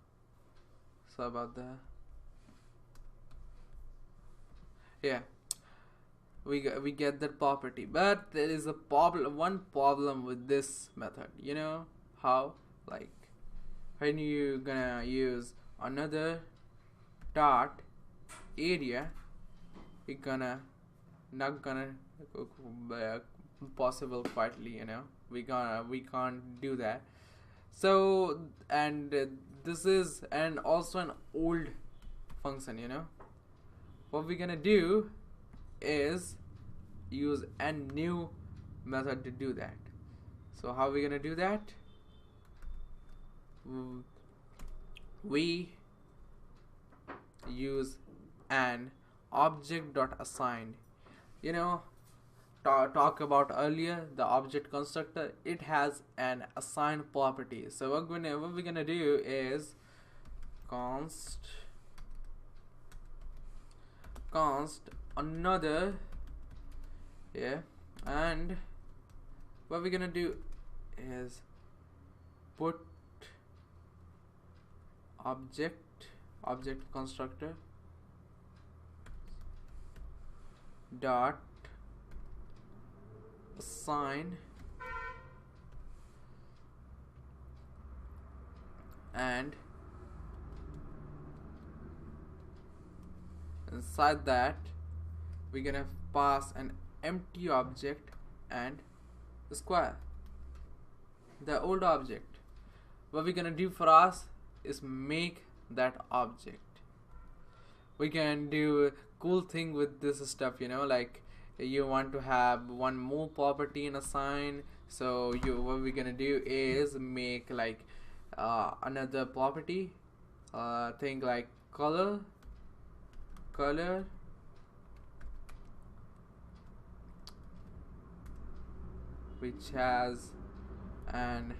[SPEAKER 1] about that. Yeah, we get that property. But there is a problem, one problem with this method. You know how? Like when you gonna use another dot area, it gonna not gonna possible quietly, you know. We can't do that. So and this is and also an old function, you know. What we're gonna do is use a new method to do that. So how are we gonna do that? We use an object dot assigned. You know, talk about earlier the object constructor. It has an assigned property. So what we're gonna do is const another, yeah, and what we're gonna do is put object constructor dot assign and inside that we're gonna pass an empty object and square, the old object. What we're gonna do for us is make that object. We can do cool thing with this stuff, you know, like you want to have one more property in assign. So what we're gonna do is make like another property, thing like color, which has an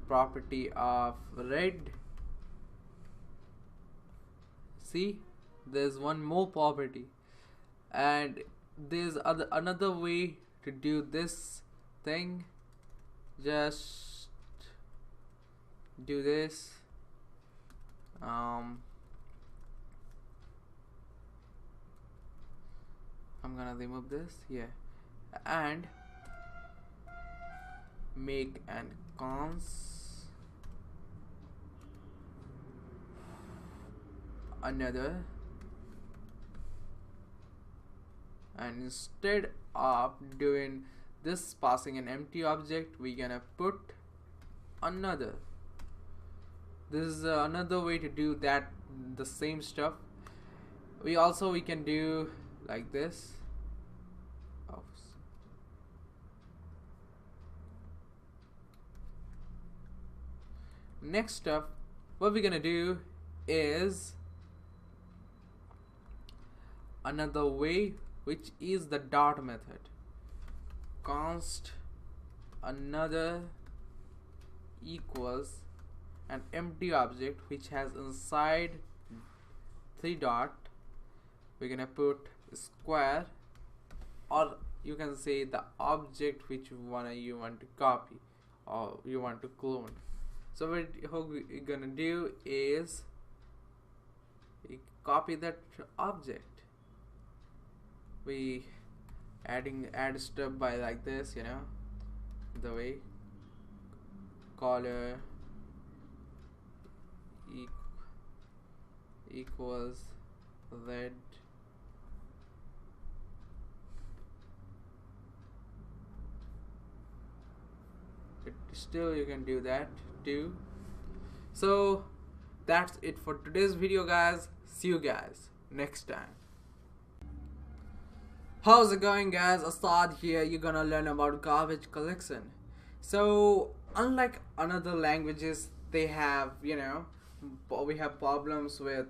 [SPEAKER 1] property of red. See, there's one more property, and there's another way to do this thing. Just do this. I'm gonna remove this, yeah, and make an cons another, and instead of doing this passing an empty object, we're gonna put another. This is another way to do that, the same stuff. We can do like this. Oh. Next stuff, what we're gonna do is another way, which is the dot method. Const another equals an empty object which has inside 3 dot. We're gonna put square, or you can say the object which you want to copy or you want to clone. So what we're gonna do is copy that object. We add stuff by like this, you know, the way color equals red, but still you can do that too. So that's it for today's video, guys. See you guys next time. How's it going, guys? Assad here. You're gonna learn about garbage collection. So unlike another languages, they have, you know, we have problems with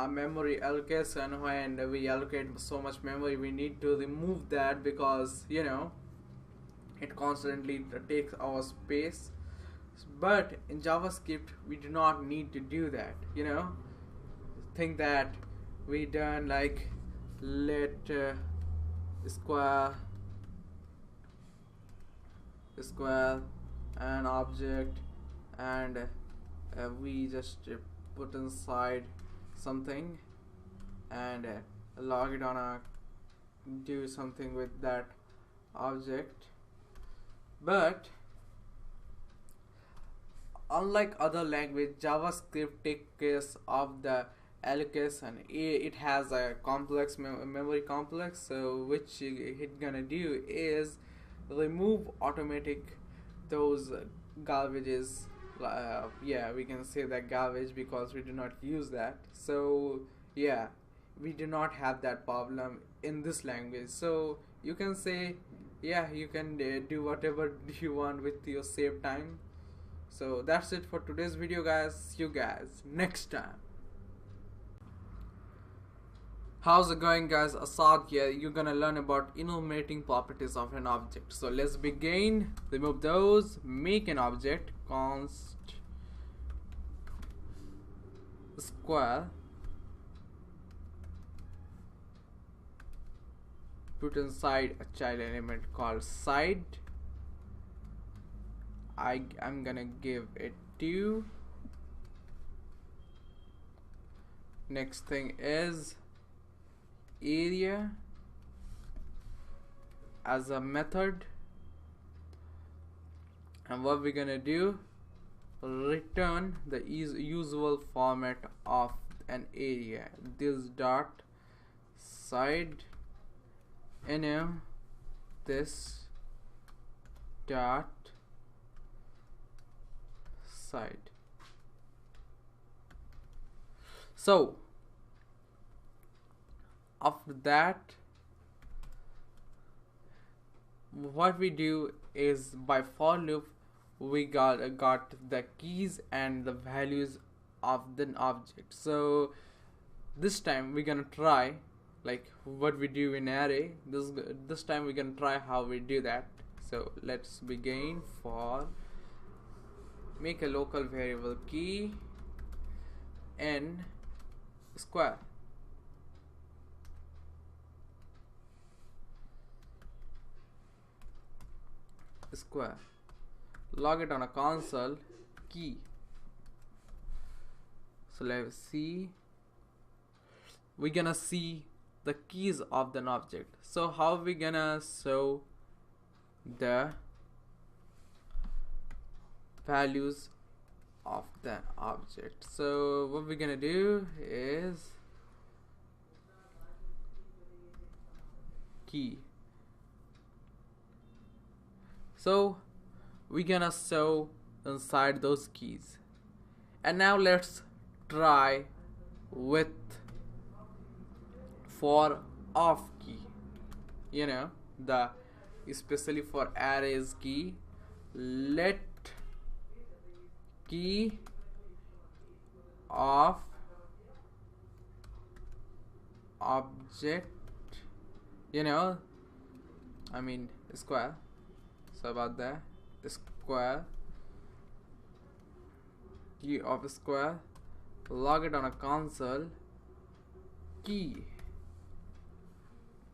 [SPEAKER 1] memory allocation. When we allocate so much memory, we need to remove that because, you know, it constantly takes our space. But in JavaScript, we do not need to do that, you know. Think that we done like let square an object, and we just put inside something and log it on a do something with that object. But unlike other language, JavaScript takes care of the allocation. It has a complex memory complex, so which it gonna do is remove automatic those garbages. Yeah, we can say that garbage because we do not use that. So yeah, we do not have that problem in this language. So you can say, yeah, you can do whatever you want with your save time. So that's it for today's video, guys. See you guys next time. How's it going, guys? Asad here. You're gonna learn about enumerating properties of an object. So let's begin. Remove those. Make an object. Const square. Put inside a child element called side. I'm gonna give it 2. Next thing is area as a method, and what we're gonna do, return the usual format of an area. This dot side enum, this dot side. So after that, what we do is by for loop we got the keys and the values of the object. So this time we're gonna try like what we do in array. This time we're gonna try how we do that. So let's begin. For make a local variable key n square. Log it on a console key. So let's see, we're gonna see the keys of the object. So how we gonna show the values of the object? So what we're gonna do is key. So we're gonna show inside those keys. And now let's try with for of key. You know, the especially for arrays key. Let key of object, you know, I mean square. So about that, square, key of square, log it on a console key.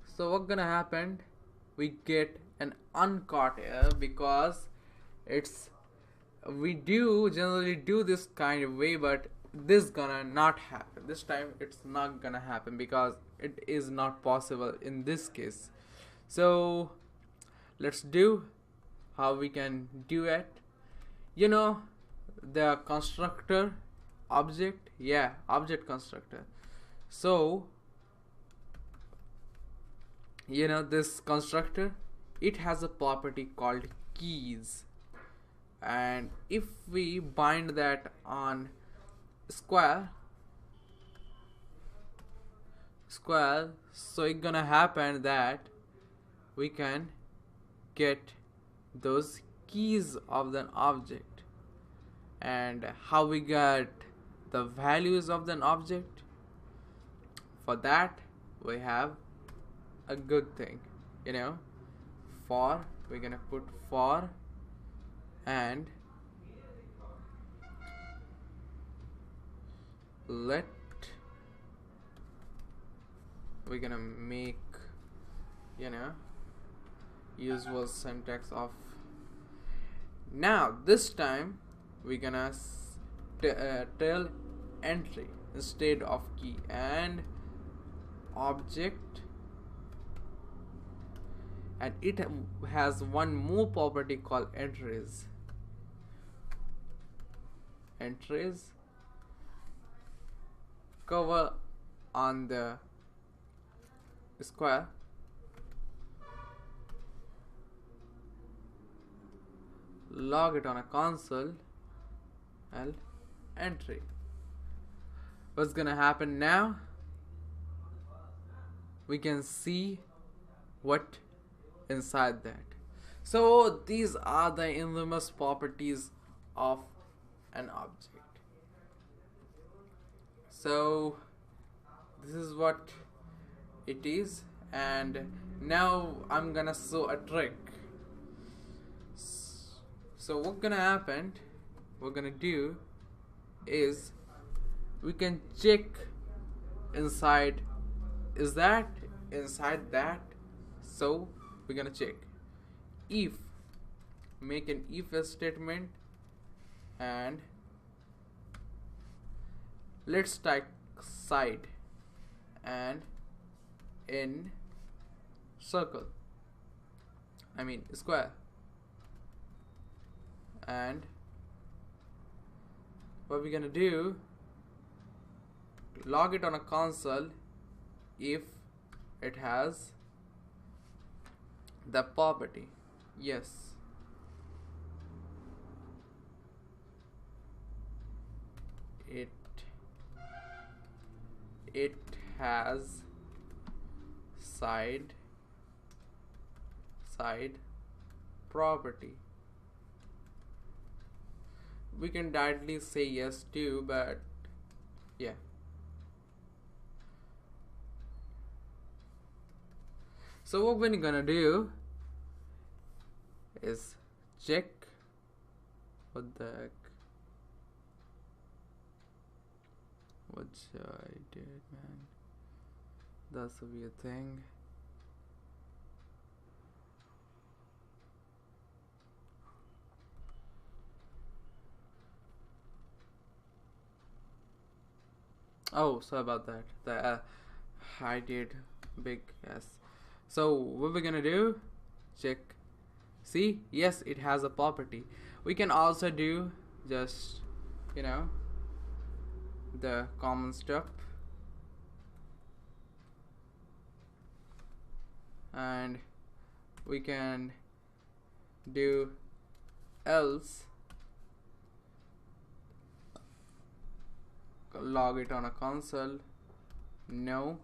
[SPEAKER 1] So what's gonna happen, we get an uncaught error because it's we do generally do this kind of way, but this gonna not happen. This time it's not gonna happen because it is not possible in this case. So let's do how we can do it. You know, the constructor object, yeah, object constructor. So you know, this constructor, it has a property called keys, and if we bind that on square, so it's gonna happen that we can get those keys of the object. And how we get the values of the object, for that we have a good thing, you know, for, we're gonna put for, and let, we're gonna make, you know, usual syntax of. Now this time we're gonna tell entry instead of key, and object and it has one more property called entries. Entries cover on the square, log it on a console, and entry. What's gonna happen now? We can see what inside that. So these are the infamous properties of an object. So this is what it is, and now I'm gonna show a trick. So what's gonna happen, we're gonna do is we can check inside, is that inside that? So we're gonna check if, make an if statement, and let's type side and in circle, I mean square, and what we're gonna do, log it on a console if it has the property yes. It has side property. We can directly say yes too, but yeah. So what we're gonna do is check, what the heck, what I did, man, that's a weird thing. Oh, sorry about that. I did big yes. So what we're gonna do, check, see, yes, it has a property. We can also do just, you know, the common stuff, and we can do else, log it on a console, no,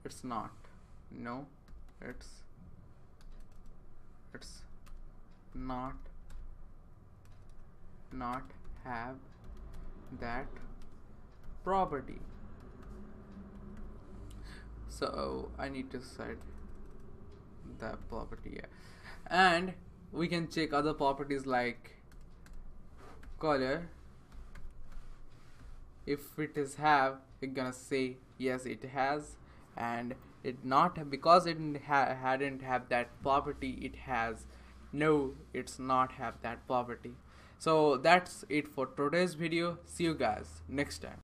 [SPEAKER 1] it's not, no, it's not have that property. So I need to set that property, yeah. And we can check other properties like color. If it is have, we're gonna say yes it has, and it not, because it hadn't have that property, it has, no, it's not have that property. So that's it for today's video. See you guys next time.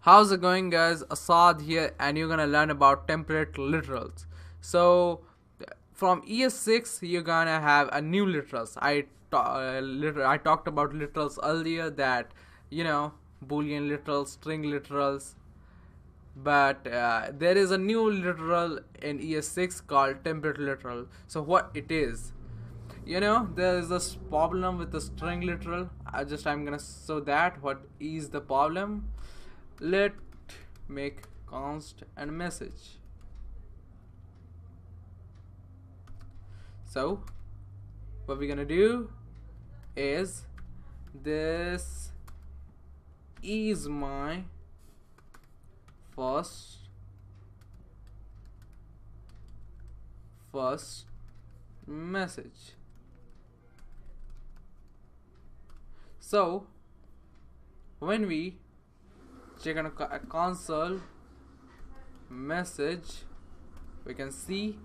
[SPEAKER 1] How's it going, guys? Asad here, and you're gonna learn about template literals. So from ES6 you're gonna have a new literals. I talked about literals earlier, that, you know, boolean literals, string literals, but there is a new literal in ES6 called template literal. So what it is, you know, there is this problem with the string literal. I'm gonna show that what is the problem. Let make const and message. So what we're gonna do is, this is my first message. So when we check on a console message, we can see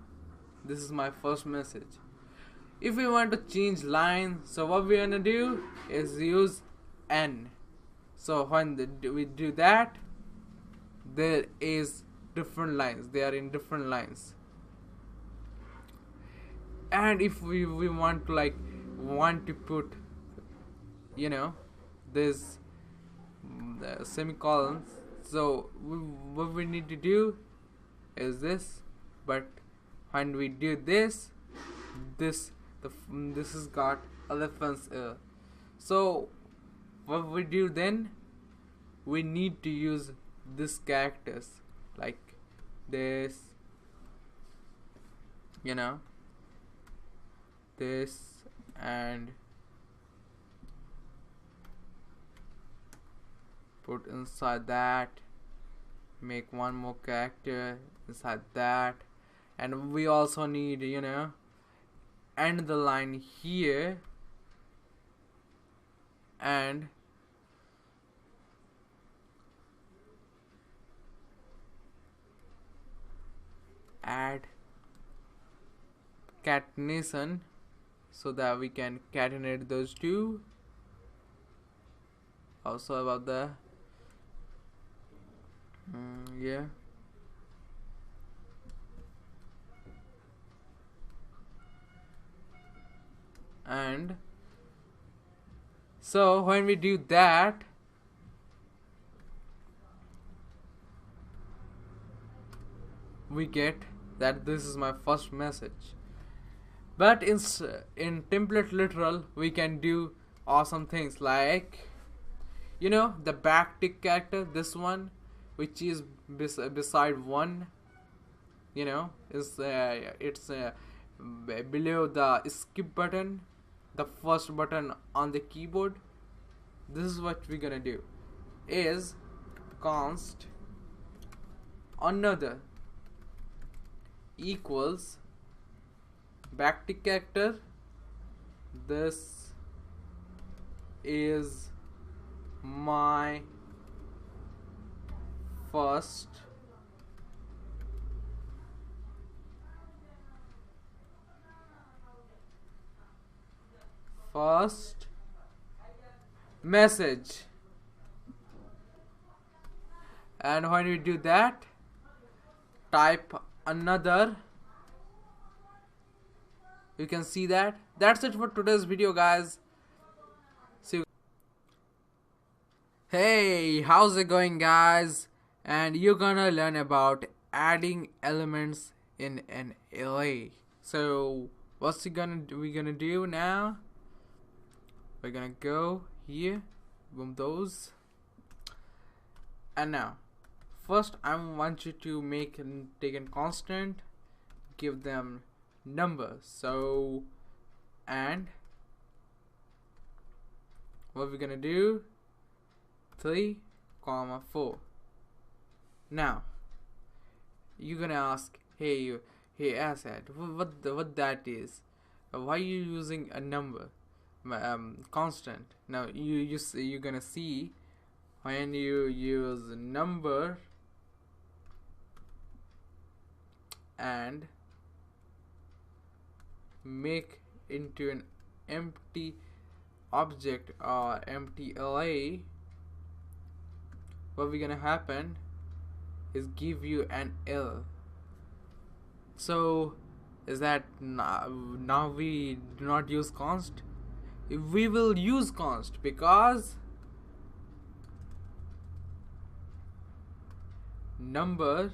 [SPEAKER 1] this is my first message. If we want to change line, so what we're gonna do is use n. So when we do that, there is different lines, they are in different lines. And if we want to put, you know, this semicolons, so what we need to do is this. But when we do this, this has got elephants. So what we do then, we need to use this characters like this, you know, this, and put inside that, make one more character inside that. And we also need, you know, end the line here, and add catenation so that we can catenate those two. Also about the yeah. And so when we do that, we get that this is my first message. But in template literal, we can do awesome things like, you know, the backtick character, this one, which is beside one, you know, is it's below the skip button, the first button on the keyboard. This is what we're gonna do, is const another equals backtick character. This is my first message. And when we do that, type another. You can see that. That's it for today's video, guys. See you. Hey, how's it going, guys? And you're gonna learn about adding elements in an array. So what's we gonna do now? We're gonna go here, boom, those. And now first I want you to take a constant, give them numbers. So, and what we're gonna do, 3, 4. Now you're gonna ask, hey Asad, what that is? Why are you using a number, constant? Now you're gonna see, when you use a number and make into an empty object or empty array, what we're gonna happen is give you an L. So is that now we do not use const? We will use const because number,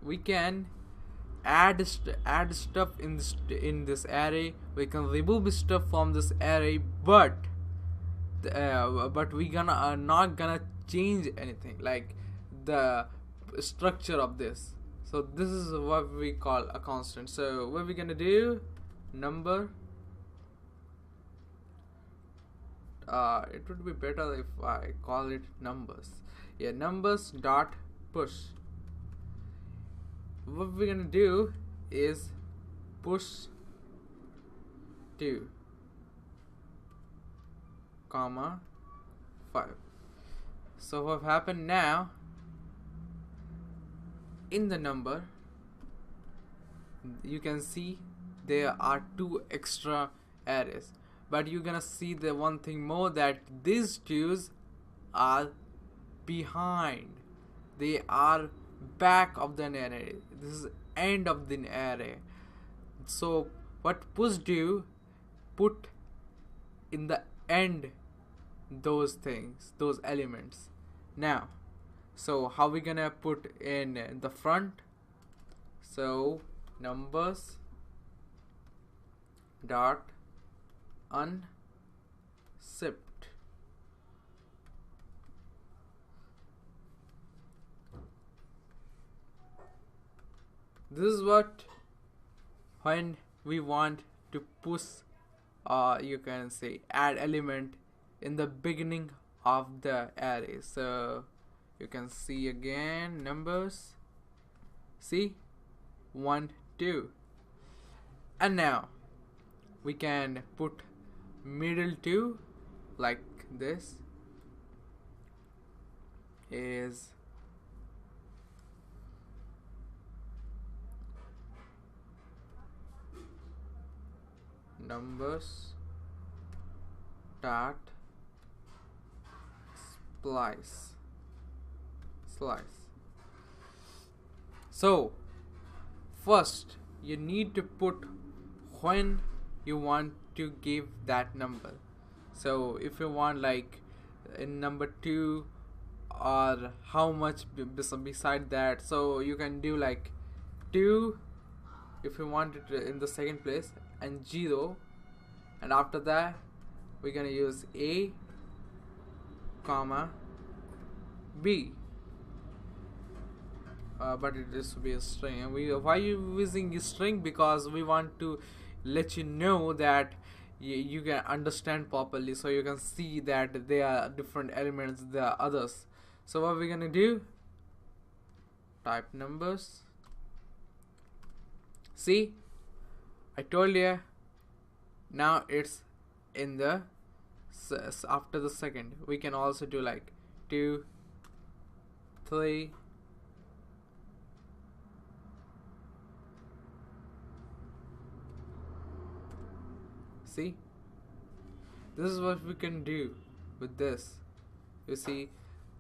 [SPEAKER 1] we can add stuff in this array, we can remove stuff from this array, but we not gonna change anything like the structure of this. So this is what we call a constant. So what we're gonna do, number, it would be better if I call it numbers. Yeah, numbers dot push. What we're gonna do is push 2, 5. So what happened now, in the number you can see there are 2 extra arrays. but you're gonna see the one thing more, that these twos are behind, they are back of the array. This is end of the array. So what push do, put in the end those things, those elements. Now, so how we gonna put in the front? So numbers dot unzipped. This is what, when we want to push, you can say add element in the beginning of the array. So you can see again numbers, see 1 2, and now we can put middle 2 like this is numbers dot slice. So first you need to put when you want to give that number. So if you want like in number 2, or how much beside that, so you can do like 2 if you want it in the second place, and 0, and after that we're gonna use a comma b, but it is to be a string. And why you using a string? Because we want to let you know that you can understand properly, so you can see that there are different elements, there are others. So what we're gonna do, type numbers. See, I told you, now it's in the after the second. We can also do like 2 3 see, this is what we can do with this. You see,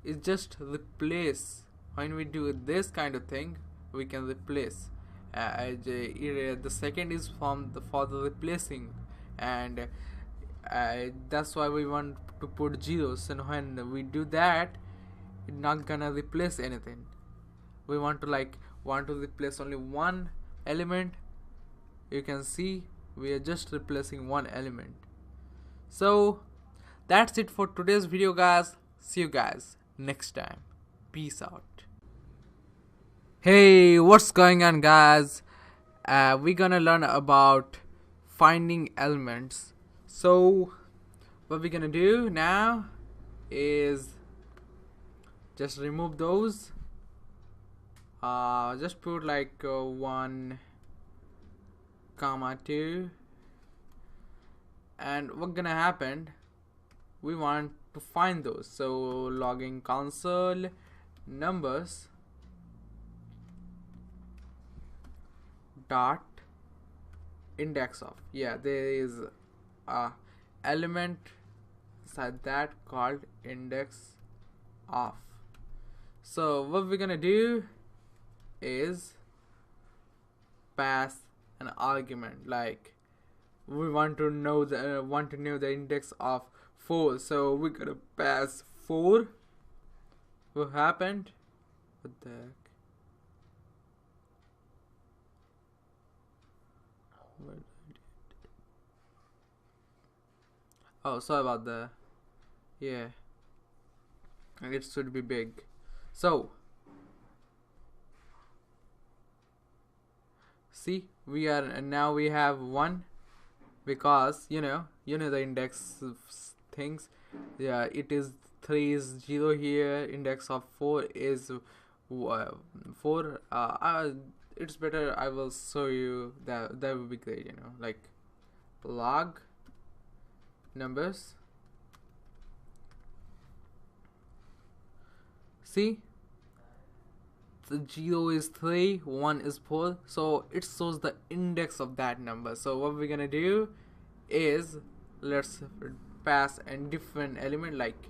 [SPEAKER 1] it's just replace. When we do this kind of thing, we can replace. The second is for the replacing, and that's why we want to put zeros. And when we do that, it's not gonna replace anything. We want to replace only one element. You can see we are just replacing one element. So that's it for today's video, guys. See you guys next time. Peace out. Hey, what's going on, guys? We're gonna learn about finding elements. So what we're gonna do now is just remove those. Just put like 1 comma 2, and what's gonna happen, we want to find those. So logging console numbers dot index of, there is a element inside that called index of. So what we're gonna do is pass an argument, like we want to know the index of 4. So we're gonna pass 4. What happened? What the heck? Oh, sorry about that. Yeah, it should be big. So see, we have 1, because you know the index things. Yeah, it is 3 is 0 here. Index of 4 is 4. It's better I will show you. That would be great, like log numbers. See, the 0 is 3, 1 is 4, so it shows the index of that number. So what we're gonna do is let's pass a different element like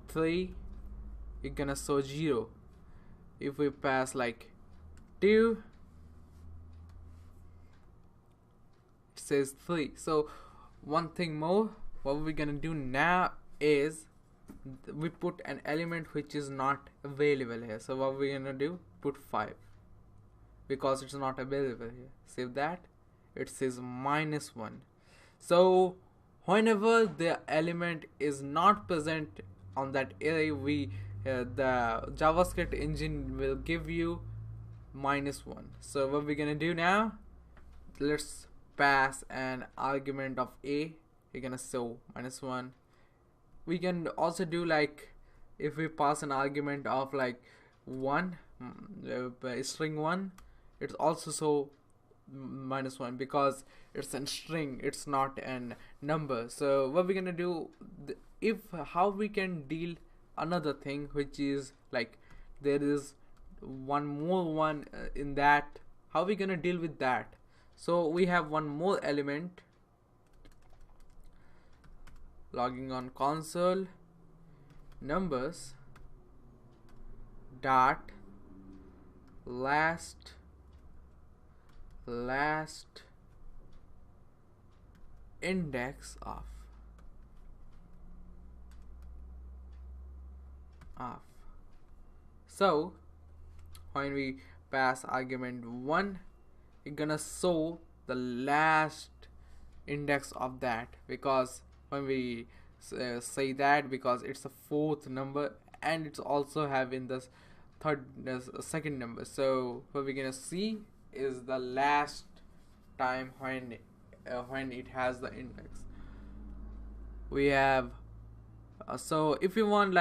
[SPEAKER 1] 3, it's gonna show 0. If we pass like 2, it says 3. So one thing more, what we're gonna do now is we put an element which is not available here. So what we're gonna do, put 5 because it's not available here. Save that. It says -1. So whenever the element is not present on that array, the JavaScript engine will give you -1. So what we're gonna do now, let's pass an argument of a. We're gonna show -1. We can also do like, if we pass an argument of like 1, string 1, it's also so -1 because it's a string, it's not a number. So what we're gonna do, how we can deal another thing, which is like there is one more one in that, how we gonna deal with that. So we have one more element, logging on console, numbers dot last index of So when we pass argument 1, it's gonna show the last index of that, because when we say that, because it's a 4th number and it's also having this second number. So what we're gonna see is the last time when it has the index. We have so if you want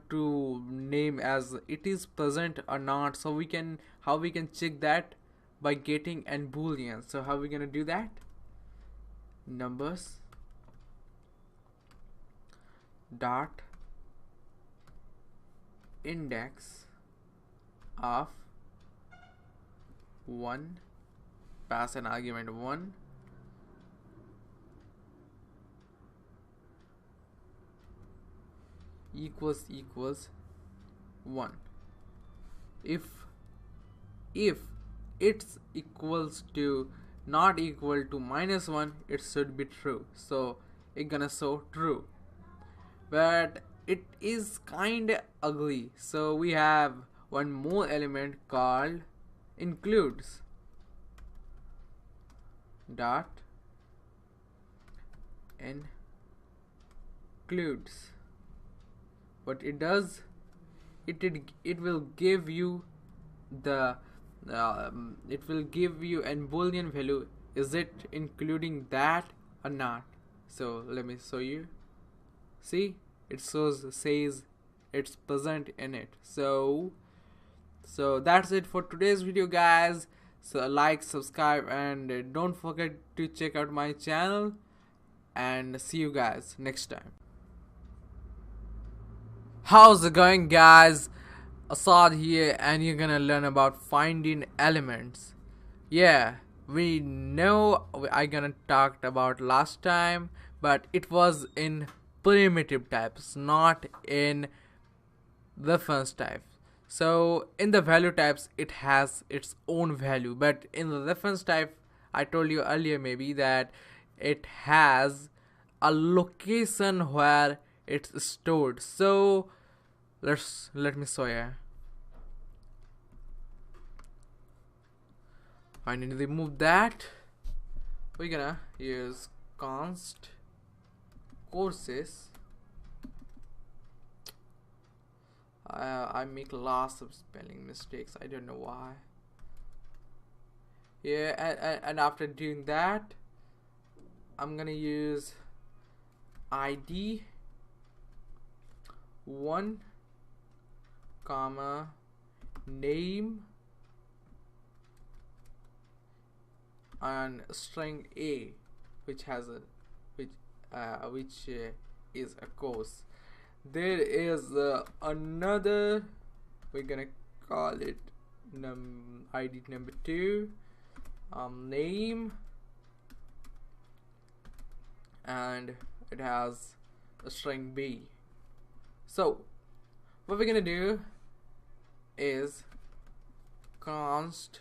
[SPEAKER 1] to name as it is present or not, so how we can check that by getting an boolean. So how we gonna do that? Numbers dot index of 1, pass an argument 1, equals 1. If it's equals to not equal to -1, it should be true, so it's gonna show true. But it is kinda ugly, so we have one more element called includes dot includes. What it does, it will give you the it will give you a boolean value, is it including that or not. So let me show you. See, it says it's present in it. So that's it for today's video, guys. So like, subscribe, and don't forget to check out my channel, and see you guys next time. How's it going, guys? Assad here, and you're gonna learn about finding elements. Yeah, we know I gonna talked about last time, but it was in primitive types, not in reference types. So in the value types, it has its own value, but in the reference type, I told you earlier maybe that it has a location where it's stored. So let me show you. I need to remove that. We're gonna use const courses. I make lots of spelling mistakes, I don't know why. Yeah, and after doing that, I'm gonna use id 1, comma, name, and string a, which has a which is a course. There is another, we're gonna call it id number 2, name, and and it has a string B. So what we're gonna do is const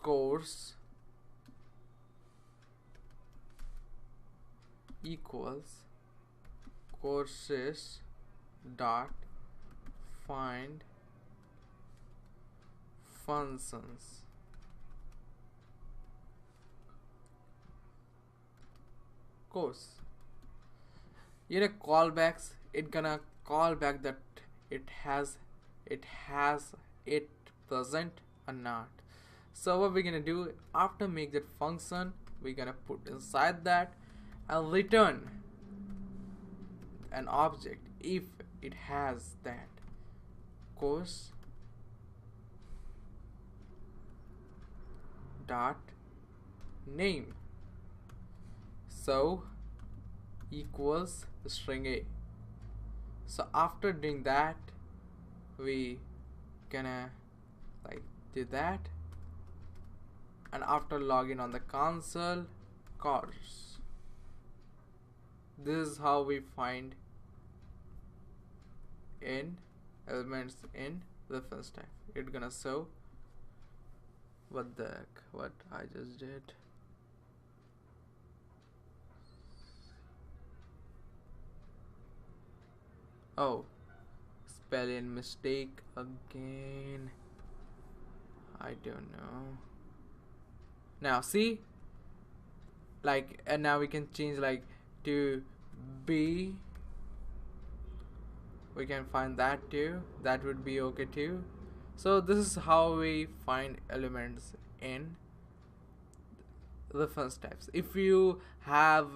[SPEAKER 1] course equals courses dot find functions. Course, callbacks, it gonna call back that it has it present or not. So what we're gonna do, after make that function, we're gonna put inside that and return an object if it has that course dot name, so equals string A. So after doing that, we gonna do that, and after login on the console, course. This is how we find in elements in reference type. It's gonna show what I just did. Oh, spelling mistake again. I don't know. Now see, and now we can change to B. We can find that too. That would be okay too. So this is how we find elements in reference types. If you have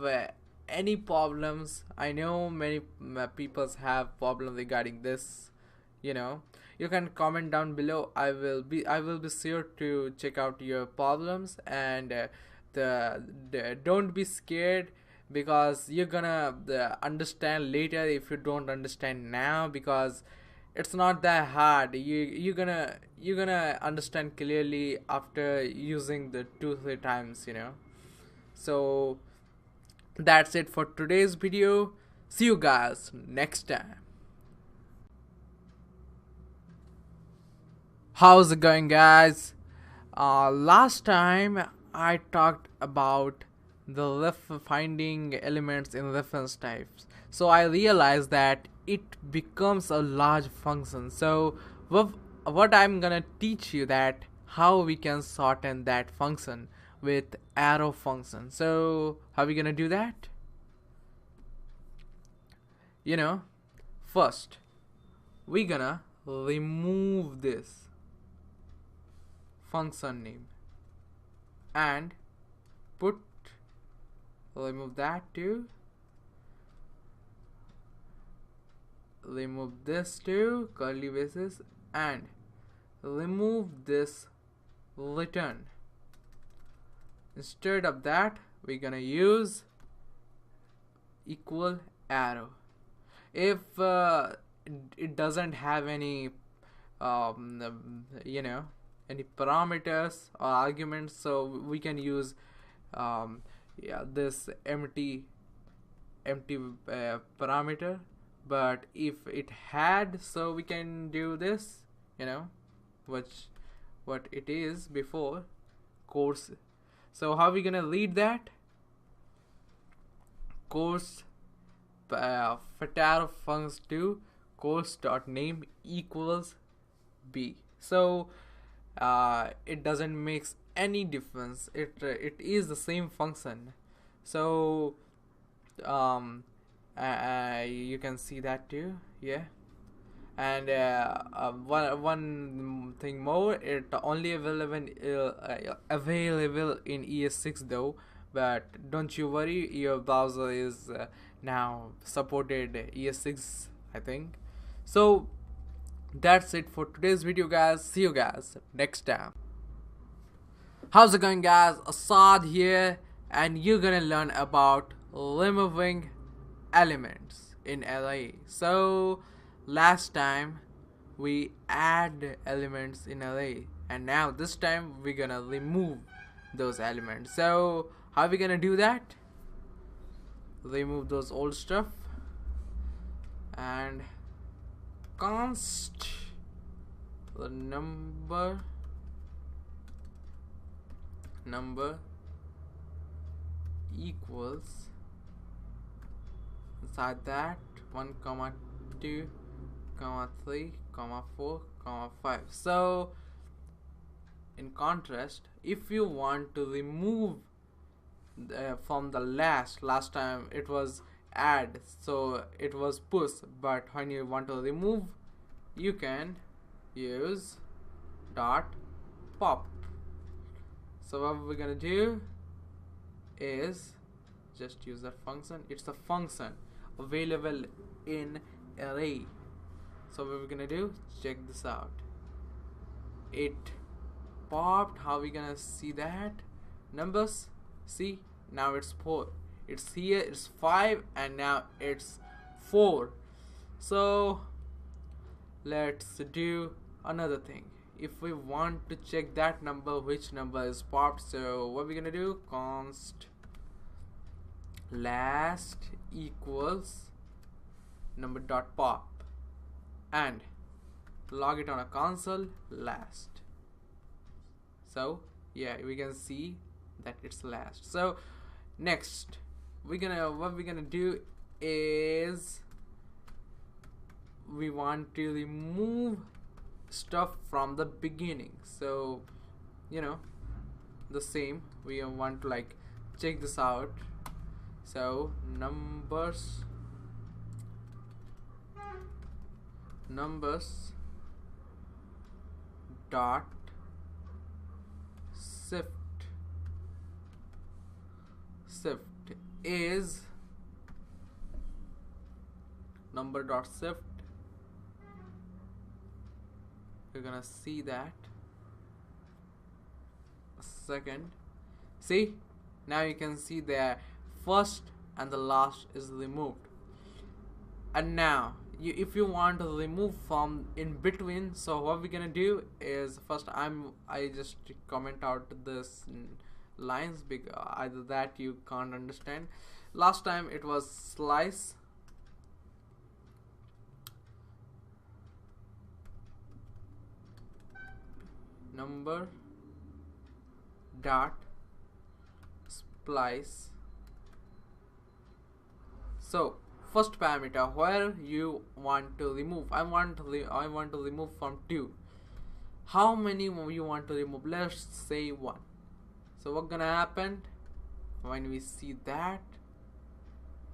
[SPEAKER 1] any problems, I know many people have problems regarding this, you can comment down below. I will be sure to check out your problems, and don't be scared, because you're gonna understand later if you don't understand now, because it's not that hard. You're gonna understand clearly after using the 2-3 times, So that's it for today's video. See you guys next time. How's it going, guys? Last time I talked about the finding elements in reference types. So I realized that it becomes a large function. So what I'm gonna teach you that how we can sort in that function with arrow function. So how are we gonna do that? First we're gonna remove this function name and remove that too, remove this too, curly braces, and remove this return. Instead of that, we're gonna use equal arrow. If it doesn't have any any parameters or arguments, so we can use this empty parameter. But if it had, so we can do this, what it is before course. So how are we gonna read that? Course arrow functions to course dot name equals B. So it doesn't make any difference. It is the same function. So you can see that too, yeah. And one thing more, it only available in ES6 though, but don't you worry, your browser is now supported ES6, I think. So that's it for today's video, guys. See you guys next time. How's it going, guys? Assad here, and you're gonna learn about removing elements in array. So last time we add elements in array, and now this time we're gonna remove those elements. So how are we gonna do that? remove those old stuff, and const the number equals inside that 1 comma 2 comma 3 comma 4 comma 5. So in contrast, if you want to remove from the last time it was add, so it was push, but when you want to remove, you can use dot pop. So what we're gonna do is just use that function. It's a function available in array. So what we're gonna do, check this out. It popped. How we gonna see that? Numbers, see, now it's 4. It's here, it's 5, and now it's 4. So let's do another thing. If we want to check that number, which number is popped, so what we're gonna do, const last equals number dot pop, and log it on a console last. So yeah, we can see that it's last. So next what we're gonna do is we want to remove stuff from the beginning. So you know, the same, we want to like check this out. So numbers dot shift is number dot shift. You're gonna see that. A second. See, now you can see the first and the last is removed. And now if you want to remove from in between, so what we're gonna do is first I just comment out this lines, because either that you can't understand. Last time it was slice, number dot splice. So first parameter where you want to remove, I want to remove from 2. How many you want to remove? Let's say 1. So what's gonna happen when we see that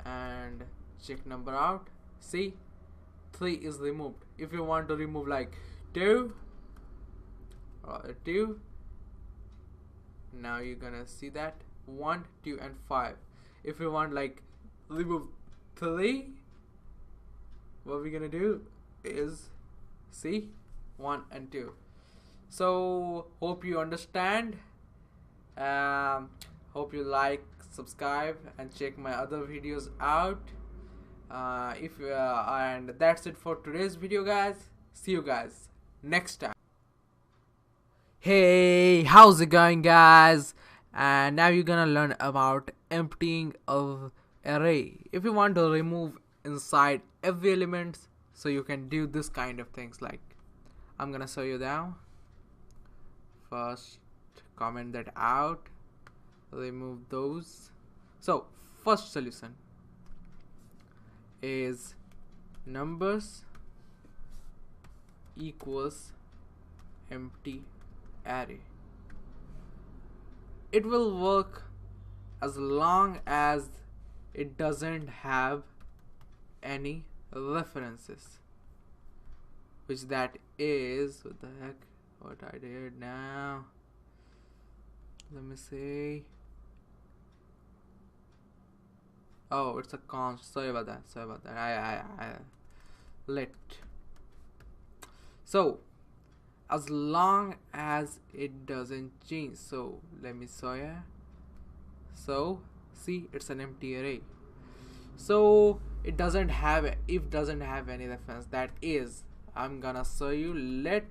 [SPEAKER 1] and check number out? See, 3 is removed. If you want to remove like 2, now you're gonna see that 1, 2 and 5. If you want like remove 3, what we're gonna do is see 1 and 2. So hope you understand. Hope you like, subscribe, and check my other videos out. And that's it for today's video, guys. See you guys next time. Hey, how's it going, guys? And now you're gonna learn about emptying of array. If you want to remove inside every element, so you can do this kind of things. Like I'm gonna show you now. First, comment that out, remove those. So first solution is numbers equals empty array. It will work as long as it doesn't have any references, which that is, what the heck, what I did now, let me see. Oh, it's a const. Sorry about that. I let. So as long as it doesn't change, so let me show you. So see, it's an empty array. So it doesn't have any reference. That is, I'm gonna show you. Let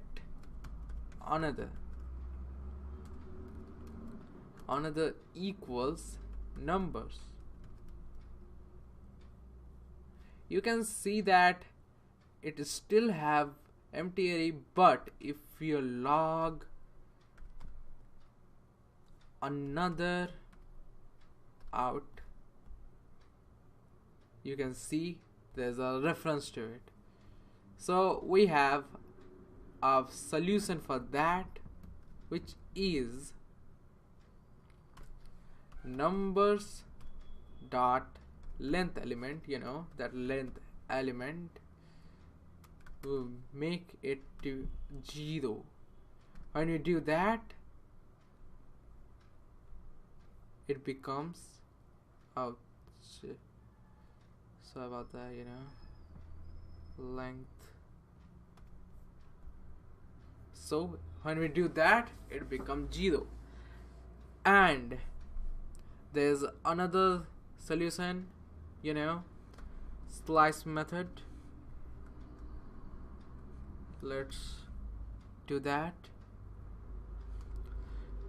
[SPEAKER 1] another equals numbers. you can see that it still have empty array, but if you log another out, you can see there's a reference to it. So we have a solution for that, which is numbers dot length element. You know that length element will make it to 0. When you do that, it becomes, oh shit, sorry about that, you know, length. So when we do that, it becomes 0. And there's another solution, you know, slice method. Let's do that.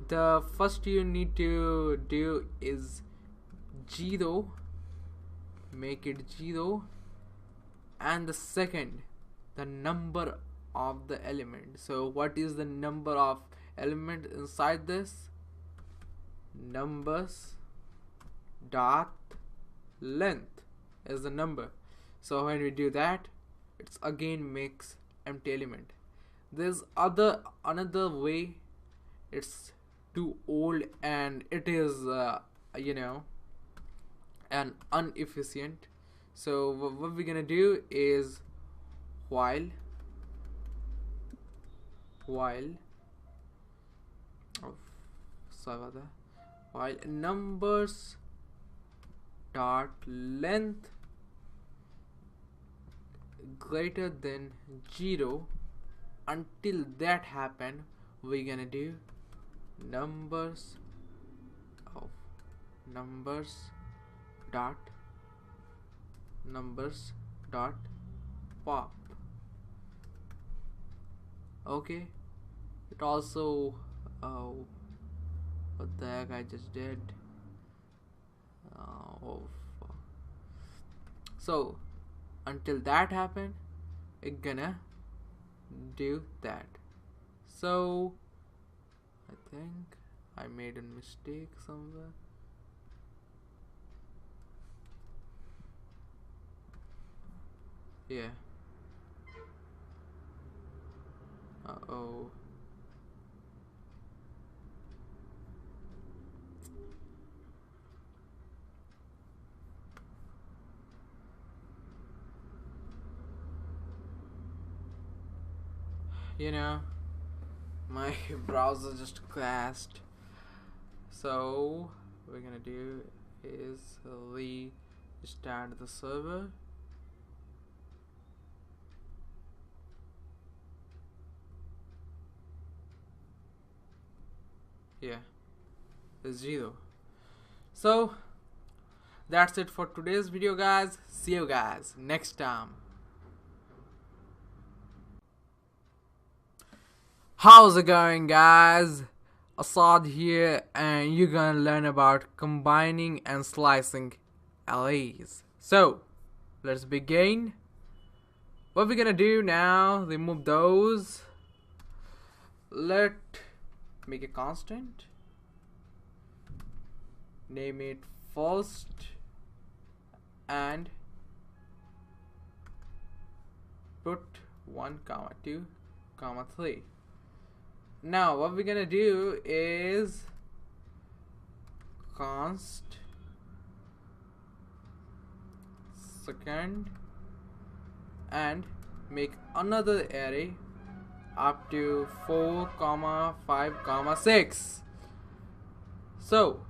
[SPEAKER 1] The first you need to do is 0, make it 0, and the second, the number of the element. So what is the number of element inside this? Numbers dot length is the number. So when we do that, it's again makes empty element. There's another way. It's too old and it is you know, an inefficient. So what we're gonna do is while oh, sorry about that, while numbers dot length greater than 0, until that happen, we're gonna do numbers dot pop. Okay, it also, oh, what the heck I just did. Oh fuck. So until that happen, it's gonna do that. So I think I made a mistake somewhere. Yeah. Uh-oh. You know, my browser just crashed. So what we're gonna do is restart the server. Yeah, it's 0. So that's it for today's video, guys. See you guys next time. How's it going, guys? Assad here, and you're gonna learn about combining and slicing arrays. So let's begin. What we're gonna do now, remove those. Let make a constant, name it first, and put 1, 2, 3. Now what we're gonna do is const second and make another array up to 4, 5, 6. So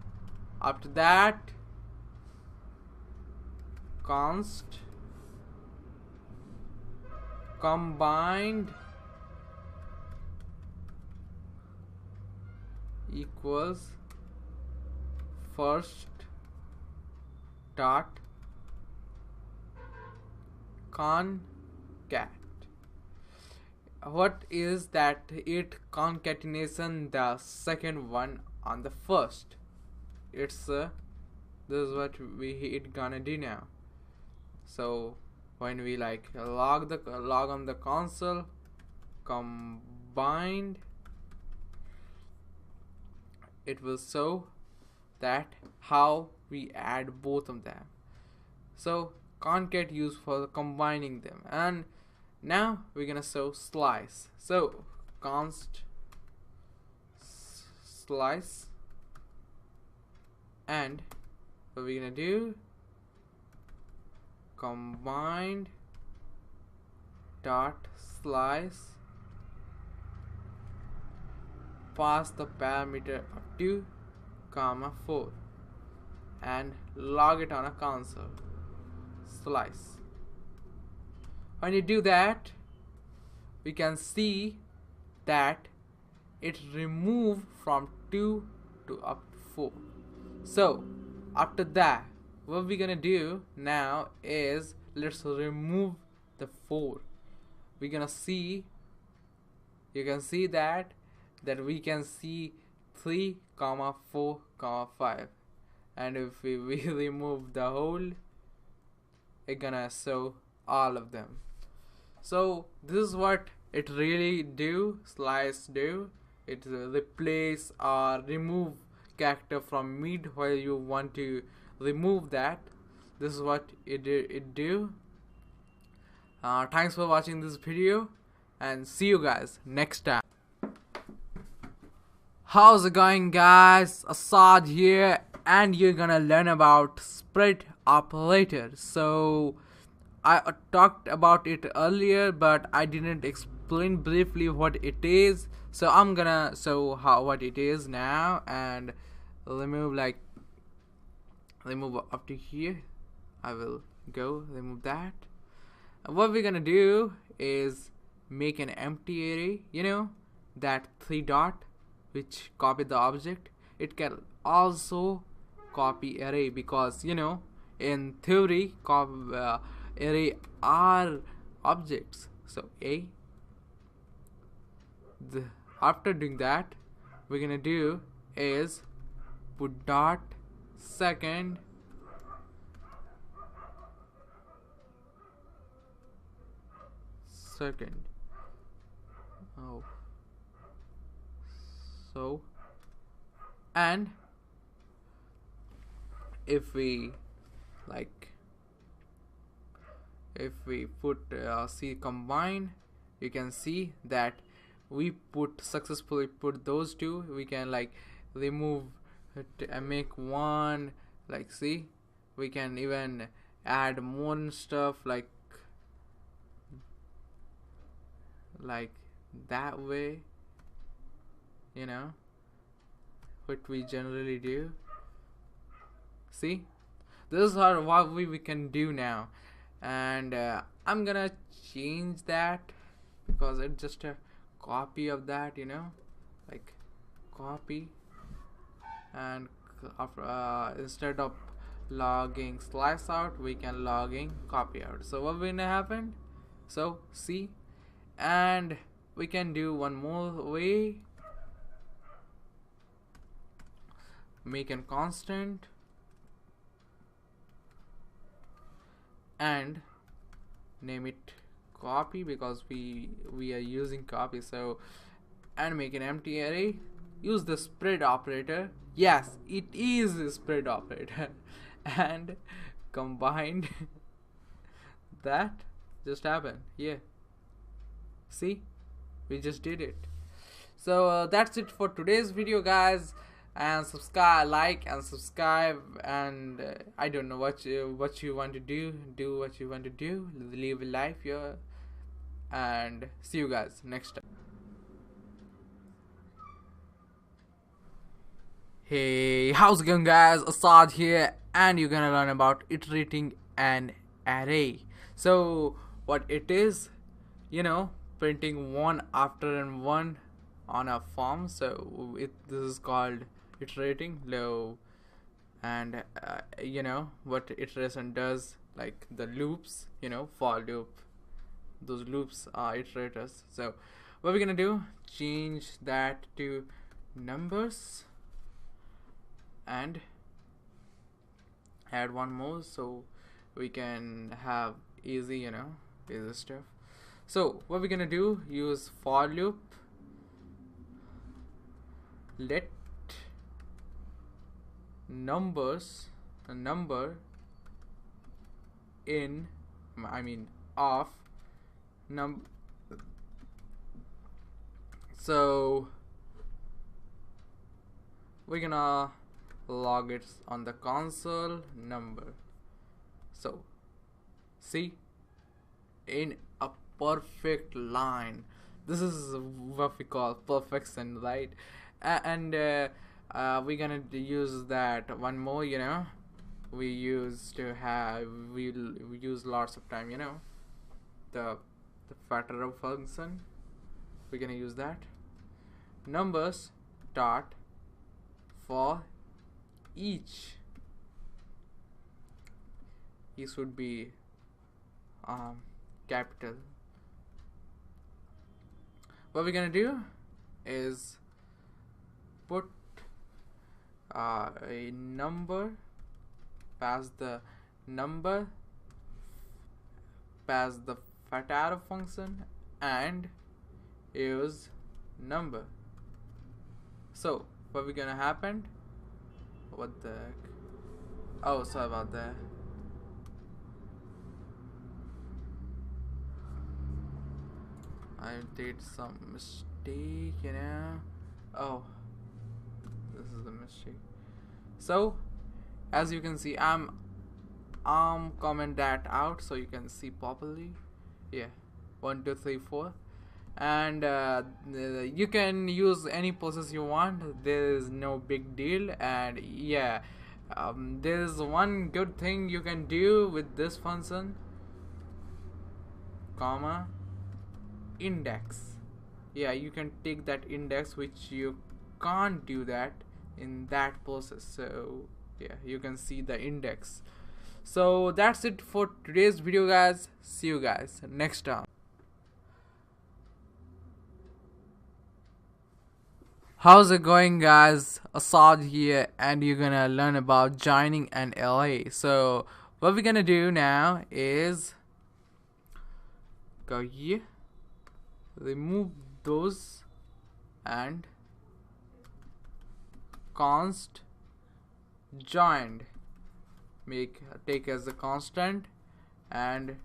[SPEAKER 1] after that, const combined equals first dot concat. What is that? It concatenation the second one on the first. It's this is what it gonna do now. So when we like log on the console combined, it will show that how we add both of them. So concat used for combining them. And now we're gonna show slice. So const slice, and what we're gonna do, combined dot slice, pass the parameter of 2 comma 4 and log it on a console slice. When you do that, we can see that it removed from 2 to up to 4. So after that, what we're gonna do now is let's remove the 4. We're gonna see, you can see that we can see 3 comma 4 comma 5, and if we remove the whole, it's gonna show all of them. So this is what it really do, slice do. It replace or remove character from mid while you want to remove that. This is what it do. Thanks for watching this video, and see you guys next time. How's it going, guys? Assad here, and you're gonna learn about spread operator. So I talked about it earlier, but I didn't explain briefly what it is. So I'm gonna show what it is now, and remove up to here. I will go remove that. And what we're gonna do is make an empty array, that 3 dot which copy the object. It can also copy array, because in theory array are objects. So after doing that, we're gonna do is put dot second and if we put C combine, you can see that we successfully put those two. We can remove it and make one, see, we can even add more stuff like that way, what we generally do. See, this is what we can do now, and I'm gonna change that because it's just a copy of that, copy, and instead of logging slice out, we can logging copy out. So what will happen? So see, and we can do one more way, make a constant and name it copy, because we are using copy. So, and make an empty array, use the spread operator. Yes, it is a spread operator and combined that just happened here. See, we just did it. So that's it for today's video, guys, and like and subscribe, and I don't know what you want to do what you want to do, live a life here, and see you guys next time. Hey, how's it going, guys? Assad here, and you're gonna learn about iterating an array. So what it is, printing one after and one on a form. So this is called iterating low, and what iteration does, like the loops, for loop, those loops are iterators. So what we're gonna do, change that to numbers and add one more, so we can have easy, easy stuff. So what we're gonna do, use for loop. Let numbers a number in of so we're gonna log it on the console number. So see, in a perfect line. This is what we call perfection, right? And we're gonna use that one more, we used to have, we use lots of time, the factor function. We're gonna use that. Numbers dot for each would be capital. What we're gonna do is put a number, pass the number, pass the factor function, and use number. So what we're gonna happen, what the heck? Oh, sorry about that. I did some mistake, Oh, this is the mistake. So as you can see, I'm comment that out so you can see properly. Yeah, 1 2 3 4, and you can use any process you want. There is no big deal. And yeah, there's one good thing you can do with this function, comma index. Yeah, you can take that index, which you can't do that in that process. So yeah, you can see the index. So that's it for today's video, guys. See you guys next time. How's it going, guys? Assad here, and you're gonna learn about joining an array. So what we're gonna do now is go here, remove those, and const joined, take as a constant, and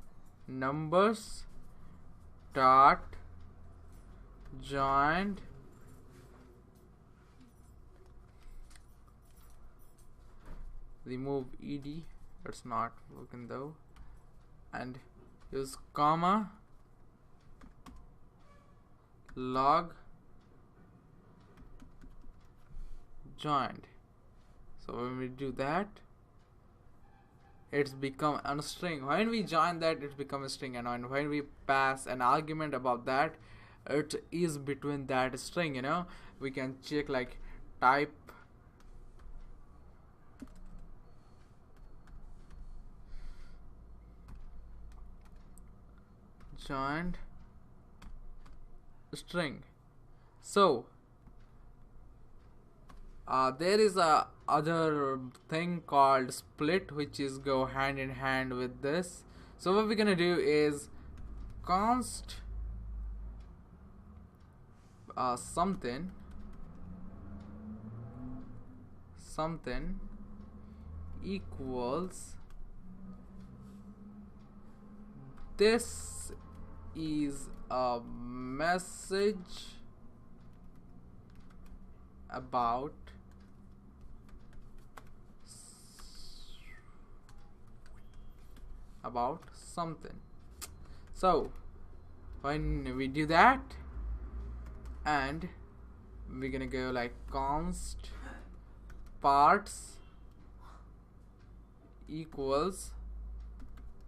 [SPEAKER 1] numbers dot joined remove ed, that's not working though, and use comma log joined. So when we do that, it's become a string. When we join that, it's become a string, and when we pass an argument about that, it is between that string. We can check like type joined string. So there is a other thing called split, which is go hand in hand with this. So what we're gonna do is const something equals, this is a message about something. So when we do that, and we're gonna go like const parts equals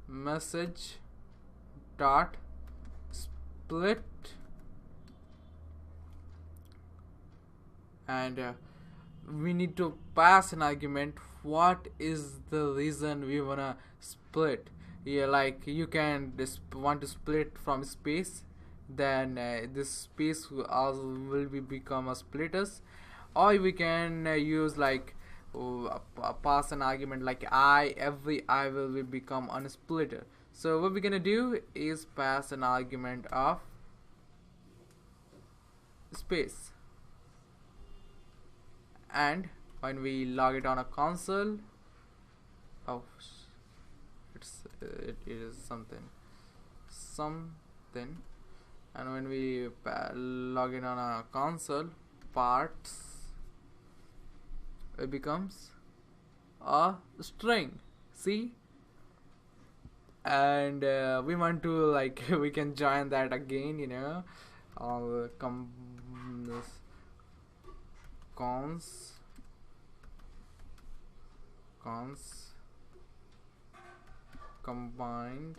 [SPEAKER 1] message dot split, and we need to pass an argument. What is the reason we wanna split? Yeah, like you can want to split from space, then this space will become a splitters, or we can use like pass an argument like every I will become unsplitter. So what we're gonna do is pass an argument of space, and when we log it on a console, oh, it is something, and when we log in on a console parts, it becomes a string. See, and we want to like we can join that again, you know. This cons combined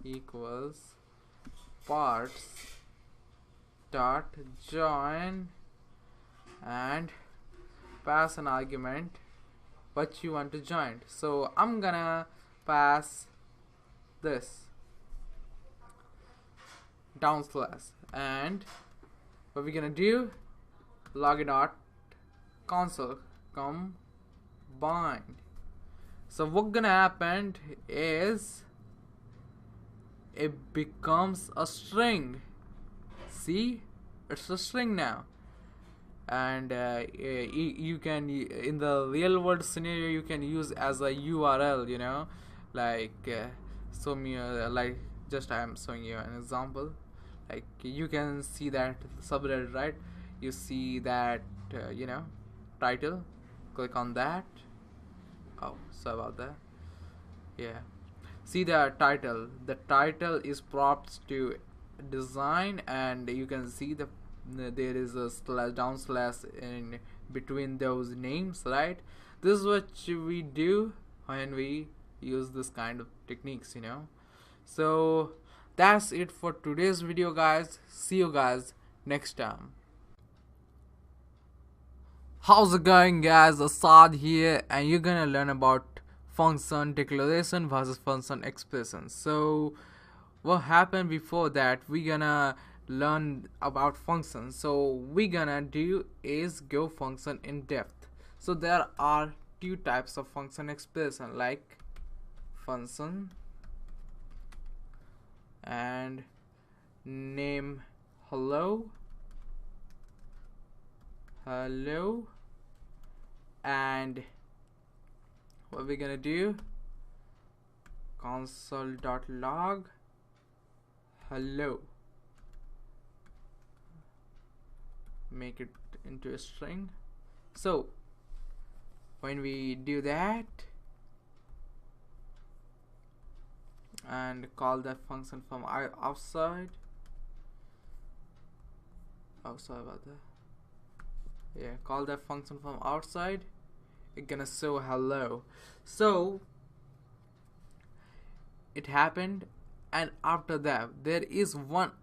[SPEAKER 1] equals parts dot join, and pass an argument what you want to join. So I'm gonna pass this down slash, and what we're gonna do, log it out console combined. So what's gonna happen is it becomes a string. See, it's a string now. And you can, in the real world scenario, you can use as a URL, you know, like like just I am showing you an example. Like you can see that subreddit, right? You see that you know, title, click on that. Oh, sorry about that. Yeah, see the title is props to design, and you can see there is a down slash in between those names, right? This is what we do when we use this kind of techniques, you know. So that's it for today's video, guys. See you guys next time. How's it going, guys? Assad here, and you're gonna learn about function declaration versus function expression. So what happened before that, we're gonna learn about functions. So we're gonna do is go function in depth. So there are two types of function expression, like function and name hello, and what we're gonna do, console.log hello, make it into a string. So when we do that and call that function from outside, oh sorry about that, yeah, call that function from outside, it's gonna show hello. So it happened, and after that there is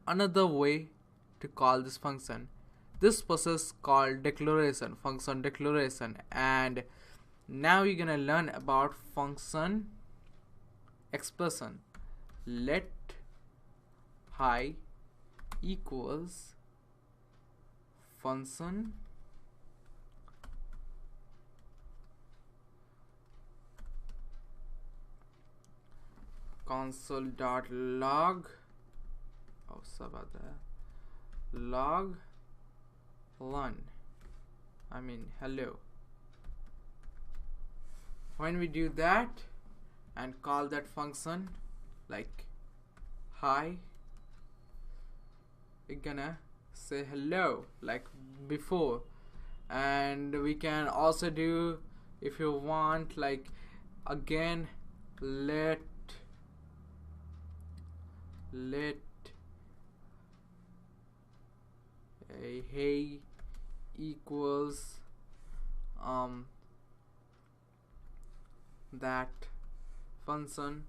[SPEAKER 1] another way to call this function. This process called declaration, function declaration, and now you're gonna learn about function expression. Let hi equals function console.log, oh sorry about that, log hello. When we do that and call that function like hi, it's gonna say hello like before. And we can also do, if you want, like again, let hey equals that function,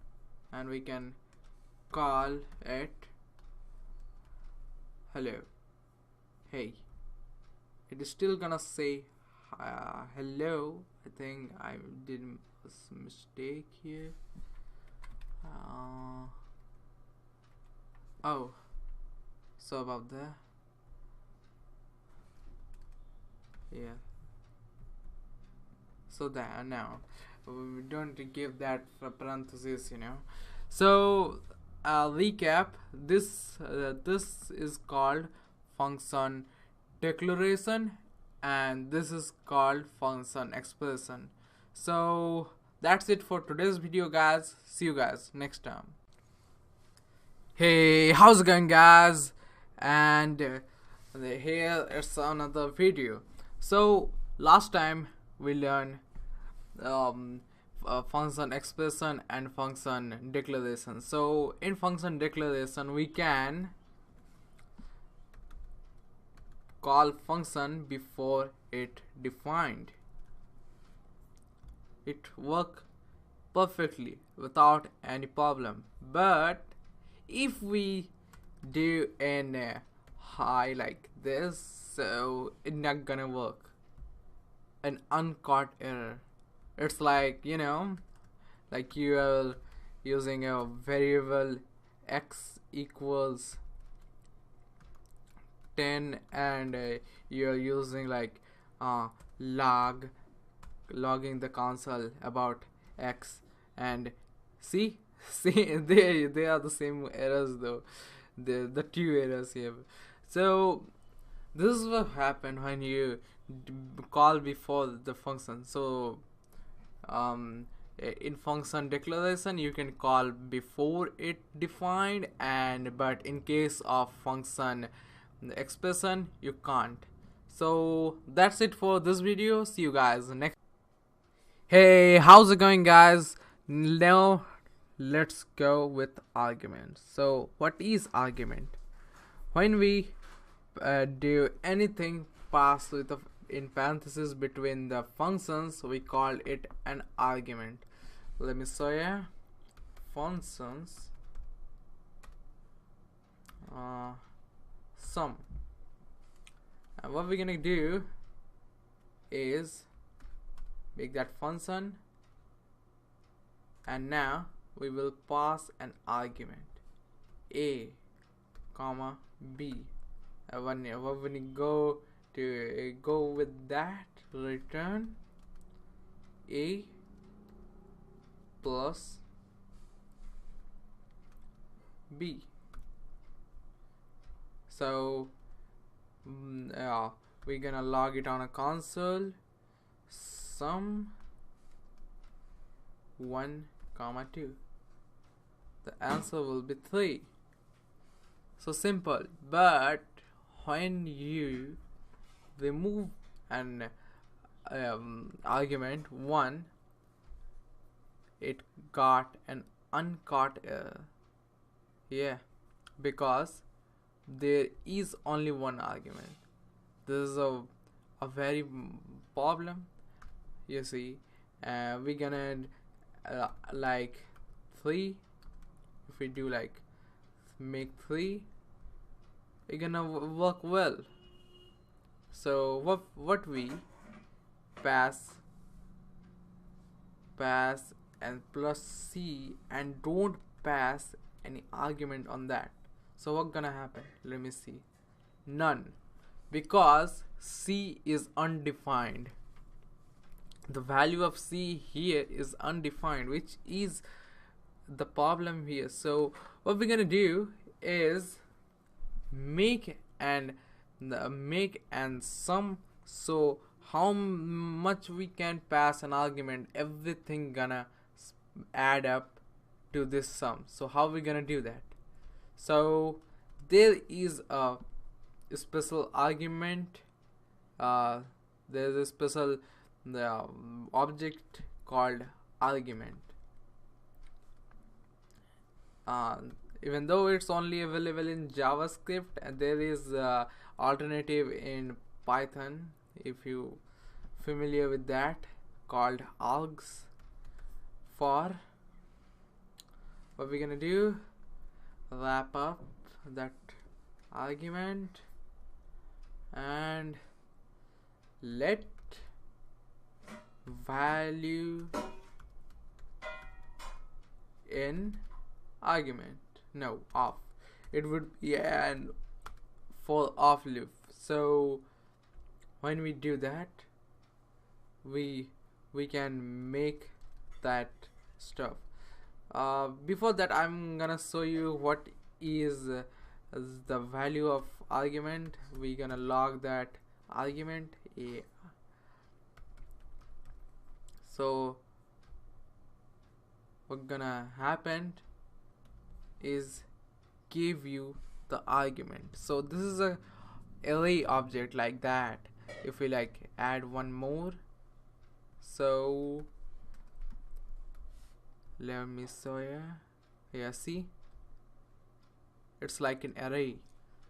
[SPEAKER 1] and we can call it hello, hey. It is still gonna say hello. I think I did a mistake here. Oh, so about that, yeah. So that now we don't give that parentheses, you know. So recap, this is called function declaration, and this is called function expression. So that's it for today's video, guys. See you guys next time. Hey, how's it going, guys? And here is another video. So last time we learned um, function expression and function declaration. So in function declaration, we can call function before it defined. It work perfectly without any problem. But if we do an high like this, so it's not gonna work. An uncaught error. It's like, you know, like you are using a variable x equals 10, and you're using like logging the console about x, and see see they are the same errors though, the two errors here. So this is what happened when you call before the function. So in function declaration you can call before it defined, and but in case of function expression you can't. So that's it for this video. See you guys next. Hey, how's it going, guys? Now let's go with arguments. So what is argument? When we do anything pass with in parentheses between the functions, we call it an argument. Let me show you. Functions sum, and what we're gonna do is make that function, and now we will pass an argument a comma b. When you go to go with that, return a plus b. So we're gonna log it on a console. Sum 1 comma 2. The answer will be 3. So simple. But when you remove an argument 1, it got an uncaught error. Yeah, because there is only one argument. This is a very problem. You see, we're gonna like 3. If we do like make 3, it's gonna work well. So what we pass and plus c, and don't pass any argument on that. So what's gonna happen? Let me see. None, because c is undefined. The value of c here is undefined, which is the problem here. So what we're gonna do is make and sum. So how much we can pass an argument, everything gonna add up to this sum. So how we gonna do that? So there is a special argument, there's a special object called argument. Even though it's only available in JavaScript, and there is alternative in Python, if you familiar with that, called args. For what we're gonna do, wrap up that argument and let value in argument, no, off. It would be an for off loop. So when we do that, we can make that stuff. Before that, I'm gonna show you what is the value of argument. We're gonna log that argument. Yeah. So what's gonna happen is give you the argument. So this is a array object like that. If we like add one more, so let me show you. Yeah, see, it's like an array.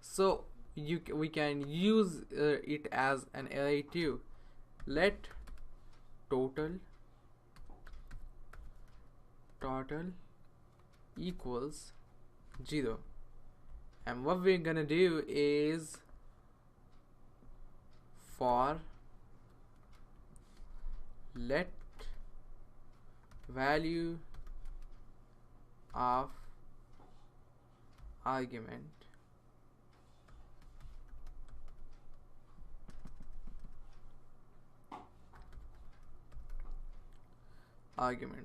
[SPEAKER 1] So we can use it as an array too. Let total equals 0, and what we're gonna do is for let value of argument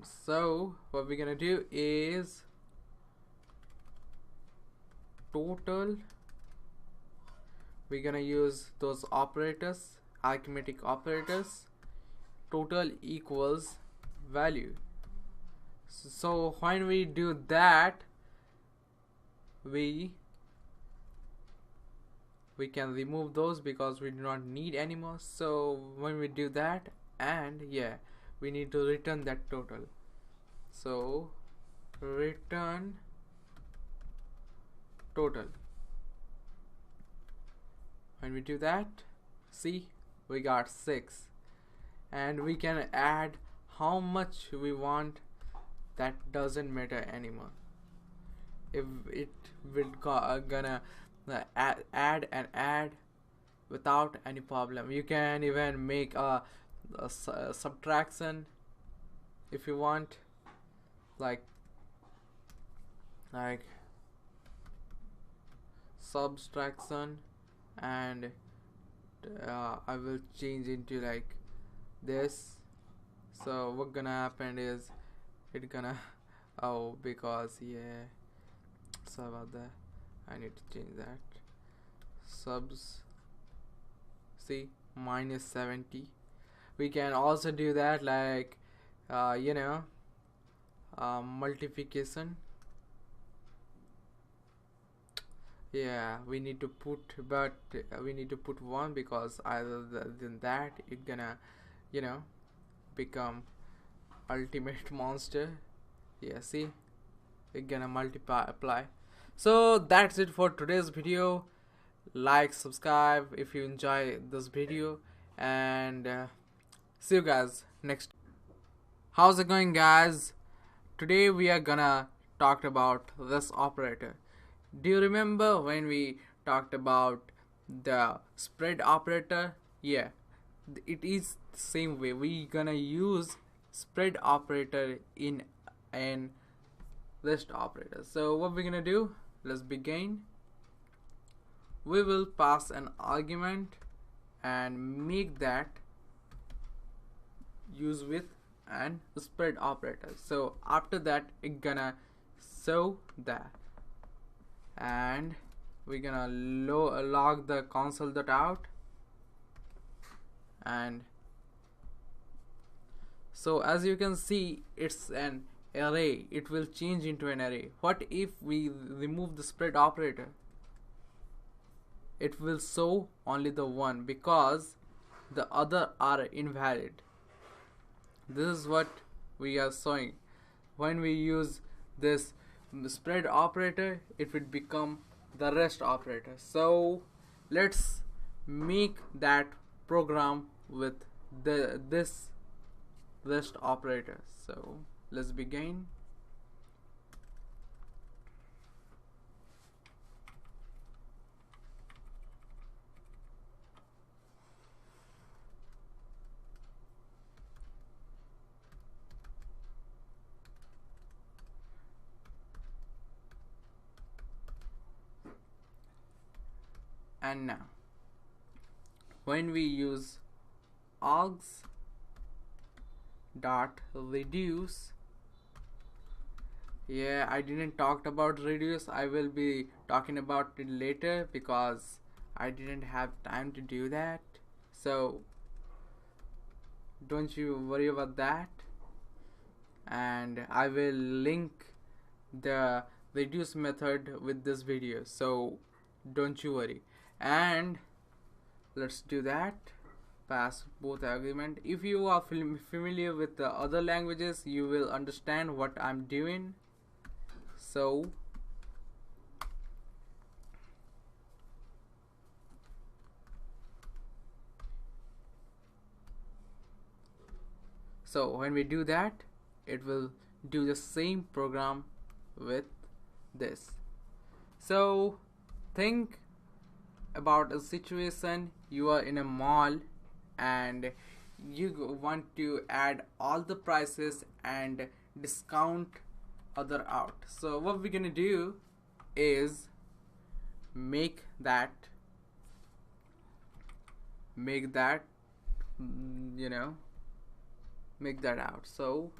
[SPEAKER 1] so what we're gonna do is total, we're gonna use those operators, arithmetic operators. Total equals value. So when we do that, we can remove those because we do not need anymore. So when we do that, and yeah, we need to return that total. So return total. When we do that, see, we got 6, and we can add how much we want. That doesn't matter anymore. If it will gonna add and add without any problem. You can even make a subtraction if you want, like subtraction, and I will change into like this. So what gonna happen is it gonna oh, because yeah, sorry about that, I need to change that. Subs, see, minus 70. We can also do that like multiplication. Yeah, we need to put, but we need to put 1 because other than that it gonna become ultimate monster. Yeah, see, it gonna multiply. So that's it for today's video. Like, subscribe if you enjoy this video, and see you guys next. How's it going, guys? Today we are gonna talk about this operator. Do you remember when we talked about the spread operator? Yeah, it is the same way. We gonna use spread operator in an list operator. So what we're gonna do, let's begin. We will pass an argument and make that use with an spread operator. So after that it gonna show that, and we're gonna log the console.out, and so as you can see, it's an array. It will change into an array. What if we remove the spread operator? It will show only the 1 because the other are invalid. This is what we are showing. When we use this spread operator, it will become the rest operator. So let's make that program with this rest operator. So let's begin. And now when we use args dot reduce. Yeah, I didn't talk about reduce. I will be talking about it later because I didn't have time to do that. So don't you worry about that. And I will link the reduce method with this video. So don't you worry. And let's do that. Pass both argument. If you are familiar with the other languages, you will understand what I'm doing. So when we do that, it will do the same program with this. So think about a situation. You are in a mall and you want to add all the prices and discount other out. So what we're gonna do is make that make that out. So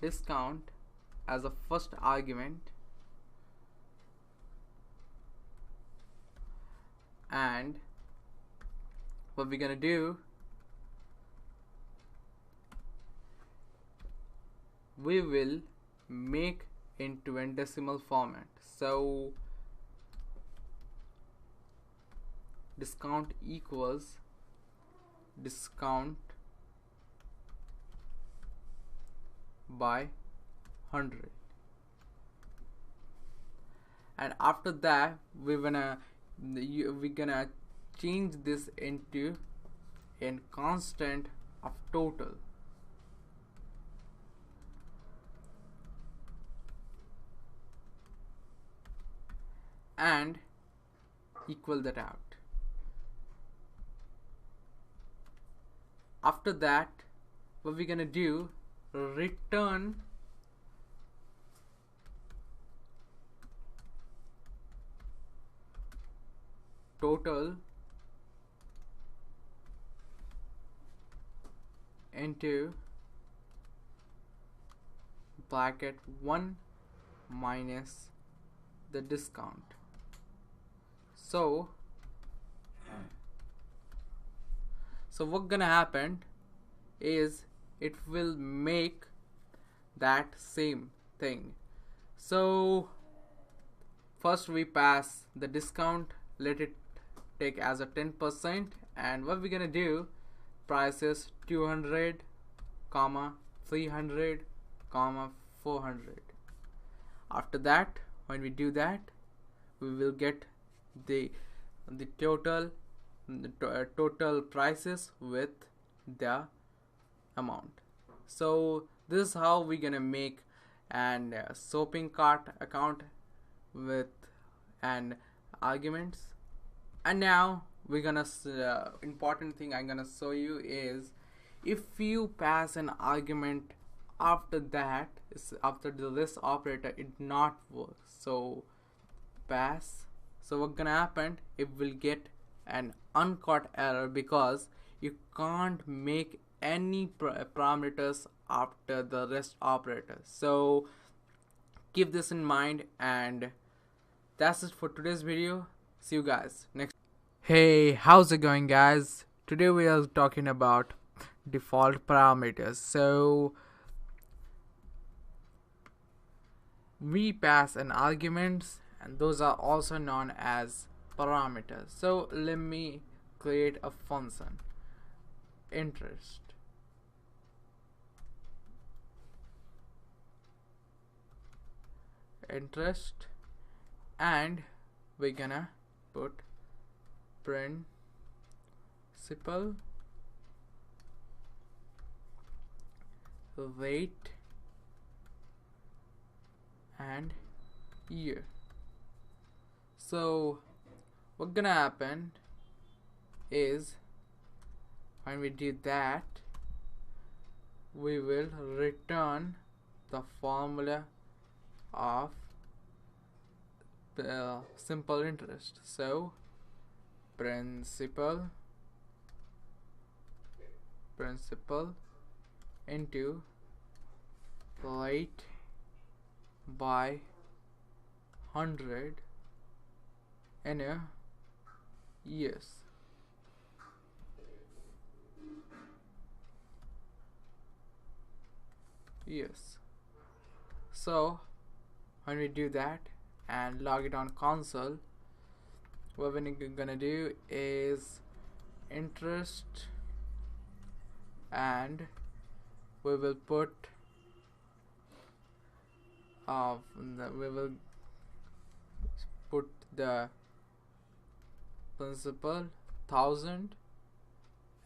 [SPEAKER 1] discount as a first argument, and what we're gonna do, we will make into a decimal format. So discount equals discount by 100, and after that we're gonna change this into a constant of total, and equal that out. After that, what we're gonna do, return total into bracket 1 minus the discount. So what's gonna happen is it will make that same thing. So first we pass the discount, let it take as a 10%, and what we're gonna do, prices 200 comma 300 comma 400. After that, when we do that, we will get the total prices with the amount. So this is how we're gonna make an shopping cart account with an arguments. And now we're gonna important thing I'm gonna show you is, if you pass an argument after that, after the list operator, it not works. So pass. So what's gonna happen, it will get an uncaught error because you can't make any parameters after the rest operator. So keep this in mind, and that's it for today's video. See you guys next. Hey, how's it going, guys? Today we are talking about default parameters. So we pass an arguments, and those are also known as parameters. So let me create a function, interest. And we're gonna put principal rate and year. So what's gonna happen is, when we do that, we will return the formula of the simple interest. So principal into rate by 100 in a years. So when we do that and log it on console, what we're gonna do is interest, and we will put the principal 1000,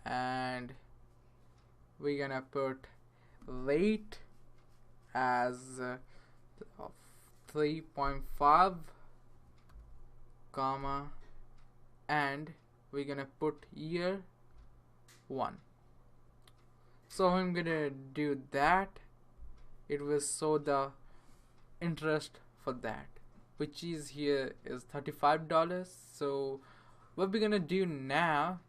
[SPEAKER 1] and we're gonna put rate as 3.5 comma, and we're gonna put year 1. So I'm gonna do that. It will show the interest for that, which is here is $35. So what we're gonna do now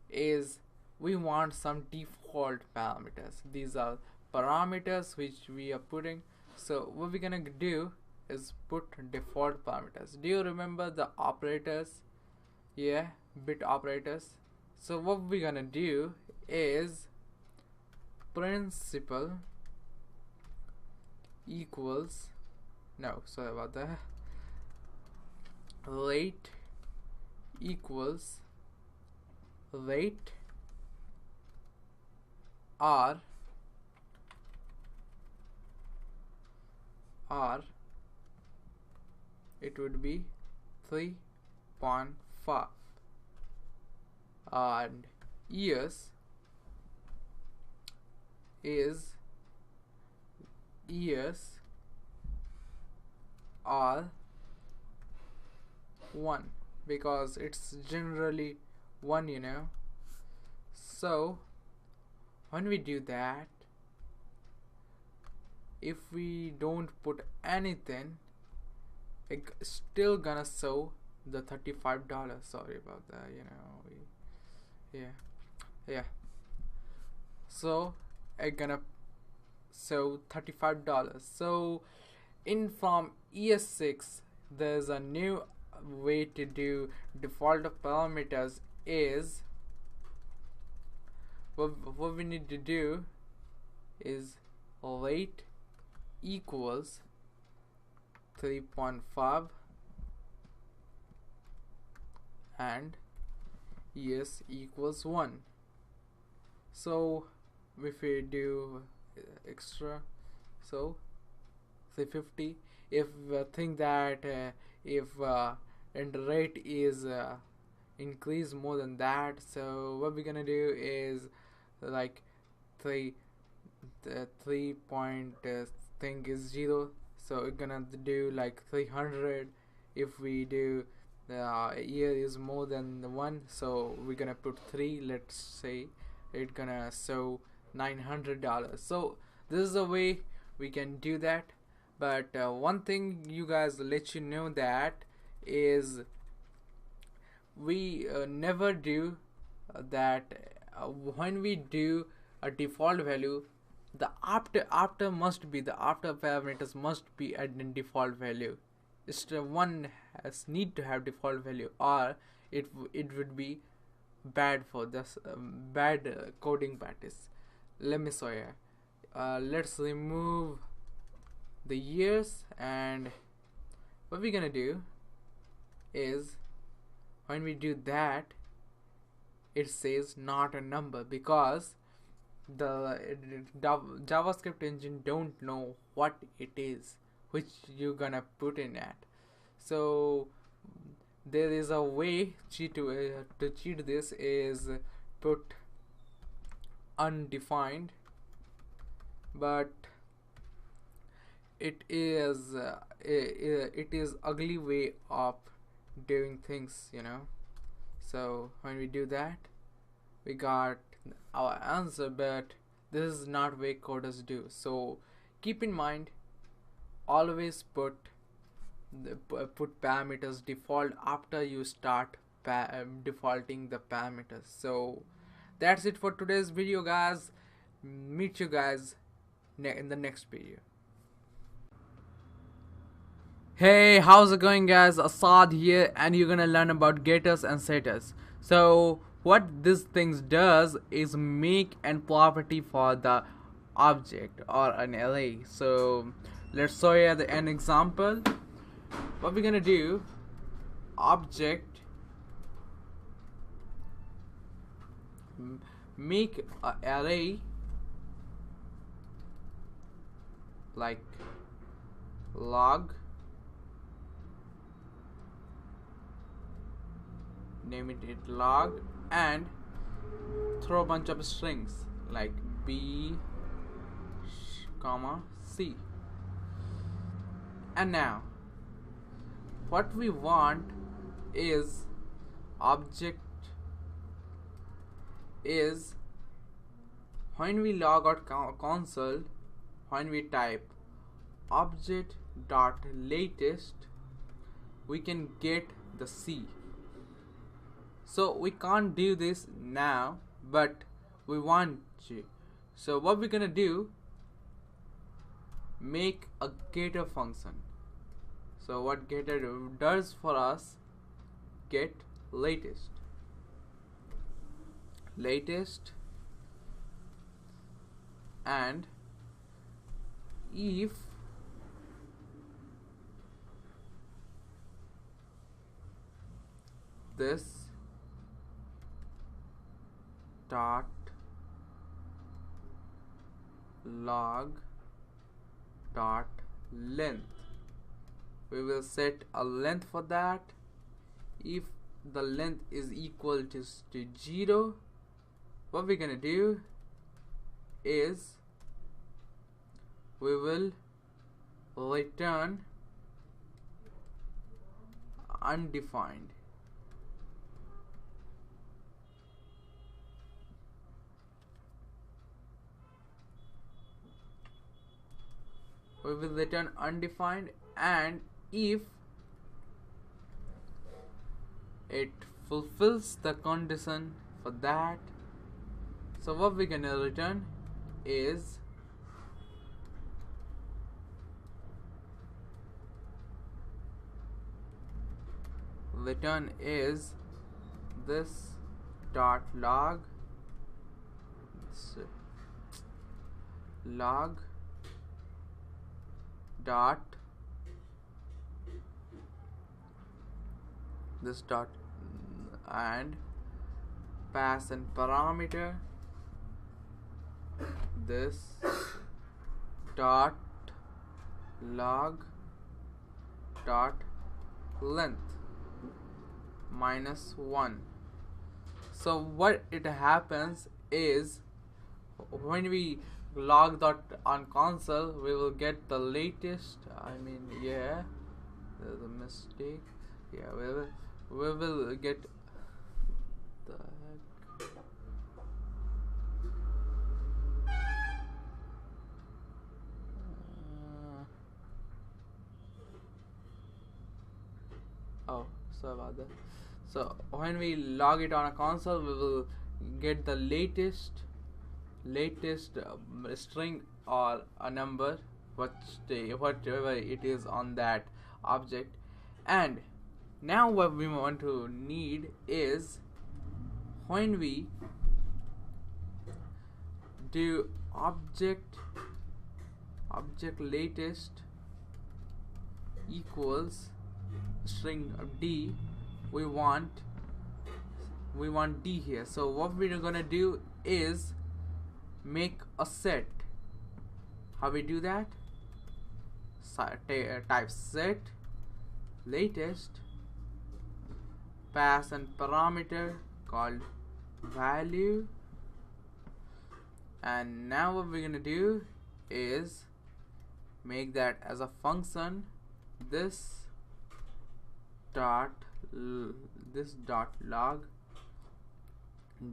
[SPEAKER 1] is we want some default parameters. These are parameters which we are putting. So what we're gonna do is put default parameters. Do you remember the operators? Yeah, bit operators. So what we're gonna do is principal equals, no, sorry about that, rate equals rate or it would be 3.5, and years is years or 1, because it's generally 1, you know. So when we do that, if we don't put anything, it's still gonna show the $35. Sorry about that, you know. Yeah, so it's gonna show $35. So in from ES6 there's a new way to do default parameters. Is what we need to do is rate equals 3.5 and years equals 1. So if we do extra, so 350, if we think that if and the rate is increase more than that, so what we're gonna do is like 3 point thing is 0, so we're gonna do like 300. If we do year is more than 1, so we're gonna put 3. Let's say it's gonna show $900. So this is the way we can do that. But one thing you guys let you know that is we never do that when we do a default value, the after must be the after parameters must be at the default value. It's one has need to have default value, or it would be bad for this bad coding practice. Let me show you. Let's remove the years, and what we're gonna do is when we do that, it says not a number, because the JavaScript engine don't know what it is which you're gonna put in that. So there is a way to cheat this is put undefined, but it is ugly way of doing things, you know. So when we do that, we got our answer, but this is not way coders do. So keep in mind, always put parameters default after you start defaulting the parameters. So that's it for today's video, guys. meet you guys in the next video. Hey, how's it going, guys? Assad here, and you're gonna learn about getters and setters. So what this things does is make an property for the object or an array. So let's show you an example. What we're gonna do, object make an array like log, name it log, and throw a bunch of strings like b comma c. And now what we want is object is when we log out console, when we type object dot latest, we can get the C. So we can't do this now, but we want to. So what we're gonna do, make a getter function. So what getter does for us, get latest and if this dot log dot length, we will set a length for that. If the length is equal to 0, what we're gonna do is we will return undefined. We will return undefined, and if it fulfills the condition for that, so what we're gonna return is this dot log dot this dot and pass an parameter this dot log dot length -1. So what it happens is when we log that on console, we will get the latest. There's a mistake. We will get the heck. Oh, sorry about that. So when we log it on a console, we will get the latest string or a number, whatever it is on that object. And now what we want to need is when we do object latest equals string d, we want d here. So what we're gonna do is make a set. How we do that? Type set latest, pass an parameter called value, and now what we're gonna do is make that as a function, this dot log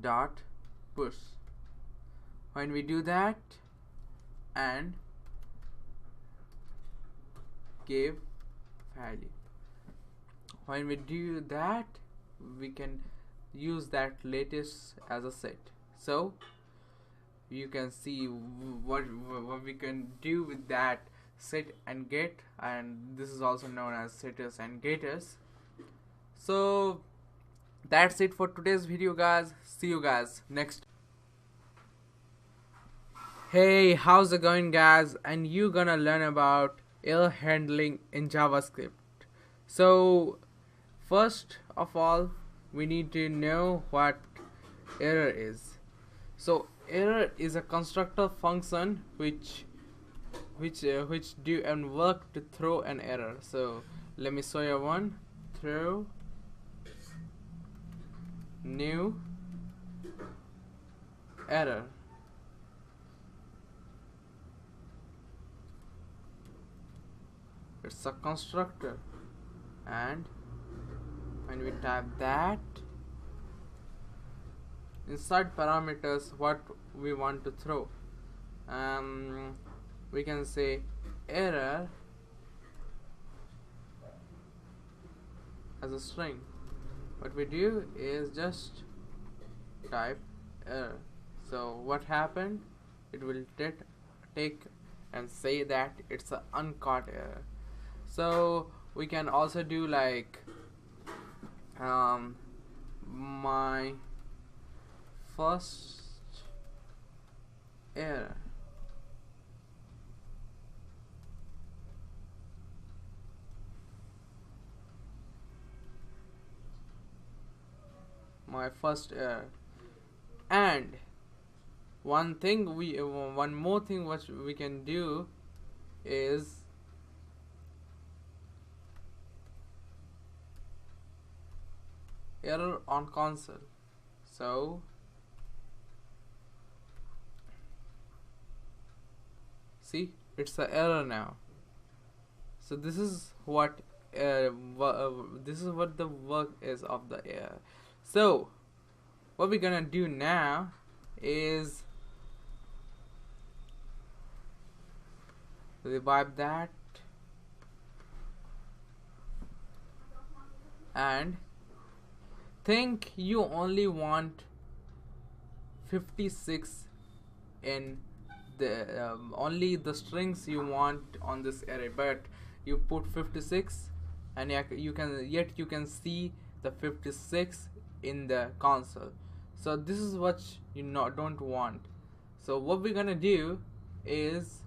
[SPEAKER 1] dot push. When we do that and give value, when we do that, we can use that latest as a set. So you can see what we can do with that set and get, and this is also known as setters and getters. So that's it for today's video, guys. See you guys next. Hey, how's it going, guys? And you're gonna learn about error handling in JavaScript. So first of all, we need to know what error is. So error is a constructor function which do and work to throw an error. So let me show you one. Throw new error. It's a constructor, and when we type that, inside parameters what we want to throw, we can say error as a string. What we do is just type error. So what happened, it will take and say that it's an uncaught error. So we can also do like my first error. My first error. And one more thing which we can do is error on console. So see, it's an error now. So this is what the work is of the error. So what we're gonna do now is revive that and think you only want 56 in the only the strings you want on this array, but you put 56 and you can see the 56 in the console. So this is what you don't want. So what we're gonna do is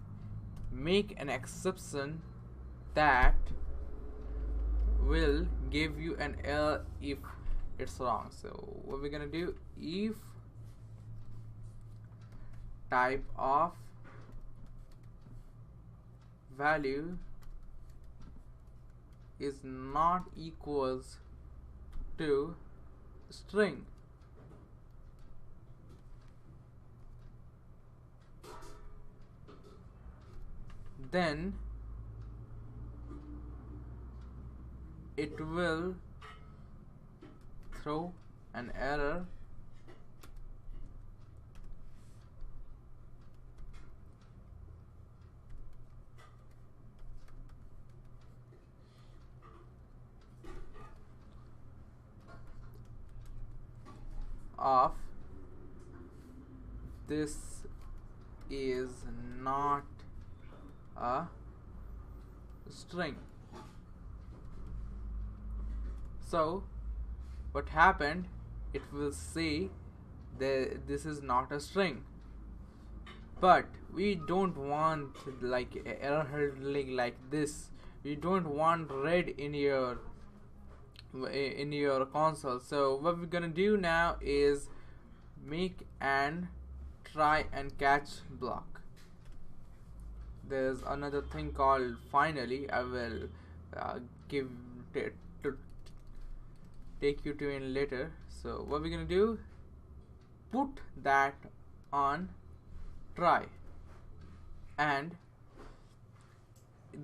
[SPEAKER 1] make an exception that will give you an error if it's wrong. So what we're gonna do, if type of value is not equals to string, then it will throw an error of this is not a string. So what happened, it will say that this is not a string, but we don't want like error handling like this. We don't want red in your console. So what we're gonna do now is make an try and catch block. There's another thing called finally. I will take you to in later. So what we're gonna do, put that on try, and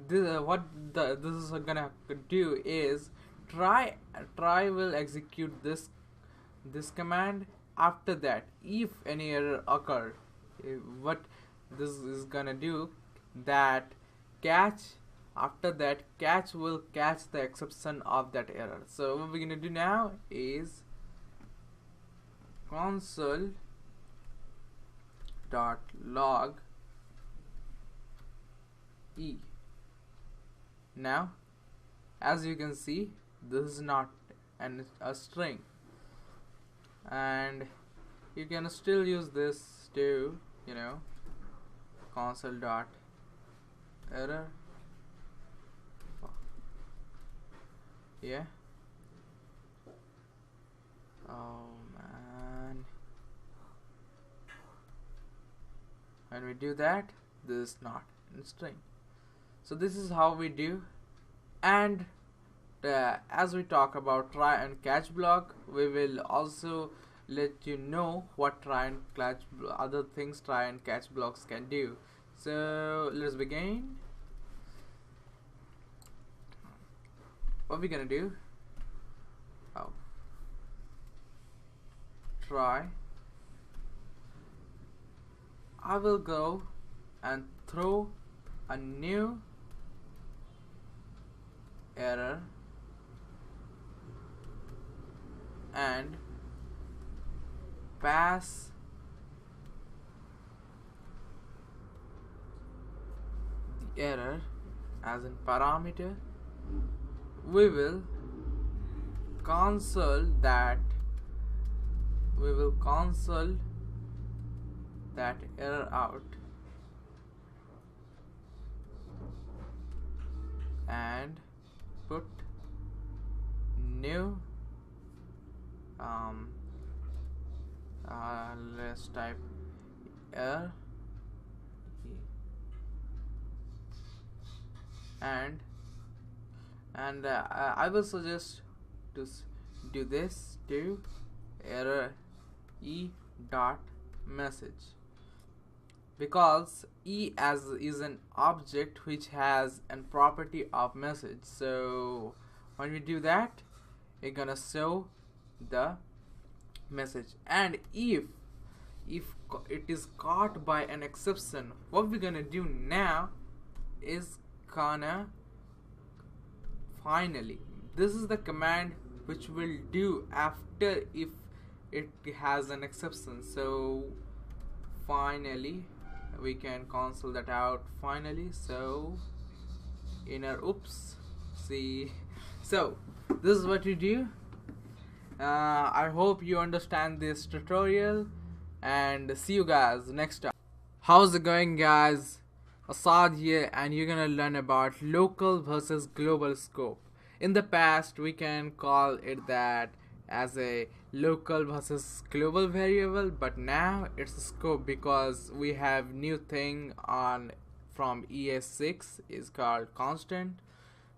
[SPEAKER 1] this is gonna do is try will execute this command. After that, if any error occurred, what this is gonna do, that catch, after that catch will catch the exception of that error. So what we're gonna do now is console dot log e. Now as you can see, this is not a string, and you can still use this to, you know, console dot error. Yeah. Oh man. When we do that, this is not in string. So this is how we do. And as we talk about try and catch block, we will also let you know what try and catch other things try and catch blocks can do. So let's begin. What we're gonna do? Oh, try. I will go and throw a new error and pass the error as a parameter. We will console that error out and put new let's type error and I will suggest to do this to error e dot message, because e as is an object which has a property of message. So when we do that, it's gonna show the message. And if it is caught by an exception, what we're gonna do now is gonna finally, this is the command which will do after if it has an exception. So finally we can console that out finally. So inner oops, see. So this is what you do. I hope you understand this tutorial, and see you guys next time. How's it going, guys? Assad here, and you're gonna learn about local versus global scope. In the past, we can call it that as a local versus global variable, but now it's a scope because we have new thing on from ES6 is called constant.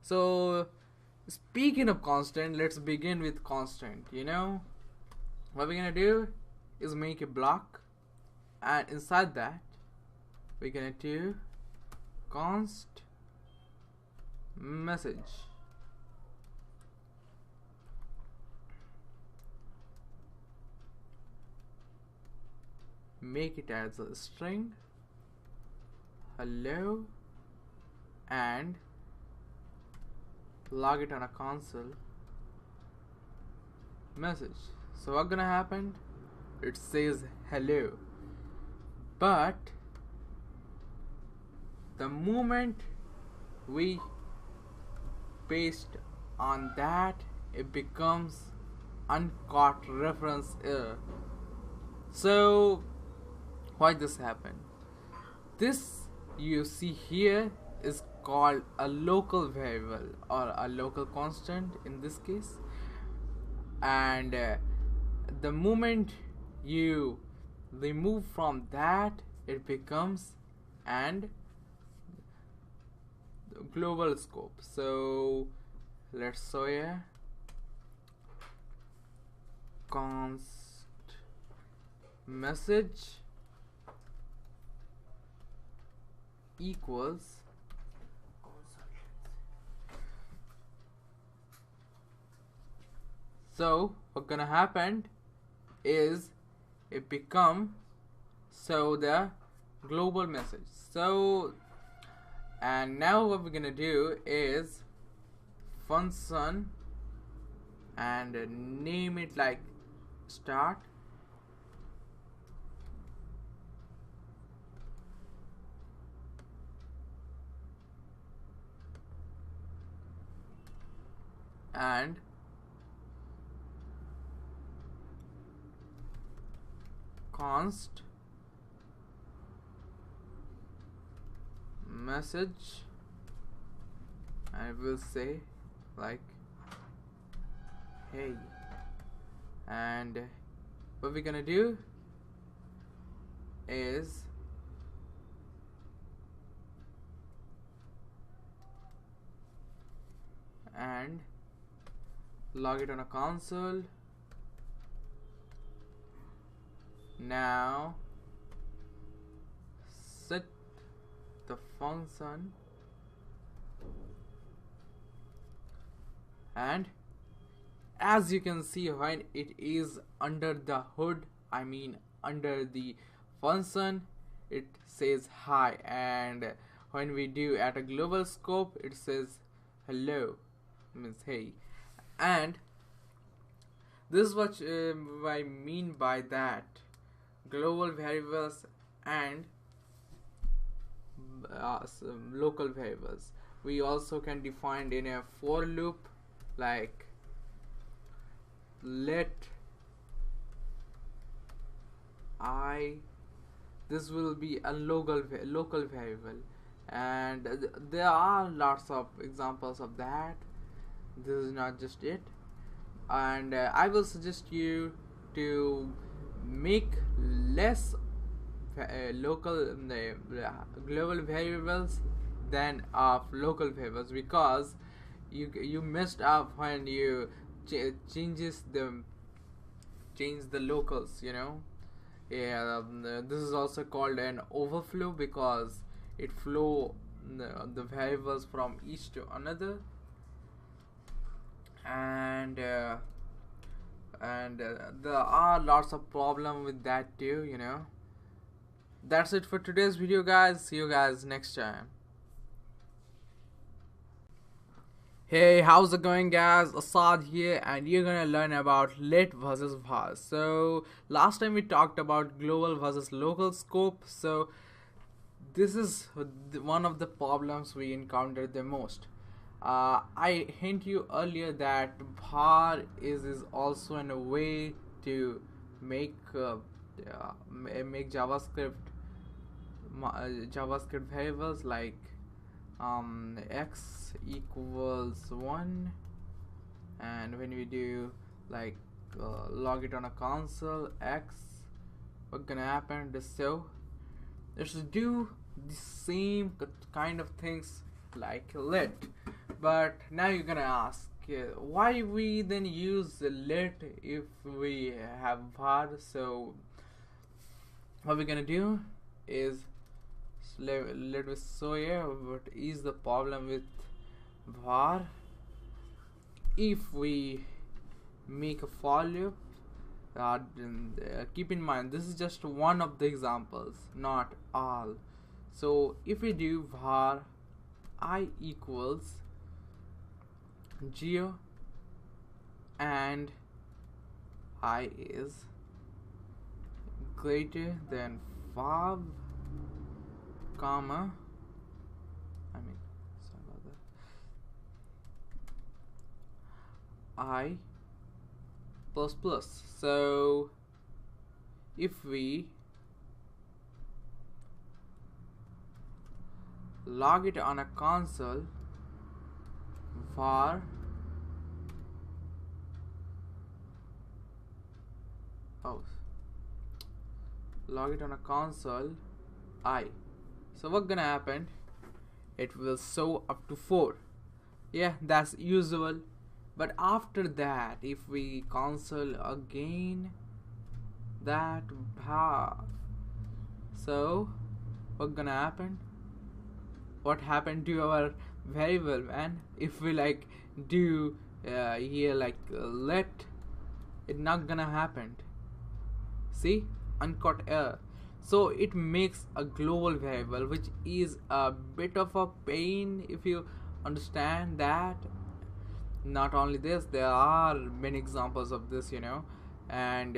[SPEAKER 1] So speaking of constant, let's begin with constant. You know what we're gonna do is make a block, and inside that we're gonna do const message. Make it as a string hello and log it on a console message. So what's gonna happen? It says hello, but the moment we paste on that, it becomes uncaught reference error. So why this happen? This you see here is called a local variable or a local constant in this case, and the moment you remove from that, it becomes and global scope. So let's show here const message equals so what's gonna happen is it become so the global message. So and now what we're gonna do is function and name it like start and const message, and we'll say like hey, and what we're gonna do is and log it on a console. Now set the function, and as you can see, when it is under the hood, I mean under the function, it says hi, and when we do at a global scope, it says hello, means hey. And this is what I mean by that. Global variables and some local variables we also can define in a for loop, like let I, this will be a local variable, and there are lots of examples of that. This is not just it, and I will suggest you to make less local global variables than of local variables, because you messed up when you change the locals, you know. Yeah, this is also called an overflow, because it flow the variables from each to another, and there are lots of problem with that too, you know. That's it for today's video, guys. See you guys next time. Hey, how's it going, guys? Assad here, and you're gonna learn about let versus var. So last time we talked about global versus local scope. So this is one of the problems we encounter the most. I hint you earlier that var is also in a way to make JavaScript variables, like x equals 1, and when we do like log it on a console x, what's gonna happen is, so let's do the same kind of things like let. But now you're gonna ask, why we then use let if we have var? So what we're gonna do is, let me show you what is the problem with var. If we make a for loop, keep in mind this is just one of the examples, not all. So if we do var I equals 0 and I is greater than 5, comma, sorry about that, I plus plus. So if we log it on a console, var log it on a console I, so what's gonna happen, it will show up to 4. Yeah, that's usual. But after that, if we console again that var, so what's gonna happen, what happened to our variable, man? If we like do here like let, it not gonna happen. See, uncaught error. So it makes a global variable, which is a bit of a pain if you understand that. Not only this, there are many examples of this, you know, and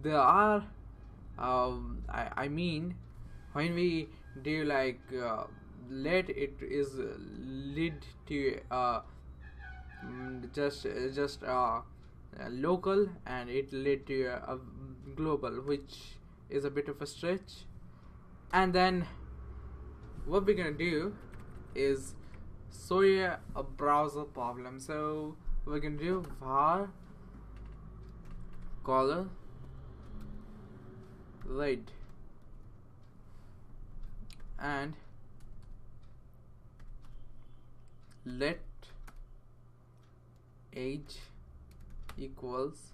[SPEAKER 1] there are I mean, when we do like let it is lead to just local, and it led to a global, which is a bit of a stretch. And then what we're gonna do is show you a browser problem. So we're gonna do var color red and let age equals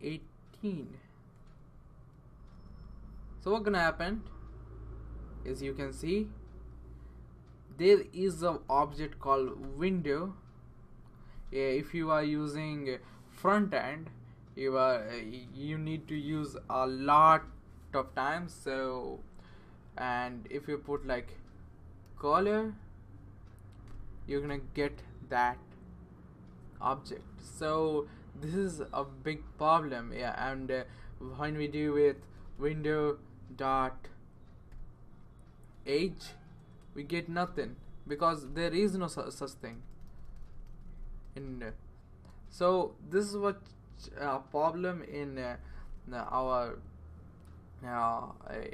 [SPEAKER 1] 18. So what's gonna happen is, you can see there is an object called window. If you are using front end, you need to use a lot of times. So, and if you put like color, you're gonna get that object. So this is a big problem. And when we do with window dot age, we get nothing, because there is no such thing in so this is what problem in our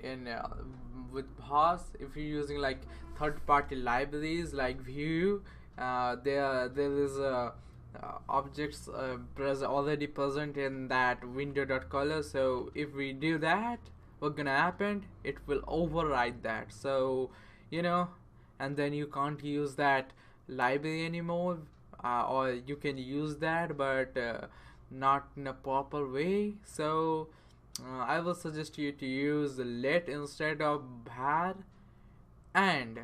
[SPEAKER 1] in with Bhaas. If you're using like third-party libraries like Vue, there is objects already present in that window.color. So if we do that, what's gonna happen? It will override that. So and then you can't use that library anymore, or you can use that, but not in a proper way. So I will suggest you to use let instead of var. And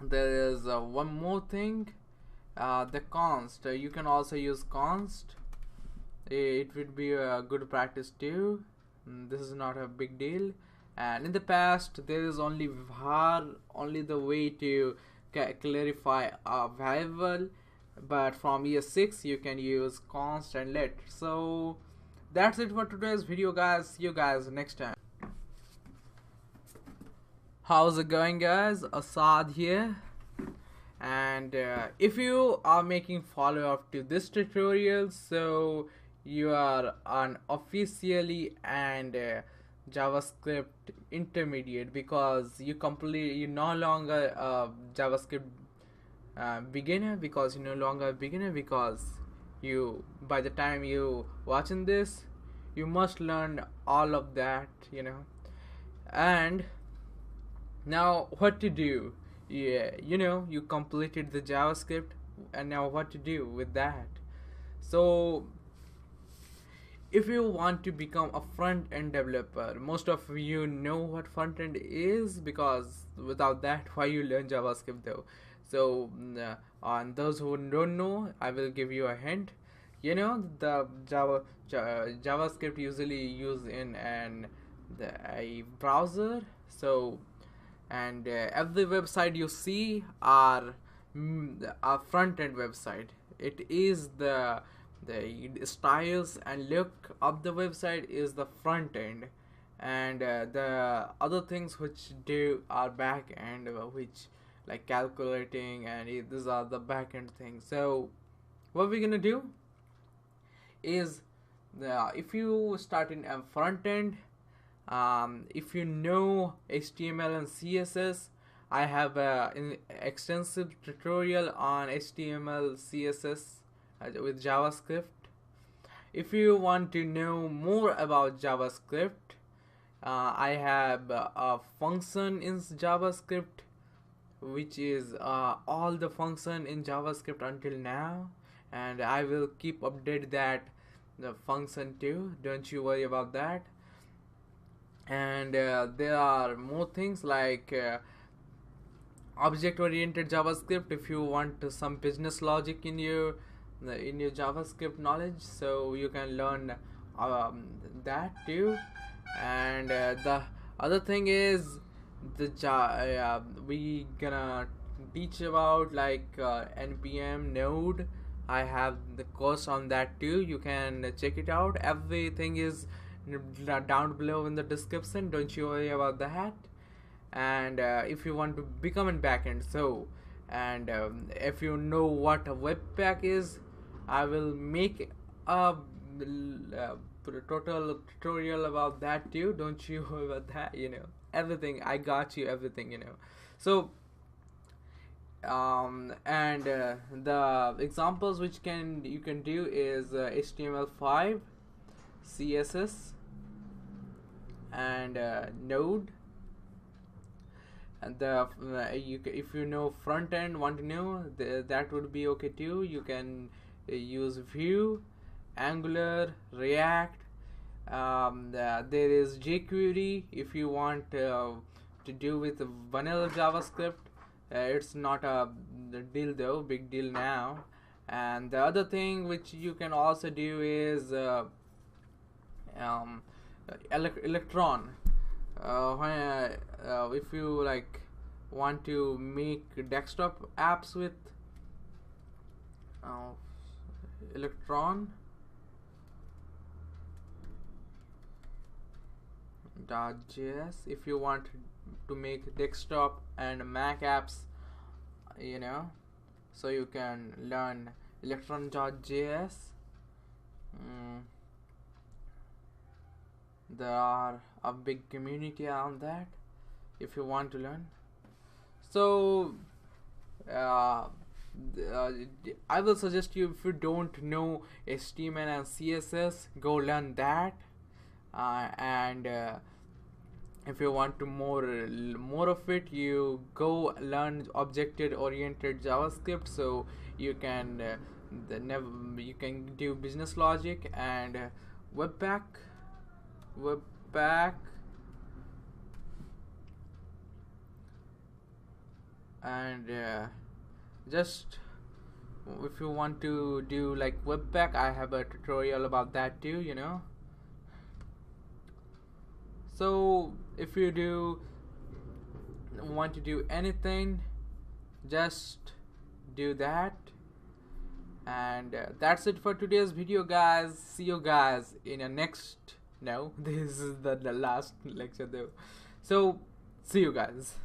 [SPEAKER 1] there is one more thing, the const. You can also use const. It would be a good practice too. This is not a big deal. And in the past, there is only var, only the way to clarify a variable, but from year 6 you can use const and let. So that's it for today's video, guys. See you guys next time. How's it going, guys? Asad here. And if you are making follow-up to this tutorial, so you are an officially and JavaScript intermediate, because you no longer JavaScript beginner, because you no longer a beginner, because you, by the time you watching this, you must learn all of that, and now what to do. You completed the JavaScript, and now what to do with that. So if you want to become a front-end developer, most of you know what front-end is, because without that, why you learn JavaScript though? So on those who don't know, I will give you a hint. The JavaScript usually used in a browser. So, and every website you see are a front-end website. It is the styles and look of the website is the front end, and the other things which do are back end, which like calculating, and these are the back end things. So what we're gonna do is, if you start in a front end, if you know HTML and CSS, I have an extensive tutorial on HTML CSS with JavaScript. If you want to know more about JavaScript, I have a function in JavaScript, which is all the function in JavaScript until now, and I will keep update that the function too. Don't you worry about that. And there are more things like object-oriented JavaScript. If you want some business logic in your JavaScript knowledge, so you can learn that too. And the other thing is we gonna teach about like npm node. I have the course on that too. You can check it out. Everything is down below in the description. Don't you worry about that. and if you want to become a backend. So, and if you know what a webpack is, I will make a total tutorial about that too. Don't you worry about that, everything. I got you everything, so and the examples which you can do is HTML5, CSS, and Node. And if you know front end, want to know, that would be okay too. You can use Vue, Angular, React. There is jQuery if you want to do with vanilla JavaScript. It's not a deal though, big deal now. And the other thing which you can also do is Electron. If you like want to make desktop apps with Electron .js, if you want to make desktop and Mac apps, so you can learn Electron.js. There are a big community around that if you want to learn. So I will suggest you, if you don't know HTML and CSS, go learn that. And if you want to more of it, you go learn object oriented JavaScript, so you can you can do business logic and webpack and just if you want to do like webpack, I have a tutorial about that too, so if you want to do anything, just do that. And that's it for today's video, guys. See you guys in a next, no, this is the last lecture though, so see you guys.